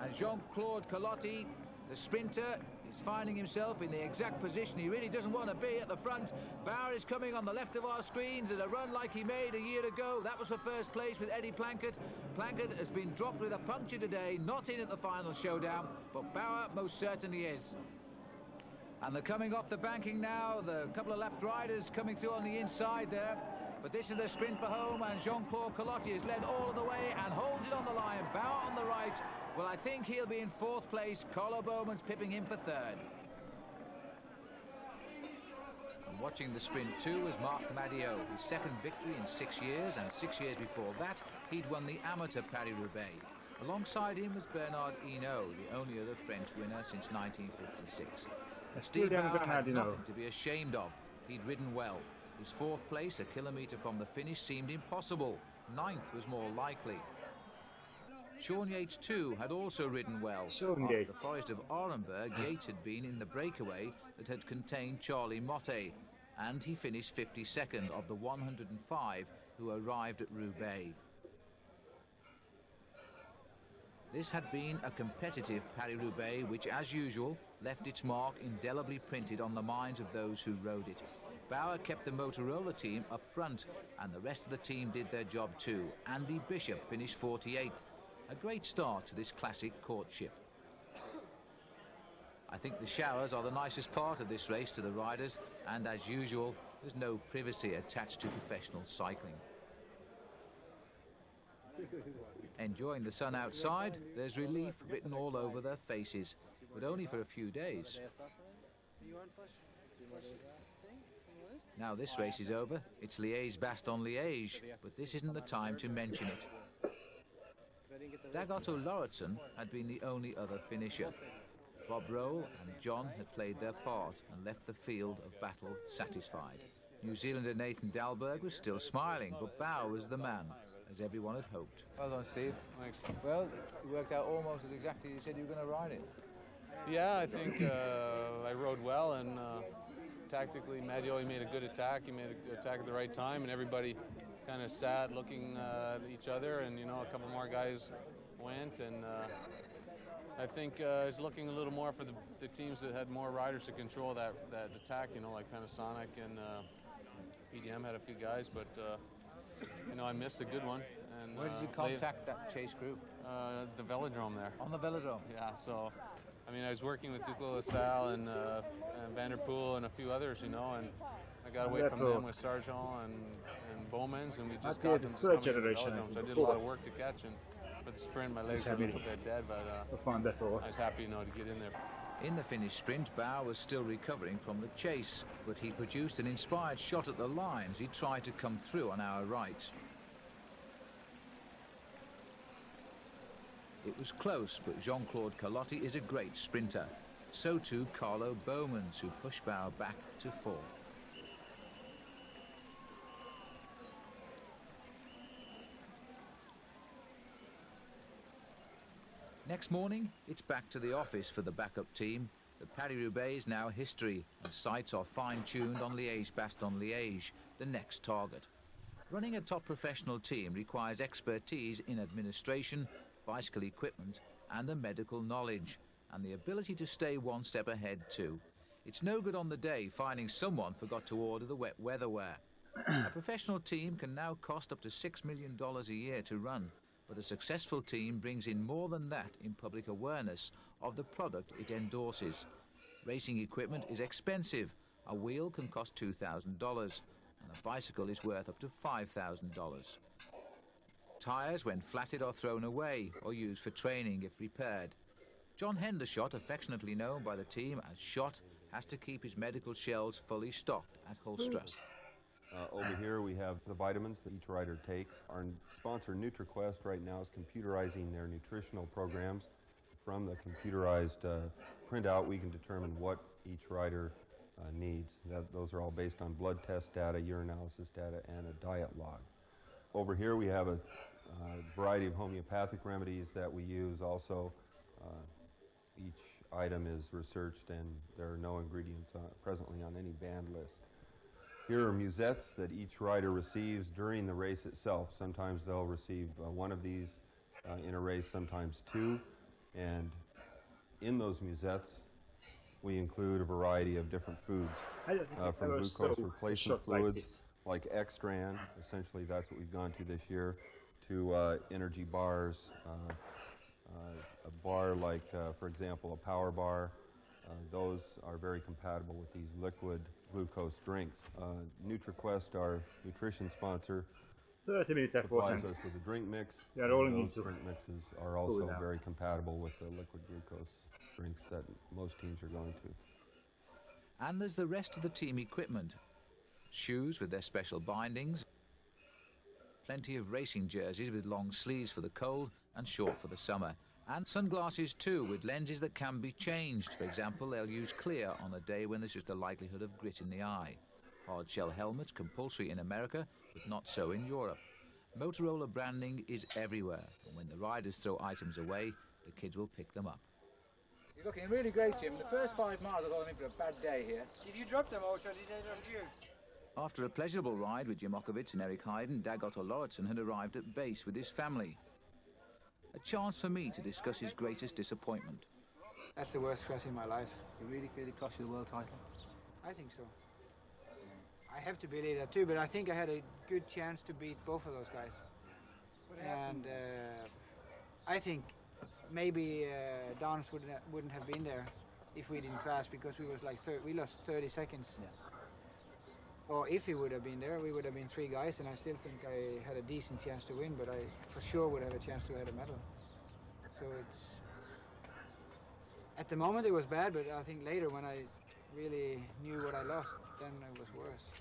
And Jean-Claude Colotti, the sprinter, is finding himself in the exact position he really doesn't want to be at the front. Bauer is coming on the left of our screens at a run like he made a year ago. That was for first place with Eddie Plankett. Plankett has been dropped with a puncture today, not in at the final showdown, but Bauer most certainly is. And they're coming off the banking now, the couple of lapped riders coming through on the inside there. But this is the sprint for home, and Jean-Claude Colotti is led all of the way and holds it on the line. Bauer on the right. Well, I think he'll be in 4th place. Carlo Bowman's pipping him for 3rd. And watching the sprint too was Marc Madiot, his 2nd victory in 6 years, and 6 years before that, he'd won the amateur Paris-Roubaix. Alongside him was Bernard Hinault, the only other French winner since 1956. Steve Bauer had nothing to be ashamed of. He'd ridden well. His 4th place, a kilometre from the finish, seemed impossible. 9th was more likely. Sean Yates too had also ridden well. After the Forest of Orenburg, Yates had been in the breakaway that had contained Charlie Motte, and he finished 52nd of the 105 who arrived at Roubaix. This had been a competitive Paris-Roubaix which, as usual, left its mark indelibly printed on the minds of those who rode it. Bauer kept the Motorola team up front, and the rest of the team did their job too. Andy Bishop finished 48th. A great start to this classic courtship. I think the showers are the nicest part of this race to the riders, and as usual, there's no privacy attached to professional cycling. Enjoying the sun outside, there's relief written all over their faces, but only for a few days. Now this race is over, it's Liège-Bastogne-Liège, but this isn't the time to mention it. Dagotto Lauritsen had been the only other finisher. Bob Roll and John had played their part and left the field of battle satisfied. New Zealander Nathan Dahlberg was still smiling, but Bauer was the man, as everyone had hoped. Well done, Steve. Thanks. Well, it worked out almost as exactly as you said you were going to ride it. Yeah, I think I rode well, and tactically, Madiot made a good attack. He made an attack at the right time, and everybody kind of sat looking at each other, and, you know, a couple more guys went, and I think it's looking a little more for the teams that had more riders to control that attack, you know, like Panasonic and PDM had a few guys, but, you know, I missed a good one. And, where did you contact that chase group? The velodrome there. On the velodrome? Yeah, so, I mean, I was working with Duclos LaSalle and Vanderpool and a few others, you know, and I got away from them with Sargent and Bowman's, and we just got them coming to the velodrome, so I did a lot of work to catch, and for the sprint, my legs were a little bit dead, but I was happy, you know, to get in there. In the finished sprint, Bauer was still recovering from the chase, but he produced an inspired shot at the line as he tried to come through on our right. It was close, but Jean-Claude Colotti is a great sprinter. So too Carlo Bowmans, who pushed Bauer back to fourth. Next morning, it's back to the office for the backup team. The Paris-Roubaix is now history, and sights are fine-tuned on Liège-Bastogne-Liège, the next target. Running a top professional team requires expertise in administration, bicycle equipment, and a medical knowledge, and the ability to stay one step ahead too. It's no good on the day finding someone forgot to order the wet weather wear. A professional team can now cost up to $6 million a year to run, but a successful team brings in more than that in public awareness of the product it endorses. Racing equipment is expensive. A wheel can cost $2,000, and a bicycle is worth up to $5,000. Tyres, when flatted, are thrown away or used for training if repaired. John Hendershot, affectionately known by the team as Shot, has to keep his medical shelves fully stocked at Hulstra. Over here we have the vitamins that each rider takes. Our sponsor NutriQuest right now is computerizing their nutritional programs. From the computerized printout we can determine what each rider needs. Those are all based on blood test data, urinalysis data, and a diet log. Over here we have a variety of homeopathic remedies that we use also. Each item is researched and there are no ingredients presently on any banned list. Here are musettes that each rider receives during the race itself. Sometimes they'll receive one of these in a race, sometimes two. And in those musettes, we include a variety of different foods, from glucose replacement fluids like Extran, essentially that's what we've gone to this year, to energy bars, a bar like, for example, a power bar. Those are very compatible with these liquid glucose drinks. NutriQuest, our nutrition sponsor, 30 minutes supplies us with a drink mix. Yeah, rolling those into drink mixes are also very compatible with the liquid glucose drinks that most teams are going to. And there's the rest of the team equipment. Shoes with their special bindings, plenty of racing jerseys with long sleeves for the cold and short for the summer, and sunglasses too with lenses that can be changed. For example, they'll use clear on a day when there's just a likelihood of grit in the eye. Hard shell helmets compulsory in America, but not so in Europe. Motorola branding is everywhere, and when the riders throw items away, the kids will pick them up. You're looking really great, Jim. The first 5 miles I thought I'm in for a bad day here. Did you drop them also? Did they drop you? After a pleasurable ride with Jamokovic and Eric Heiden, Dag Otto Lauritsen had arrived at base with his family. A chance for me to discuss his greatest disappointment. That's the worst crash in my life. Do you really feel it cost you the world title? I think so. I have to believe that too, but I think I had a good chance to beat both of those guys. And I think maybe Downs wouldn't have been there if we didn't crash, because we was like we lost 30 seconds. Yeah. Or if he would have been there, we would have been 3 guys, and I still think I had a decent chance to win, but I for sure would have a chance to have a medal. So it's... At the moment it was bad, but I think later when I really knew what I lost, then it was worse.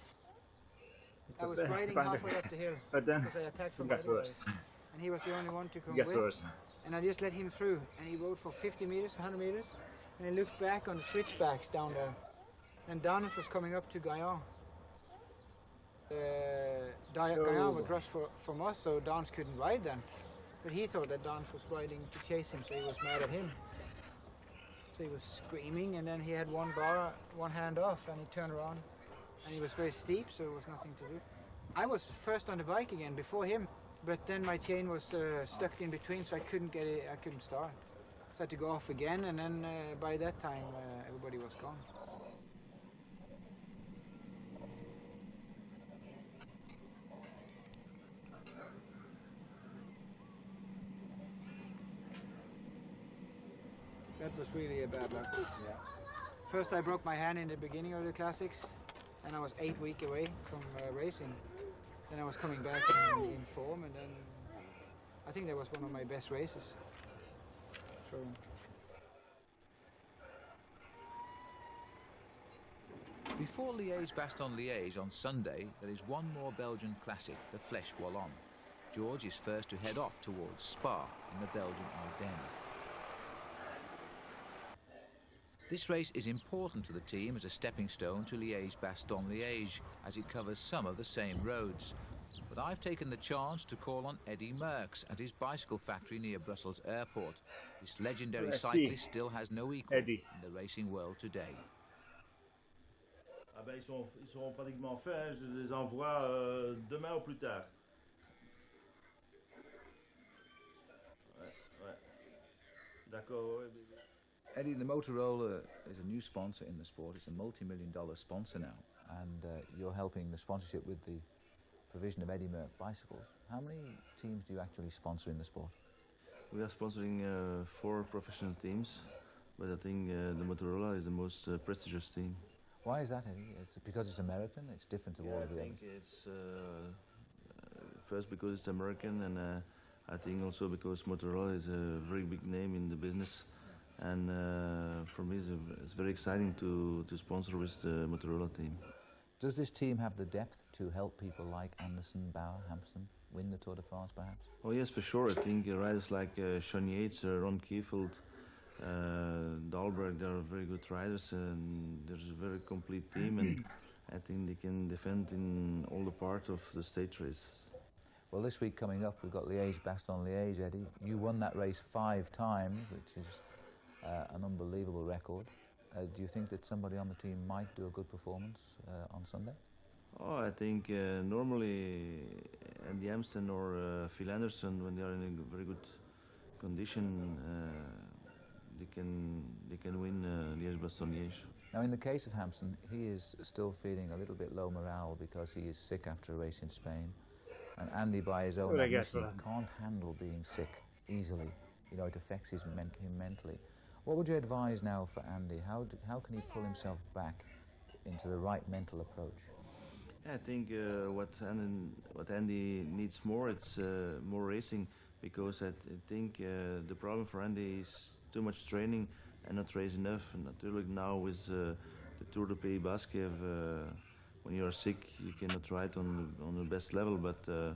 I was riding halfway up the hill because I attacked from right away, and he was the only one to come with. And I just let him through, and he rode for 50 meters, 100 meters, and I looked back on the switchbacks down there, and Downs was coming up to Gaillard. Gaillard was rushed from us, so Downs couldn't ride then. But he thought that Downs was riding to chase him, so he was mad at him. So he was screaming, and then he had one hand off, and he turned around, and it was very steep, so there was nothing to do. I was first on the bike again before him, but then my chain was stuck in between, so I couldn't get it. I couldn't start. So I had to go off again, and then by that time everybody was gone. That was really a bad luck. Yeah. First I broke my hand in the beginning of the classics, and I was 8 weeks away from racing. Then I was coming back in form, and then I think that was one of my best races. So. Before Liège-Bastogne-Liège on Sunday, there is one more Belgian classic, the Flèche Wallonne. George is first to head off towards Spa in the Belgian Ardennes. This race is important to the team as a stepping stone to Liège-Bastogne-Liège, as it covers some of the same roads. But I've taken the chance to call on Eddie Murks at his bicycle factory near Brussels Airport. This legendary cyclist still has no equal in the racing world today. Ah ben, ils seront pratiquement faits, hein. Je les envoie demain ou plus tard. Ouais. D'accord. Eddie, the Motorola is a new sponsor in the sport. It's a multi-million-dollar sponsor now, and you're helping the sponsorship with the provision of Eddie Murk bicycles. How many teams do you actually sponsor in the sport? We are sponsoring 4 professional teams, but I think the Motorola is the most prestigious team. Why is that, Eddie? It's because it's American? It's different to all of the others? I think it's first because it's American, and I think also because Motorola is a very big name in the business, and for me it's very exciting to sponsor with the Motorola team. Does this team have the depth to help people like Anderson, Bauer, Hampsten win the Tour de France, perhaps? Oh yes, for sure. I think riders like Sean Yates, Ron Kiefeld, Dahlberg, they are very good riders, and there's a very complete team, and I think they can defend in all the parts of the stage race. Well, this week coming up, we've got Liège-Bastogne-Liège, Eddie. You won that race 5 times, which is an unbelievable record. Do you think that somebody on the team might do a good performance on Sunday? Oh, I think normally Andy Hampsten or Phil Anderson, when they are in a very good condition, they can win Liège-Bastogne-Liège. Now, in the case of Hampsten, he is still feeling a little bit low morale because he is sick after a race in Spain. And Andy, by his own admission, can't handle being sick easily. You know, it affects him mentally. What would you advise now for Andy? How can he pull himself back into the right mental approach? I think what Andy needs more, it's more racing, because I think the problem for Andy is too much training and not race enough. And naturally now with the Tour de Pays Basque, when you are sick, you cannot ride on the best level, but I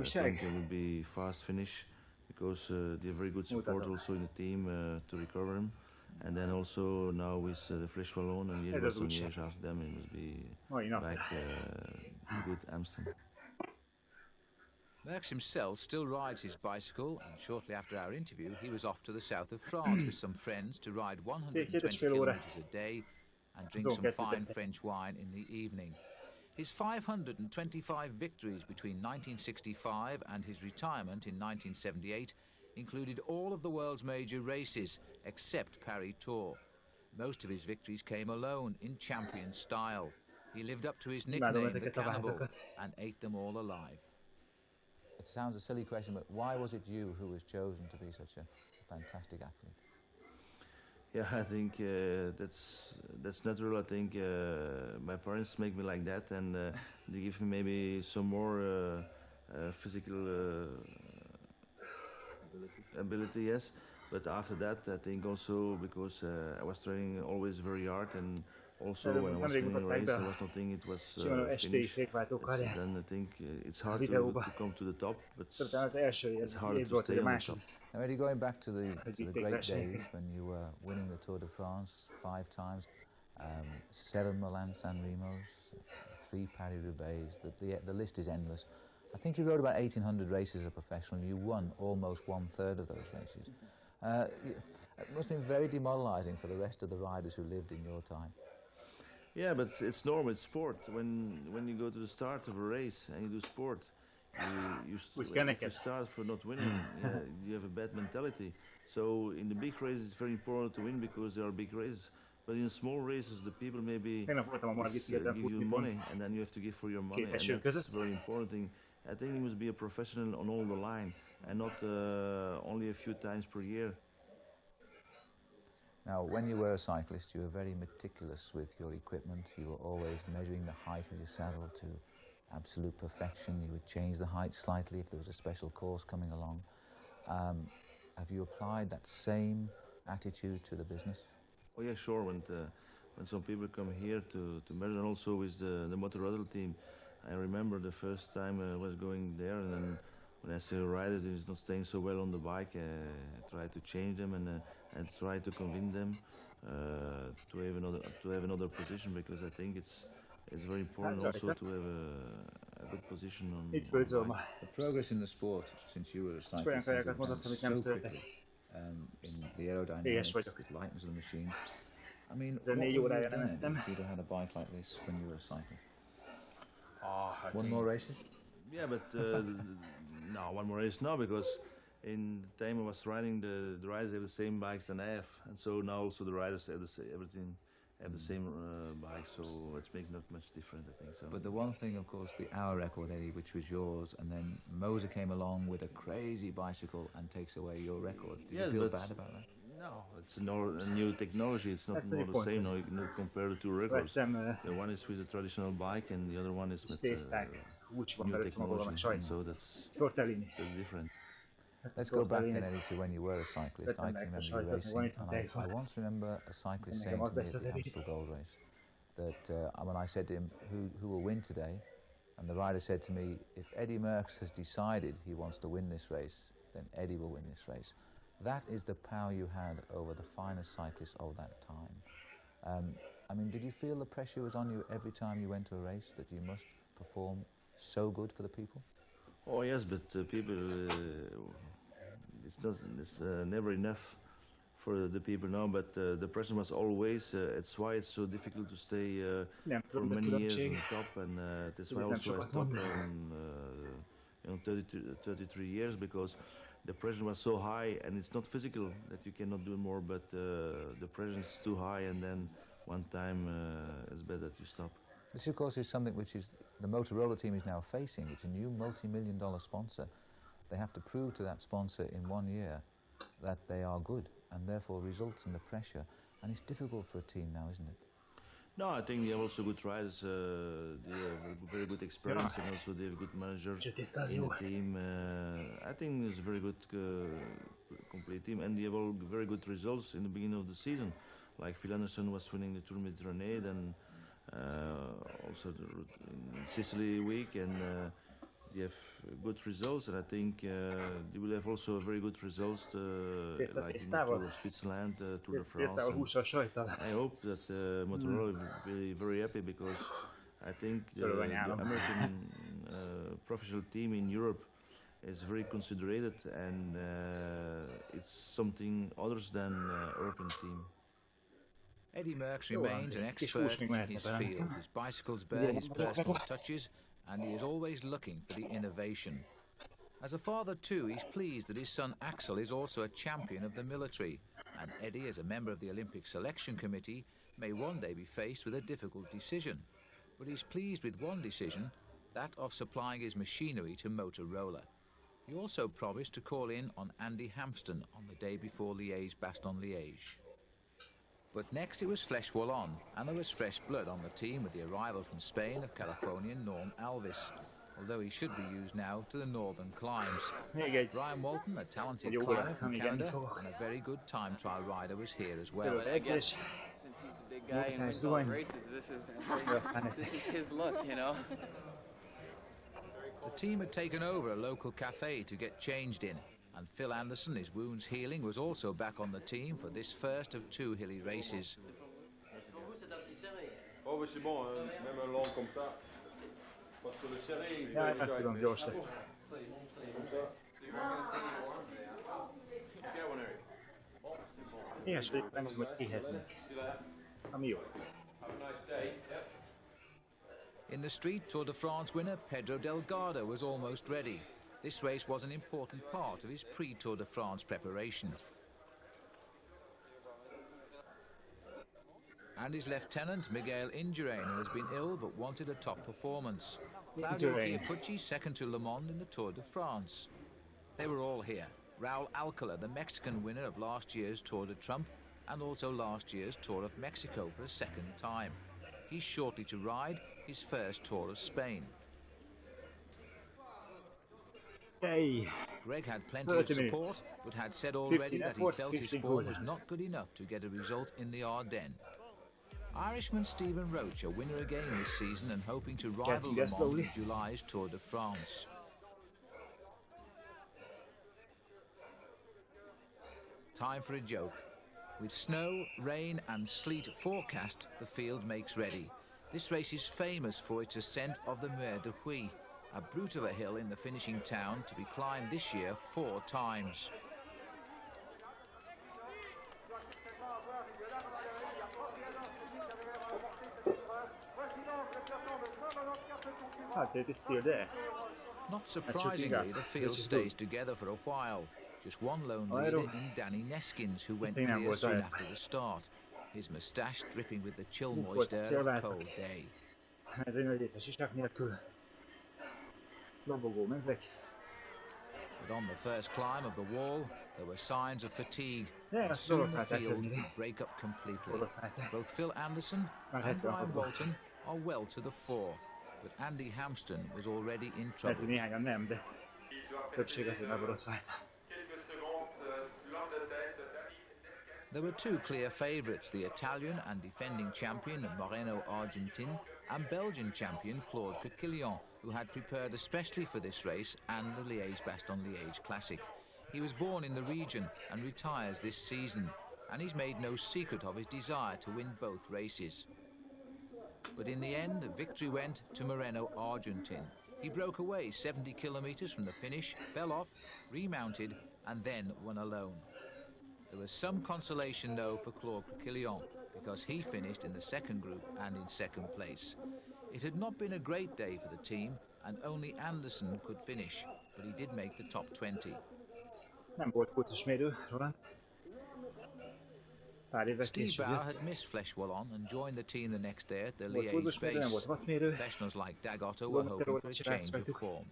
think it will be fast finish, because they have very good support also in the team to recover him. And then also now with the Flèche Wallonne and Liège-Bastogne-Liège after them, it must be back good Hampsten. Murk himself still rides his bicycle, and shortly after our interview he was off to the south of France with some friends to ride 120 kilometres a day and drink some fine French wine in the evening. His 525 victories between 1965 and his retirement in 1978 included all of the world's major races, except Paris Tour. Most of his victories came alone, in champion style. He lived up to his nickname, the Cannibal, and ate them all alive. It sounds a silly question, but why was it you who was chosen to be such a fantastic athlete? Yeah, I think that's natural. I think my parents make me like that, and they give me maybe some more physical ability, yes. But after that, I think also because I was training always very hard, and also when I was winning a race, I was not thinking it was finished. Then I think it's hard to come to the top, but it's harder to stay on the top. Now, Eddie, going back to the great days when you were winning the Tour de France 5 times, 7 Milan San Remos, 3 Paris Roubaix, the list is endless. I think you rode about 1,800 races as a professional, and you won almost 1/3 of those races. It must have been very demoralising for the rest of the riders who lived in your time. Yeah, but it's normal, it's sport. When you go to the start of a race and you do sport, if you start for not winning, you have a bad mentality. So in the big races, it's very important to win because they are big races. But in small races, the people maybe give you money, and then you have to give for your money, and that's a very important thing. I think you must be a professional on all the line, and not only a few times per year. Now, when you were a cyclist, you were very meticulous with your equipment. You were always measuring the height of your saddle to absolute perfection. You would change the height slightly if there was a special course coming along. Have you applied that same attitude to the business? Oh yeah, sure. When some people come here to measure, and also with the Motorola team, I remember the first time I was going there, and then when I see a rider that is not staying so well on the bike, I try to change them and try to convince them to have another position, because I think it's very important also to have a good position on the bike. The progress in the sport since you were a cyclist has advanced so quickly in the aerodynamics, the lightness of the machine. I mean, what would you have done if you'd have had a bike like this when you were a cyclist? One more races? Yeah, but no, one more race now, because in the time I was riding, the riders have the same bikes than I have, and so now also the riders have everything have the same bike, so it's making not much different, I think so. But the one thing, of course, the hour record, Eddie, which was yours, and then Moser came along with a crazy bicycle and takes away your record. Did you feel bad about that? No, it's a new technology. It's not more the same. No, you cannot compare the two records. The one is with a traditional bike, and the other one is with new technology. So that's different. Let's go back then, Eddie, to when you were a cyclist. I can remember you racing, and I once remember a cyclist saying to me at the Hampsten Gold Race that when I said to him, who will win today? And the rider said to me, if Eddie Murk has decided he wants to win this race, then Eddie will win this race. That is the power you had over the finest cyclists of that time. I mean, did you feel the pressure was on you every time you went to a race, that you must perform so good for the people? Oh yes, but people, it's never enough for the people now, but the pressure was always, it's why it's so difficult to stay for many years on top, and that's why also I stopped on 33 years, because the pressure was so high, and it's not physical that you cannot do more, but the pressure is too high, and then one time it's better that you stop. This, of course, is something which is the Motorola team is now facing. It's a new multi-million-dollar sponsor. They have to prove to that sponsor in 1 year that they are good, and therefore results in the pressure. And it's difficult for a team now, isn't it? No, I think they have also good riders. They have very good experience, and also they have good managers in the team. I think it's a very good, complete team, and they have all very good results in the beginning of the season. Like Phil Anderson was winning the Tour Mediterranean, and also in Sicily week, and they have good results, and I think they will have also very good results like in the Tour of Switzerland, Tour de France. I hope that Motorola will be very happy, because I think the American professional team in Europe is very considerate, and it's something others than European team. Eddie Murk remains an expert in his field. His bicycles bear his personal touches, and he is always looking for the innovation. As a father too, he's pleased that his son Axel is also a champion of the military, and Eddie, as a member of the Olympic Selection Committee, may one day be faced with a difficult decision. But he's pleased with one decision, that of supplying his machinery to Motorola. He also promised to call in on Andy Hampsten on the day before Liège-Bastogne-Liège. But next it was flesh wool on, and there was fresh blood on the team with the arrival from Spain of Californian Norm Alvis, although he should be used now to the northern climbs. Brian Walton, a talented climber from Canada and a very good time trial rider, was here as well. I guess since he's the big guy and wins all the races, this is his look, you know. The team had taken over a local cafe to get changed in, and Phil Anderson, his wounds healing, was also back on the team for this first of 2 hilly races. Oh, mais c'est bon, même un long comme ça. Parce que le serré, il Ja, va ik doe Joost. comme ça. Yes, we can I'm you. Have a nice day. Yep. In the street, Tour de France winner Pedro Delgado was almost ready. This race was an important part of his pre-Tour de France preparation. And his lieutenant, Miguel Indurain, who has been ill but wanted a top performance. Claudio Chiappucci second to Le Mans in the Tour de France. They were all here. Raul Alcala, the Mexican winner of last year's Tour de Trump and also last year's Tour of Mexico for a second time. He's shortly to ride his first Tour of Spain. Hey. Greg had plenty of support, but had said already that he felt his form was not good enough to get a result in the Ardennes. Irishman Stephen Roach, a winner again this season and hoping to rival Le Mans in July's Tour de France. Time for a joke. With snow, rain and sleet forecast, the field makes ready. This race is famous for its ascent of the Mer de Huy, a brute of a hill in the finishing town to be climbed this year 4 times. It is still there. Not surprisingly, the field stays together for a while. Just one lone leader in Danny Neskins, who went clear soon after the start. his moustache dripping with the chill moist air of a cold day. Ez egy nagy része sisak nélkül. Lobogó mezek. But on the first climb of the wall, there were signs of fatigue, Yeah, and soon the field really. would break up completely. Both Phil Anderson and Brian Walton are well to the fore, but Andy Hampsten was already in trouble. Néhányan nem, de többség azért megborotvált. There were two clear favourites, the Italian and defending champion Moreno Argentin and Belgian champion Claude Coquillon, who had prepared especially for this race and the Liège-Bastogne-Liège Classic. He was born in the region and retires this season, and he's made no secret of his desire to win both races. But in the end, victory went to Moreno Argentin. He broke away 70 kilometres from the finish, fell off, remounted, and then won alone. There was some consolation, though, for Claude Coquillon, because he finished in the second group and in second place. It had not been a great day for the team, and only Anderson could finish, but he did make the top 20. Nem volt pucos mérő, Roland. Steve Bauer had missed Flèche-Wallon and joined the team the next day at the Liège base. Professionals like Dag Otto were hoping for a change of form.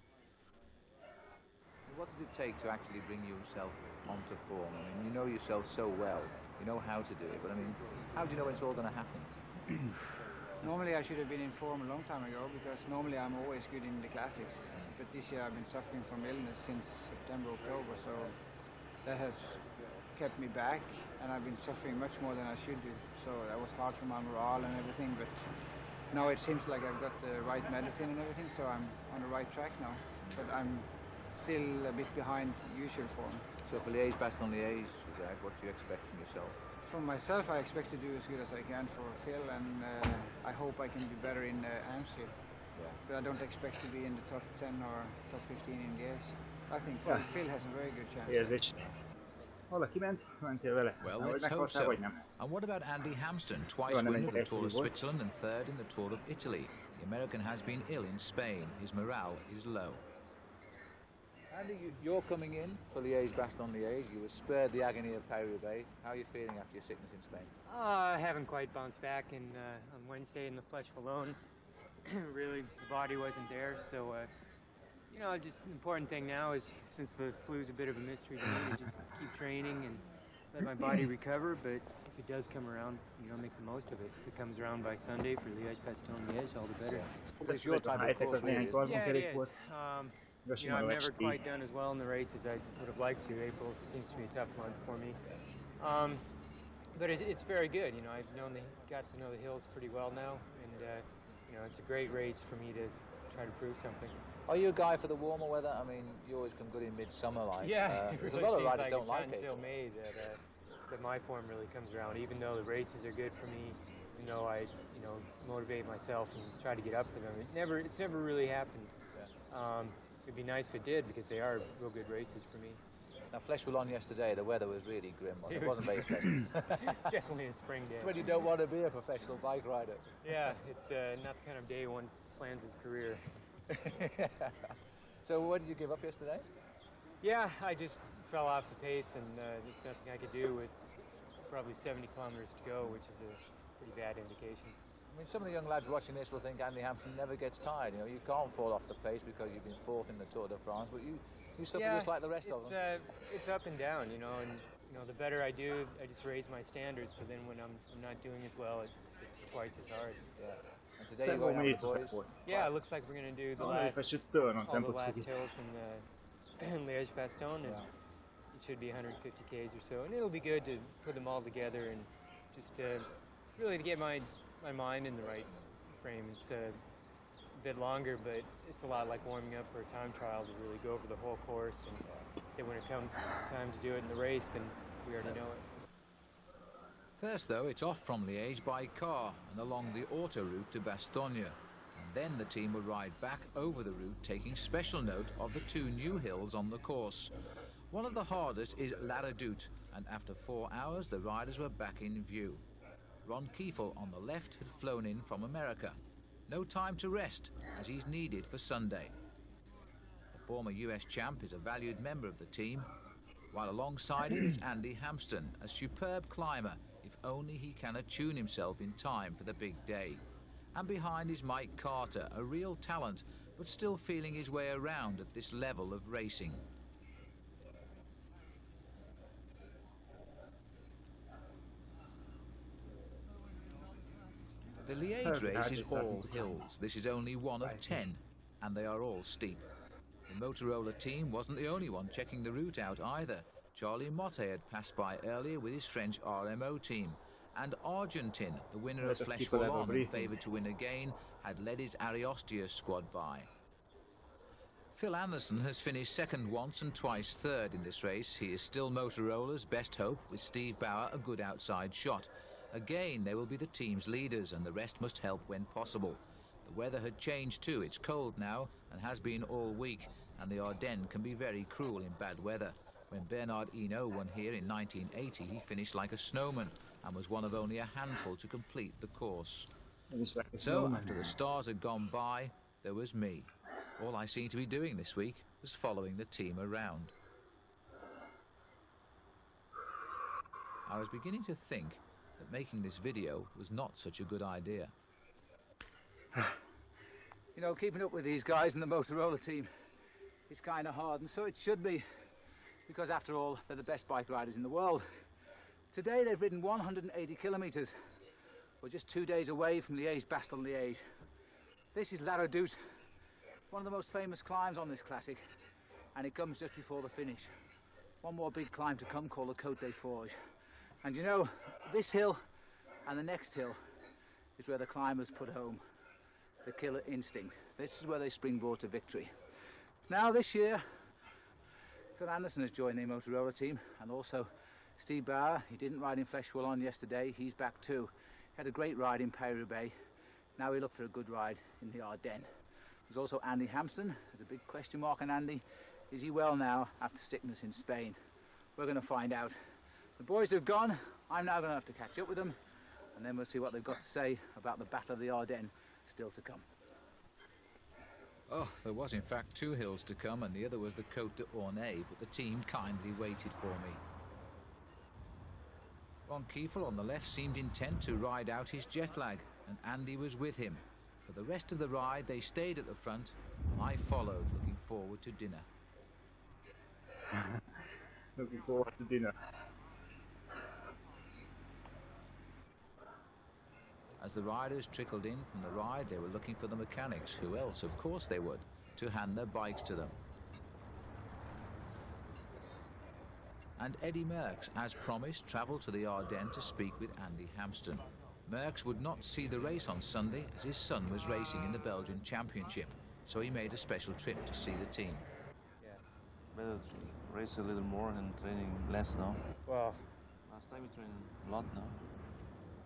What did it take to actually bring yourself onto form? I mean, you know yourself so well, you know how to do it, but I mean, how do you know when it's all going to happen? Normally I should have been in form a long time ago, because normally I'm always good in the classics. But this year I've been suffering from illness since September, October, so that has kept me back, and I've been suffering much more than I should do. So that was hard for my morale and everything, but now it seems like I've got the right medicine and everything, so I'm on the right track now. But I'm still a bit behind usual form. So for Liège-Bastogne-Liège, what do you expect from yourself? From myself, I expect to do as good as I can for Phil, and I hope I can do better in Hampsten. Yeah. But I don't expect to be in the top 10 or top 15 in Liège. I think Phil has a very good chance. Érzés. Valaki mentél vele? Well, let's hope so. And what about Andy Hampsten, twice winner of the Tour of Switzerland and third in the Tour of Italy? The American has been ill in Spain. His morale is low. Andy, you're coming in for Liège-Bastogne-Liège. You were spared the agony of Paris Roubaix. How are you feeling after your sickness in Spain? I haven't quite bounced back on Wednesday in the Flèche-Wallon. Really, the body wasn't there, so you know, just the important thing now is, since the flu's a bit of a mystery to me, to just keep training and let my body recover. But if it does come around, you know, make the most of it. If it comes around by Sunday for Liège-Bastogne-Liège, all the better. But it's your time, of course. Yeah, it is. You know, I've never quite done as well in the race as I would have liked to. April seems to be a tough month for me. But it's very good. You know, I've got to know the hills pretty well now, and you know, it's a great race for me to try to prove something. Are you a guy for the warmer weather? I mean, you always come good in midsummer, like. Yeah, there's really a lot of riders like don't like it. Until May that my form really comes around. Even though the races are good for me, even though I motivate myself and try to get up for them, it's never really happened. Yeah. It'd be nice if it did, because they are real good races for me. Now, Flèche-Wallon yesterday, the weather was really grim. It wasn't very pleasant. It's definitely a spring day. It's when you don't want to be a professional bike rider. Yeah, it's not the kind of day one plans his career. So what did you give up yesterday? Yeah, I just fell off the pace, and there's nothing I could do with probably 70 kilometers to go, which is a pretty bad indication. I mean, some of the young lads watching this will think Andy Hampsten never gets tired. You know, you can't fall off the pace because you've been fourth in the Tour de France, but you suffer just like the rest of them. It's up and down, you know, and you know, the better I do, I just raise my standards. So then when I'm not doing as well, it's twice as hard. Yeah. And today you're going out with the boys. Yeah, it looks like we're going to do all the last hills in Liège-Bastogne, and it should be 150 Ks or so, and it'll be good to put them all together and just really to get my mind in the right frame. It's a bit longer, but it's a lot like warming up for a time trial to really go over the whole course, and then when it comes time to do it in the race, then we already know it. First, though, it's off from Liège by car and along the auto route to Bastogne, and then the team will ride back over the route, taking special note of the two new hills on the course. One of the hardest is La Redoute, and after 4 hours the riders were back in view. Ron Kiefel on the left had flown in from America. No time to rest, as he's needed for Sunday. The former US champ is a valued member of the team, while alongside him is Andy Hampsten, a superb climber, if only he can attune himself in time for the big day. And behind is Mike Carter, a real talent, but still feeling his way around at this level of racing. The Liège race is all hills. This is only one of 10, and they are all steep. The Motorola team wasn't the only one checking the route out either. Charlie Motte had passed by earlier with his French RMO team, and Argentin, the winner of Flèche Wallonne and favoured to win again, had led his Ariostius squad by. Phil Anderson has finished second once and twice third in this race. He is still Motorola's best hope, with Steve Bauer a good outside shot. Again, they will be the team's leaders, and the rest must help when possible. The weather had changed too. It's cold now, and has been all week, and the Ardennes can be very cruel in bad weather. When Bernard Hinault won here in 1980, he finished like a snowman, and was one of only a handful to complete the course. So, after the stars had gone by, there was me. All I seemed to be doing this week was following the team around. I was beginning to think that making this video was not such a good idea. You know, keeping up with these guys in the Motorola team is kind of hard, and so it should be, because after all, they're the best bike riders in the world. Today they've ridden 180 kilometers. We're just 2 days away from Liège-Bastogne-Liège. This is La Redoute, one of the most famous climbs on this classic, and it comes just before the finish. One more big climb to come called the Côte des Forges. And you know, this hill and the next hill is where the climbers put home the killer instinct. This is where they springboard to victory. Now this year, Phil Anderson has joined the Motorola team, and also Steve Bauer. He didn't ride in Flèche Wallonne yesterday, he's back too. He had a great ride in Paris Roubaix. Now we look for a good ride in the Ardennes. There's also Andy Hampsten. There's a big question mark on Andy. Is he well now after sickness in Spain? We're going to find out. The boys have gone. I'm now going to have to catch up with them, and then we'll see what they've got to say about the Battle of the Ardennes still to come. Oh, there was in fact 2 hills to come, and the other was the Côte d'Ornay, but the team kindly waited for me. Ron Kiefel on the left seemed intent to ride out his jet lag, and Andy was with him. For the rest of the ride, they stayed at the front. I followed, looking forward to dinner. Looking forward to dinner. As the riders trickled in from the ride, they were looking for the mechanics. Who else? Of course they would, to hand their bikes to them. And Eddie Merckx, as promised, travelled to the Ardennes to speak with Andy Hampsten. Merckx would not see the race on Sunday, as his son was racing in the Belgian Championship, so he made a special trip to see the team. Yeah, better to race a little more and training less now. Well, last time we trained a lot now.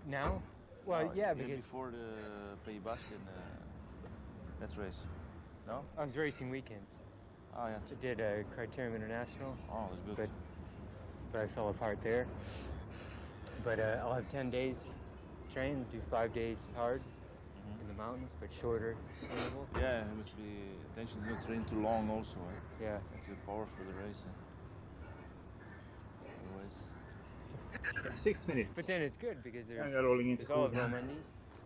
Now? Well, yeah, because before the Pays Basque and that race. No? I was racing weekends. Oh yeah. I did a Criterium International. Oh, that's good. But I fell apart there. But I'll have 10 days train, do 5 days hard in the mountains, but shorter intervals. Yeah, it must be attention to not train too long also. Eh? Yeah. That's the power for the race. Otherwise. 6 minutes. But then it's good because there's all of Normandy,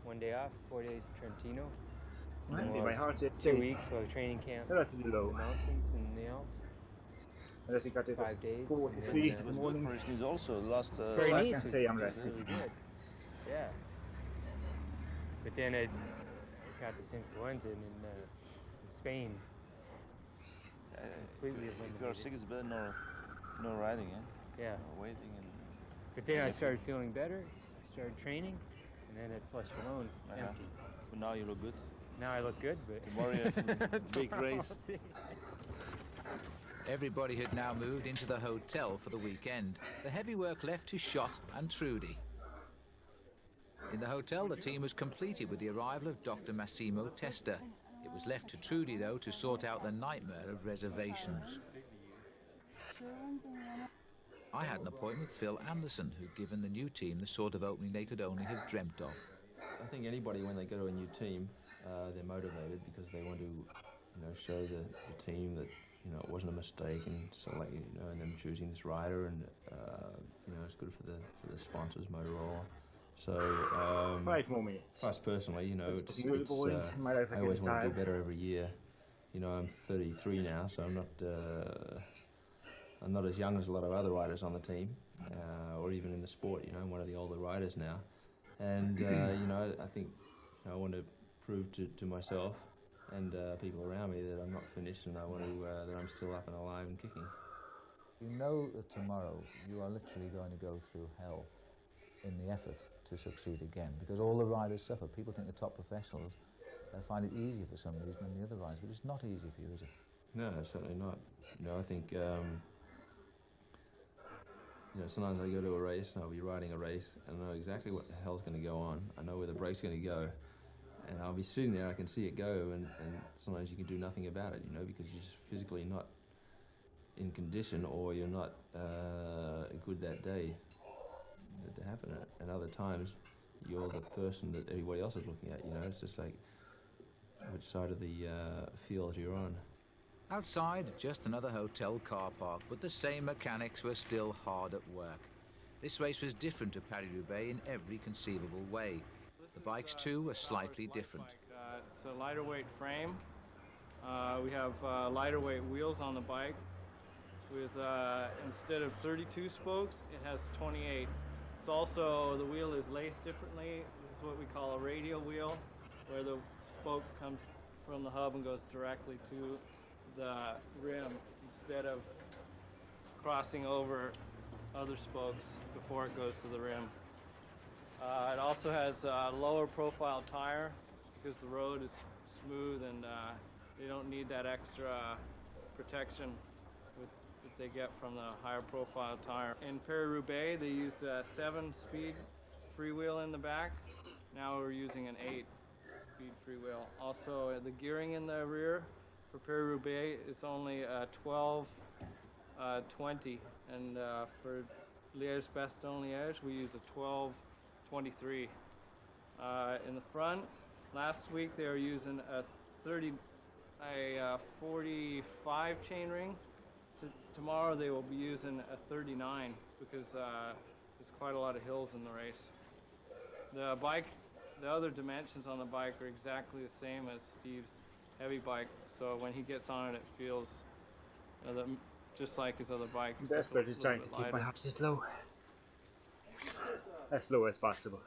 1 day off, 4 days Trentino. Mandy, my heart is 2 weeks for a training camp relatively low. in the mountains in the Alps. 5 days. 43 in the morning. Paris Nice also last. I can say I'm resting. Really good. Yeah. But then I got this influenza in Spain. Completely eliminated. If you're sick, it's better no riding, eh? Yeah. No waiting and. But then I started feeling better. I started training, and then at Flèche Wallonne, empty. But now you look good. Now I look good, but tomorrow you have a big race. Everybody had now moved into the hotel for the weekend. The heavy work left to Schott and Trudy. In the hotel, the team was completed with the arrival of Dr. Massimo Testa. It was left to Trudy, though, to sort out the nightmare of reservations. I had an appointment with Phil Anderson, who'd given the new team the sort of opening they could only have dreamt of. I think anybody, when they go to a new team, they're motivated because they want to, show the team that you know, it wasn't a mistake, and so like, you know, and them choosing this rider, and you know, it's good for the sponsors, Motorola. So 5 more minutes. Us personally, you know, I always want to do better every year. You know, I'm 33 now, so I'm not as young as a lot of other riders on the team, or even in the sport. You know, I'm one of the older riders now, and you know, I think, you know, I want to prove to myself and people around me that I'm not finished, and I want to that I'm still up and alive and kicking. You know that tomorrow you are literally going to go through hell in the effort to succeed again, because all the riders suffer. People think the top professionals, they find it easier for some reason than the other riders, but it's not easy for you, is it? No, certainly not. You know, I think you know, sometimes I go to a race and I'll be riding a race and I know exactly what the hell's going to go on. I know where the brake's going to go, and I'll be sitting there, I can see it go, and sometimes you can do nothing about it, you know, because you're just physically not in condition, or you're not good that day to happen. And other times you're the person that everybody else is looking at, you know. It's just like which side of the field you're on. Outside, just another hotel car park, but the same mechanics were still hard at work. This race was different to Paris Roubaix in every conceivable way. The bikes too were slightly different. It's a lighter weight frame. We have lighter weight wheels on the bike. With instead of 32 spokes, it has 28. It's also, the wheel is laced differently. This is what we call a radial wheel, where the spoke comes from the hub and goes directly to the rim instead of crossing over other spokes before it goes to the rim. It also has a lower profile tire because the road is smooth, and they don't need that extra protection that they get from the higher profile tire. In Paris Roubaix, they use a 7-speed freewheel in the back. Now we're using an 8-speed freewheel. Also, the gearing in the rear for Paris Roubaix is only a 12-20, and for Liège-Bastogne-Liège, we use a 12-23. In the front, last week they were using a 45 chainring. Tomorrow they will be using a 39 because there's quite a lot of hills in the race. The bike, the other dimensions on the bike are exactly the same as Steve's heavy bike, so when he gets on it, it feels just like his other bike. Desperately trying to keep my upset low, as low as possible.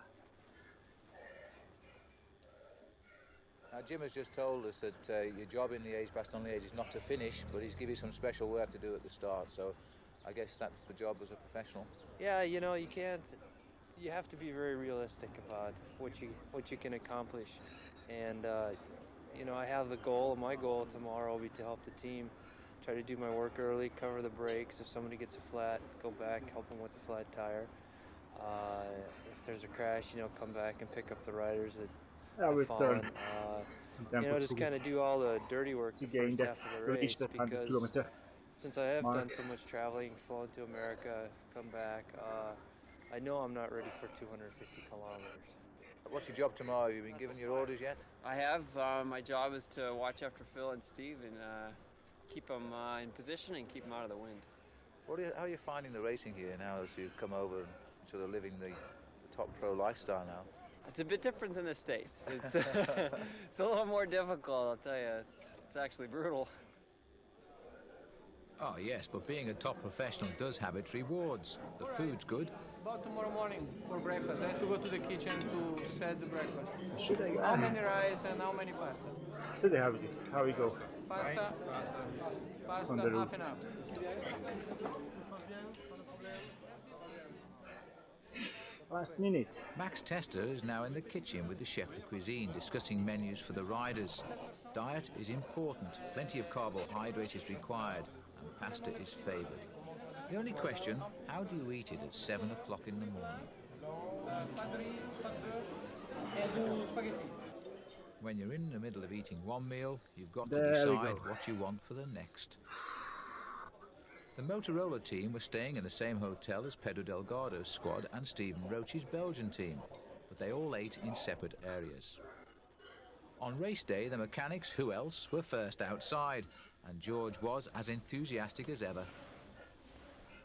Now, Jim has just told us that your job in Liège-Bastogne-Liège is not to finish, but he's given you some special work to do at the start, so I guess that's the job as a professional. Yeah, you know, you can't, you have to be very realistic about what you can accomplish. And, you know, I have the goal, my goal tomorrow will be to help the team, try to do my work early, cover the brakes. If somebody gets a flat, go back, help them with a flat tire. If there's a crash, you know, come back and pick up the riders that have fallen. You know, just kind of do all the dirty work the first half of the race, because since I have done so much traveling, flown to America, come back, I know I'm not ready for 250 kilometers. What's your job tomorrow? Have you been given your orders yet? I have. My job is to watch after Phil and Steve and keep them in position and keep them out of the wind. How are you finding the racing here now as you've come over and sort of living the top pro lifestyle now? It's a bit different than the States. It's, it's a little more difficult, I'll tell you. It's actually brutal. Oh yes, but being a top professional does have its rewards. The food's good. About tomorrow morning for breakfast, I have to go to the kitchen to set the breakfast. Should I how many rice and how many pasta? Today how we go? Pasta On the route. half and half. Last minute. Max Tester is now in the kitchen with the chef de cuisine discussing menus for the riders. Diet is important, plenty of carbohydrate is required, and pasta is favoured. The only question, how do you eat it at 7 o'clock in the morning? When you're in the middle of eating one meal, you've got to decide what you want for the next. The Motorola team were staying in the same hotel as Pedro Delgado's squad and Stephen Roach's Belgian team, but they all ate in separate areas. On race day, the mechanics, who else, were first outside, and George was as enthusiastic as ever.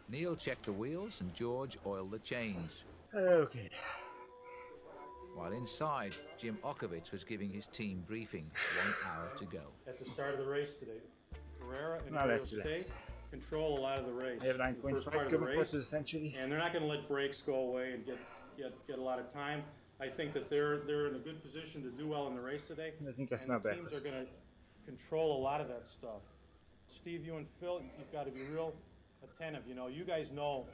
Neil checked the wheels and George oiled the chains. Okay. While inside, Jim Okovitz was giving his team briefing, 1 hour to go. At the start of the race today, Carrera and Ohio State control a lot of the race. They have 9.5 kilometers essentially. And they're not going to let brakes go away and get a lot of time. I think that they're in a good position to do well in the race today. I think that's and not bad. Teams are going to control a lot of that stuff. Steve, you and Phil, you've got to be real attentive. You know, you guys know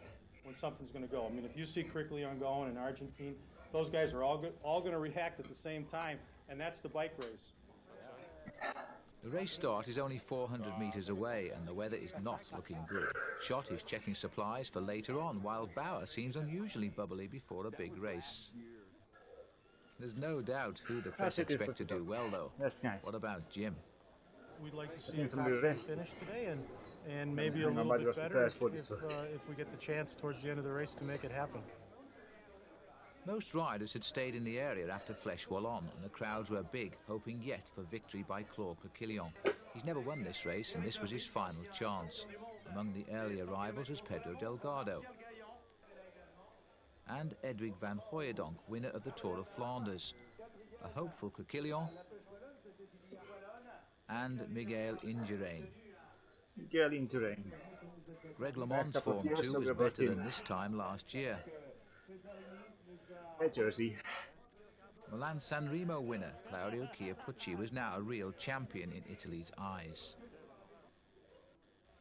when something's going to go. I mean, if you see Crickleon going and Argentine, those guys are all going to react at the same time, and that's the bike race. The race start is only 400 meters away, and the weather is not looking good. Schott is checking supplies for later on, while Bauer seems unusually bubbly before a big race. There's no doubt who the press expect to do well, though. That's nice. What about Jim? We'd like to see a top 10 finish today, and maybe a little bit better if we get the chance towards the end of the race to make it happen. Most riders had stayed in the area after Flèche Wallonne, and the crowds were big, hoping yet for victory by Claude Criquillon. He's never won this race, and this was his final chance. Among the earlier rivals was Pedro Delgado and Edwig van Hooijdonk, winner of the Tour of Flanders, a hopeful Criquillon, and Miguel Indurain. Greg LeMond's form too was better than this time last year. Jersey. Milan Sanremo winner Claudio Chiappucci was now a real champion in Italy's eyes.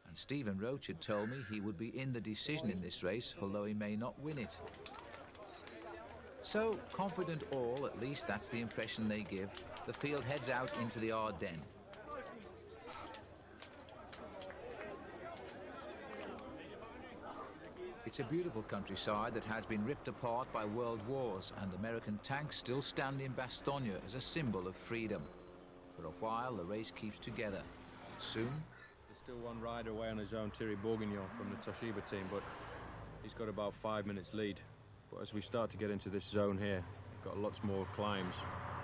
And Stephen Roach had told me he would be in the decision in this race, although he may not win it. So, confident all, at least that's the impression they give, the field heads out into the Ardennes. It's a beautiful countryside that has been ripped apart by world wars, and American tanks still stand in Bastogne as a symbol of freedom. For a while, the race keeps together. But soon... There's still one rider away on his own, Thierry Bourguignon from the Toshiba team, but he's got about 5 minutes lead. But as we start to get into this zone here, we've got lots more climbs.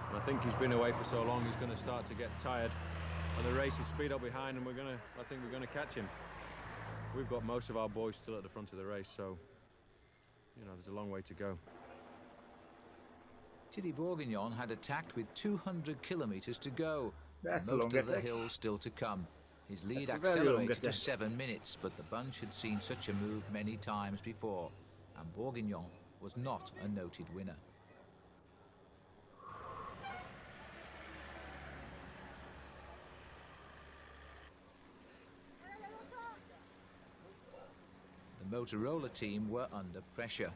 And I think he's been away for so long, he's going to start to get tired. And the race will speed up behind, and I think we're going to catch him. We've got most of our boys still at the front of the race, so, you know, there's a long way to go. Thierry Bourguignon had attacked with 200 kilometres to go. That's most a long of the attack. hills still to come. His lead That's a very long accelerated to attack. 7 minutes, but the bunch had seen such a move many times before, and Bourguignon was not a noted winner. The Motorola team were under pressure,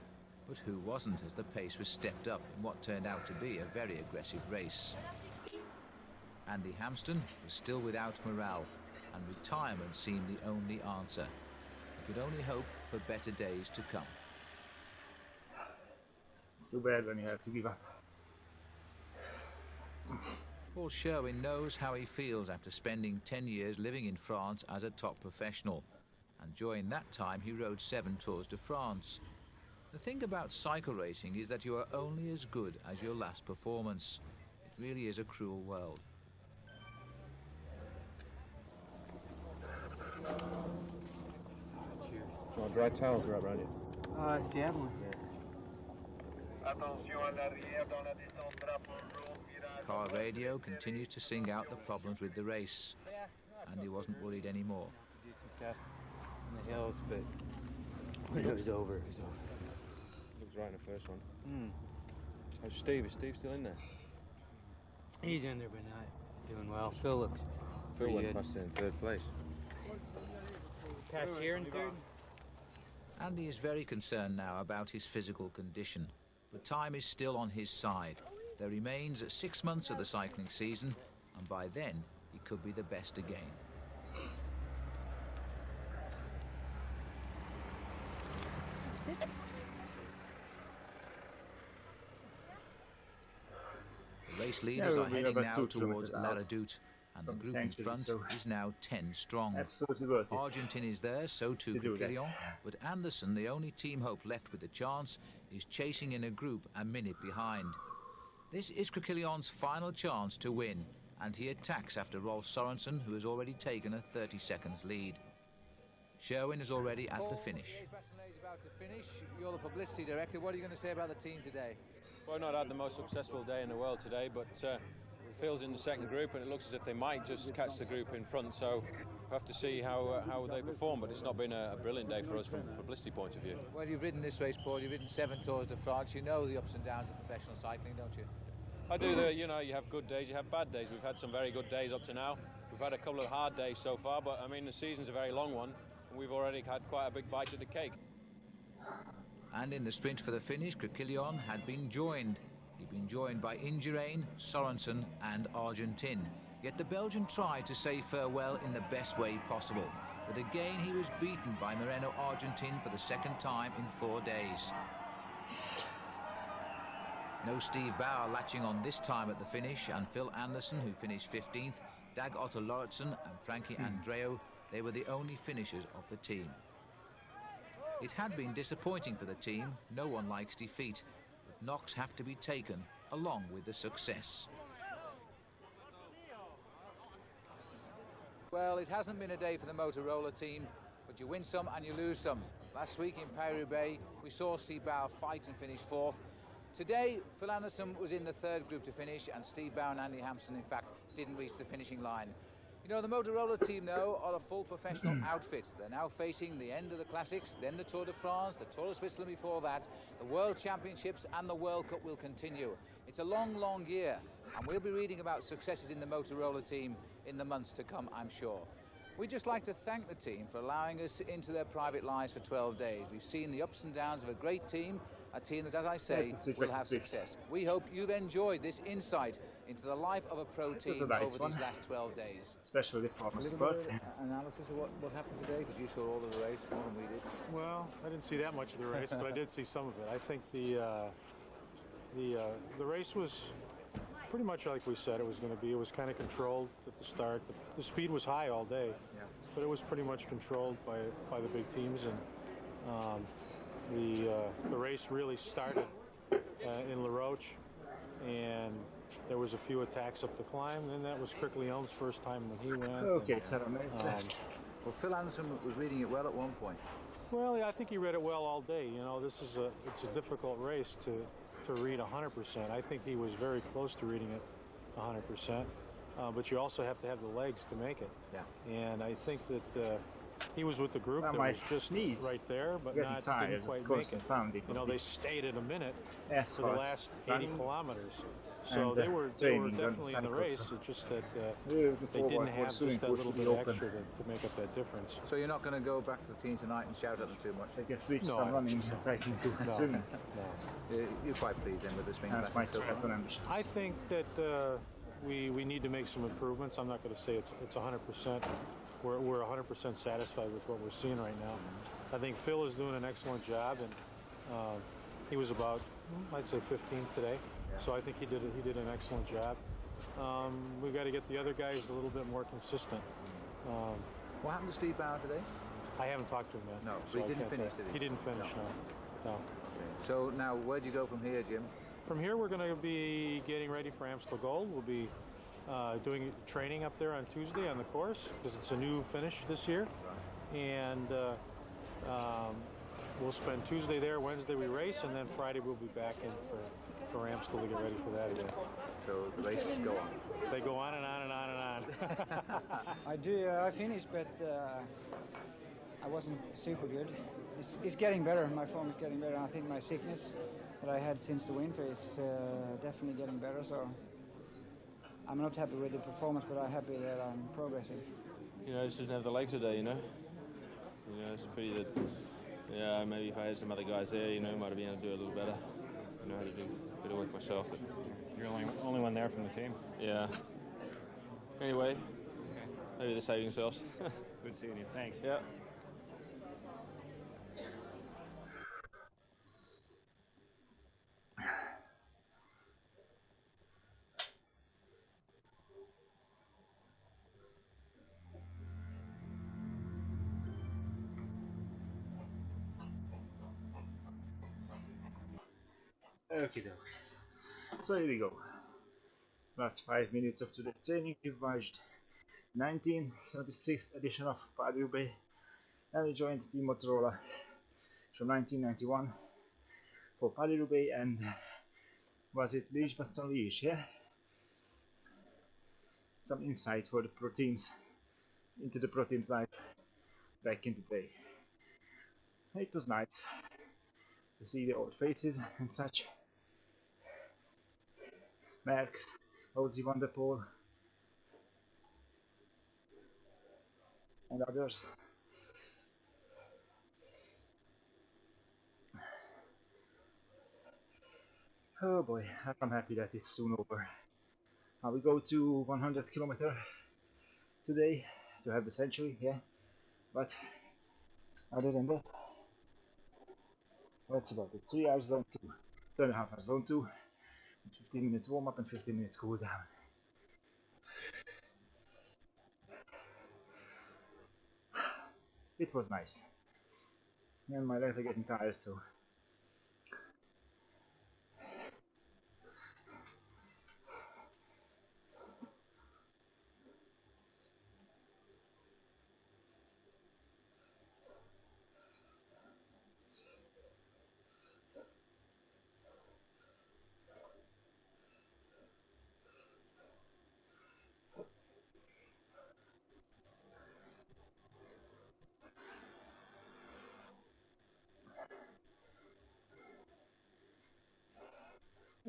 but who wasn't as the pace was stepped up in what turned out to be a very aggressive race. Andy Hampsten was still without morale, and retirement seemed the only answer. He could only hope for better days to come. It's too bad when you have to give up. Paul Sherwin knows how he feels after spending 10 years living in France as a top professional. And during that time he rode 7 Tours de France. The thing about cycle racing is that you are only as good as your last performance. It really is a cruel world. Do you want dry towels wrapped around you? If you have one. Car radio continues to sing out the problems with the race. Andy wasn't worried anymore. Do some stuff in the hills, but when it was over, it was over. Looks right in the first one. How's Steve? Is Steve still in there? He's in there, but not doing well. Phil looks Phil pretty went good. past in 3rd place. Cashier in 3rd. Andy is very concerned now about his physical condition, but time is still on his side. There remains 6 months of the cycling season, and by then he could be the best again. The race leaders are heading now towards La Redoute, and the group in front is now 10 strong. Absolutely worth it. Argentine is there, so too Criquillon, but Anderson, the only team hope left with a chance, is chasing in a group a minute behind. This is Criquillon's final chance to win, and he attacks after Rolf Sorensen, who has already taken a 30 seconds lead. Sherwin is already at the finish. About to finish. You're the publicity director. What are you going to say about the team today? Well, not had the most successful day in the world today, but Phil's in the second group, and it looks as if they might just catch the group in front. So we'll have to see how they perform. But it's not been a brilliant day for us from a publicity point of view. Well, you've ridden this race, Paul. You've ridden 7 Tours de France. You know the ups and downs of professional cycling, don't you? I do. You know, you have good days, you have bad days. We've had some very good days up to now. We've had a couple of hard days so far, but I mean the season's a very long one, and we've already had quite a big bite at the cake. And in the sprint for the finish, Krakilion had been joined. He'd been joined by Indurain, Sorensen and Argentin. Yet the Belgian tried to say farewell in the best way possible. But again he was beaten by Moreno Argentin for the second time in 4 days. No Steve Bauer latching on this time at the finish, and Phil Anderson, who finished 15th, Dag Otto Lauritsen and Frankie Andreu, they were the only finishers of the team. It had been disappointing for the team. No one likes defeat, but knocks have to be taken along with the success. Well, it hasn't been a day for the Motorola team, but you win some and you lose some. Last week in Paris Roubaix, we saw Steve Bauer fight and finish 4th. Today, Phil Anderson was in the 3rd group to finish, and Steve Bauer and Andy Hampsten, in fact, didn't reach the finishing line. You know, the Motorola team, though, are a full professional outfit. They're now facing the end of the Classics, then the Tour de France, the Tour of Switzerland before that, the World Championships and the World Cup will continue. It's a long, long year, and we'll be reading about successes in the Motorola team in the months to come, I'm sure. We'd just like to thank the team for allowing us into their private lives for 12 days. We've seen the ups and downs of a great team, a team that, as I say, will have success. We hope you've enjoyed this insight into the life of a pro team over these last 12 days. Especially for my sport. Analysis of what happened today, because you saw all of the race more than we did. Well, I didn't see that much of the race, but I did see some of it. I think the race was pretty much like we said it was going to be. It was kind of controlled at the start. The speed was high all day, but it was pretty much controlled by the big teams, and the race really started in La Roche, and there was a few attacks up the climb, and that was Kriklion's first time when he went. Okay, well, Phil Anderson was reading it well at one point. Well, yeah, I think he read it well all day. You know, it's a difficult race to read 100%. I think he was very close to reading it 100%, but you also have to have the legs to make it. Yeah. And I think that he was with the group that was just right there, but didn't quite make it. You know, they stayed at a minute for the last 80 kilometers. So they were definitely in the race. It's just that they didn't have just that little bit extra to make up that difference. So you're not going to go back to the team tonight and shout at them too much? They can switch some running and cycling to swimming. You're quite pleased then with the swing. I think that we need to make some improvements. I'm not going to say it's 100%. We're 100% satisfied with what we're seeing right now. I think Phil is doing an excellent job, and he was about, I'd say, 15th today. So I think he did an excellent job. We've got to get the other guys a little bit more consistent. What happened to Steve Bauer today? I haven't talked to him yet. No, so he didn't finish, did he? He didn't finish, no. Okay. So now, where do you go from here, Jim? From here, we're going to be getting ready for Amstel Gold. We'll be doing training up there on Tuesday on the course, because it's a new finish this year. Right. And we'll spend Tuesday there, Wednesday we race, and then Friday we'll be back in for Amstel to get ready for that again. So the races go on. They go on and on and on and on. I finished, but I wasn't super good. It's getting better. My form is getting better. I think my sickness that I had since the winter is definitely getting better. So I'm not happy with the performance, but I'm happy that I'm progressing. You know, I just didn't have the legs today, you know. You know, it's pretty that, yeah, maybe if I had some other guys there, you know, might have been able to do a little better. You know how to do a bit of work myself. But you're the only one there from the team. Yeah. Anyway, maybe they're saving themselves. Good seeing you. Thanks. Yeah. Okay, so here we go. last 5 minutes of today's training. We've watched 1976th edition of Paris Roubaix, and we joined Team Motorola from 1991 for Paris Roubaix, and was it Liège Bastogne Liège, yeah? Some insight for the pro teams, into the pro teams life back in the day. It was nice to see the old faces and such. Murk, Ozzy Van der Poel, and others. Oh boy, I'm happy that it's soon over. We go to 100 kilometers today to have the century, yeah. But other than that, that's about it. 3 hours zone 2, 2.5 hours zone 2, 15 minutes warm up and 15 minutes cool down. It was nice. And my legs are getting tired, so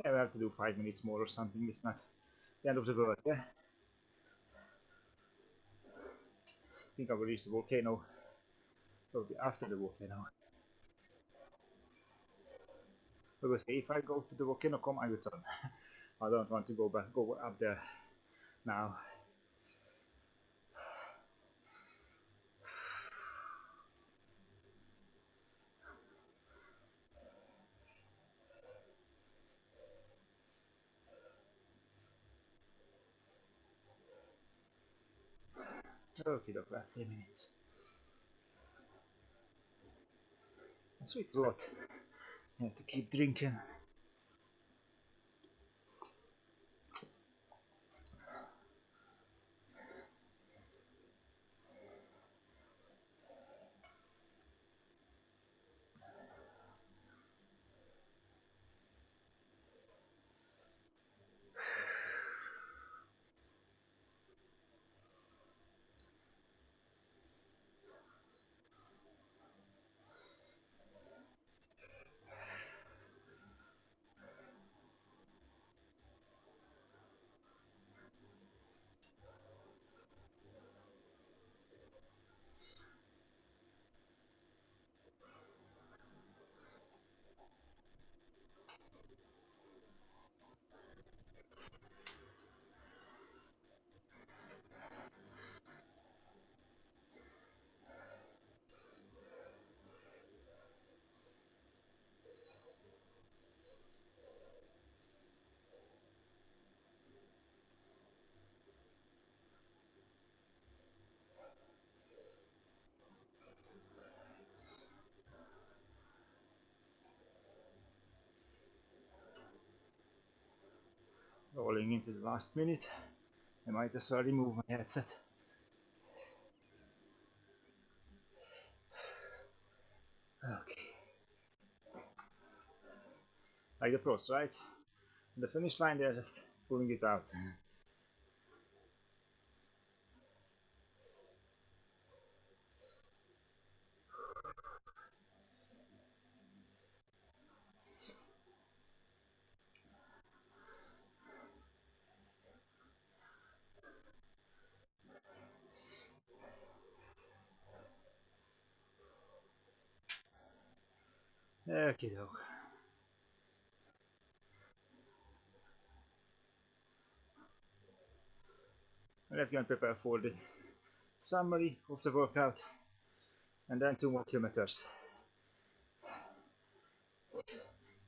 yeah, we have to do 5 minutes more or something. It's not the end of the world, yeah. I think I will reach the volcano, probably after the volcano. Because if I go to the volcano, I return. I don't want to go up there now. Okay, look, last 3 minutes. A sweet lot. You have to keep drinking. Rolling into the last minute. I might as well remove my headset. Okay. Like the pros, right? The finish line, they're just pulling it out. Okay, doke. Let's go and prepare for the summary of the workout, and then 2 more kilometers.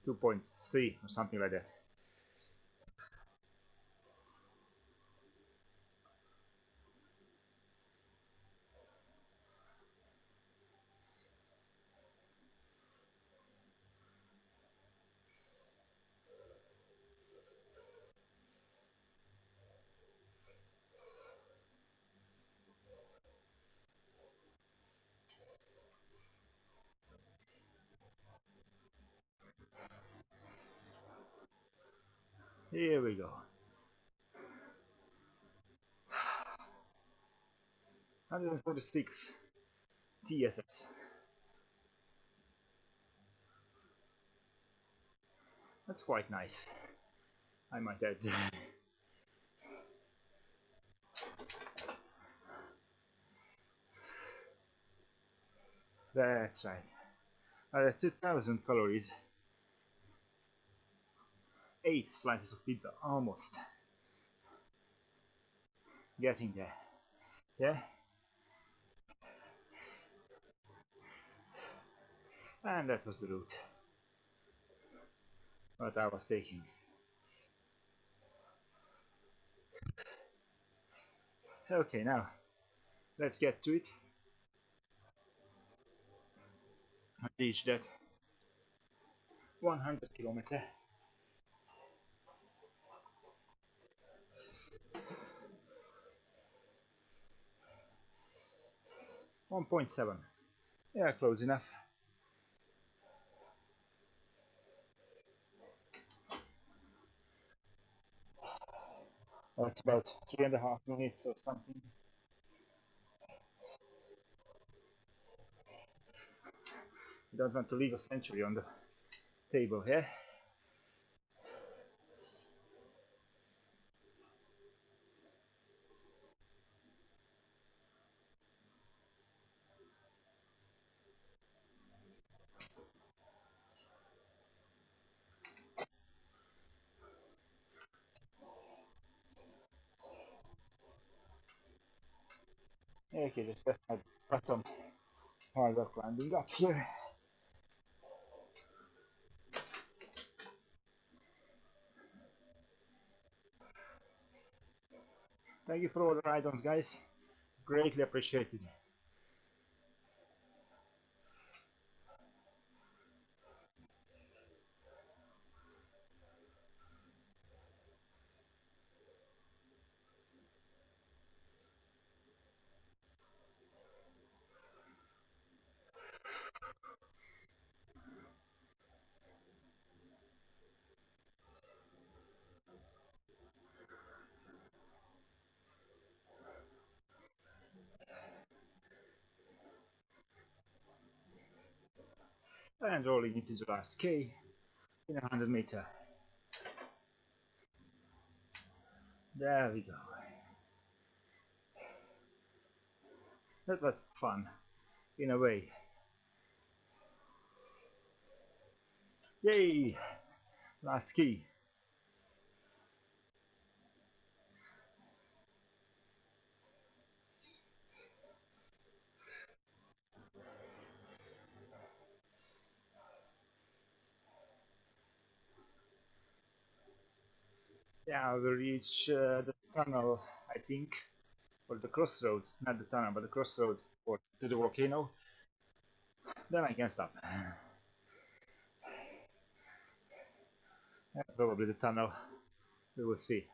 2.3 or something like that. Here we go. 146 TSS. That's quite nice, I might add. That's right. 2000 calories. 8 slices of pizza, almost. Getting there. Yeah? And that was the route that I was taking. Okay, now let's get to it. I reached that 100 kilometer. $1.7. Yeah, close enough. That's about 3.5 minutes or something. You don't want to leave a century on the table here. Okay, let's just got some hard work landing up here. Thank you for all the ride-ons, guys. Greatly appreciated. And rolling into the last K in 100 meter. There we go. That was fun, in a way. Yay! Last key. Yeah, we'll reach the tunnel, I think, or the crossroad, not the tunnel, but the crossroad, or to the volcano. Then I can stop. Probably the tunnel, we will see.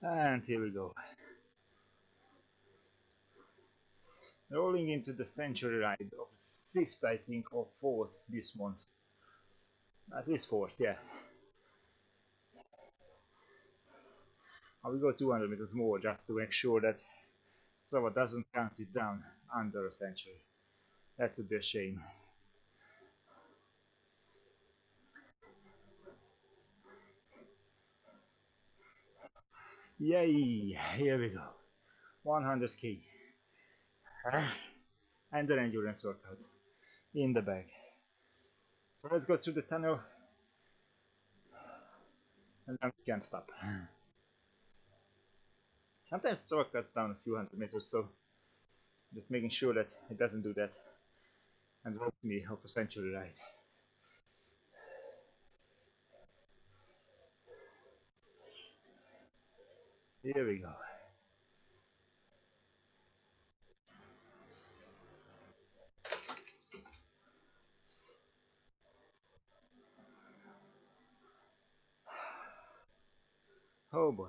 And here we go. Rolling into the century ride of 5th, I think, or 4th this month. At least 4th, yeah. I will go 200 meters more just to make sure that Strava doesn't count it down under a century. That would be a shame. Yay! Here we go. 100 key. And an endurance workout. in the bag. So let's go through the tunnel and then we can't stop. Sometimes Slog cuts down a few hundred meters, so just making sure that it doesn't do that and rob me of a century ride. Here we go. Oh boy.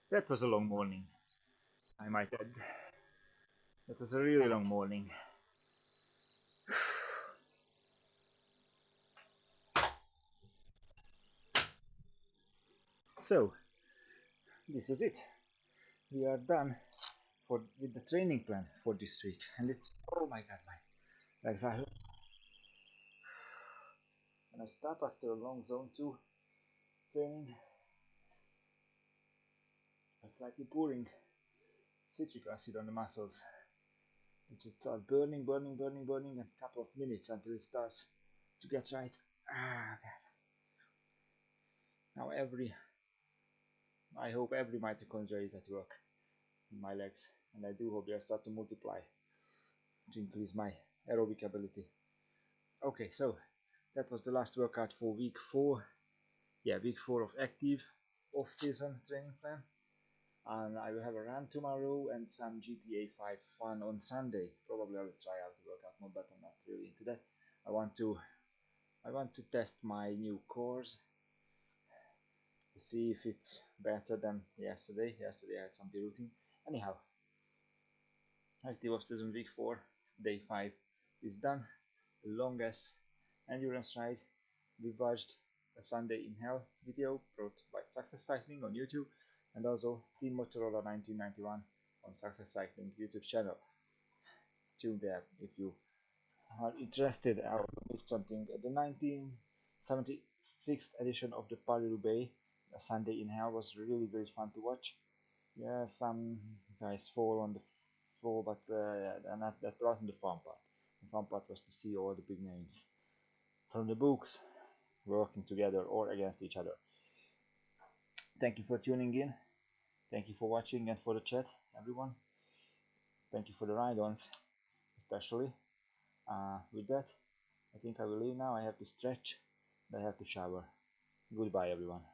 That was a long morning, I might add. That was a really long morning. So, this is it. We are done with the training plan for this week, and it's, oh my god, my legs are hurt. When I stop after a long zone 2 training, it's like you're pouring citric acid on the muscles. It just starts burning, and a couple of minutes until it starts to get right. Ah, God. Now I hope every mitochondria is at work in my legs, and I do hope they start to multiply to increase my aerobic ability. Okay, so that was the last workout for week 4. Yeah, week 4 of active off-season training plan. And I will have a run tomorrow and some GTA 5 fun on Sunday. Probably I will try out the workout mode, but I'm not really into that. I want to test my new course to see if it's better than yesterday. Yesterday I had some derouting. Anyhow, active off-season week 4, day 5 is done. The longest endurance ride. We watched a Sunday in Hell video brought by Success Cycling on YouTube, and also Team Motorola 1991 on Success Cycling YouTube channel. Tune there if you are interested or missed something. The 1976th edition of the Paris Roubaix, a Sunday in Hell, was really very fun to watch. Yeah, some guys fall on the floor, but that wasn't the fun part. The fun part was to see all the big names from the books working together or against each other. Thank you for tuning in. Thank you for watching and for the chat, everyone. Thank you for the ride-ons, especially. With that, I think I will leave now. I have to stretch and I have to shower. Goodbye, everyone.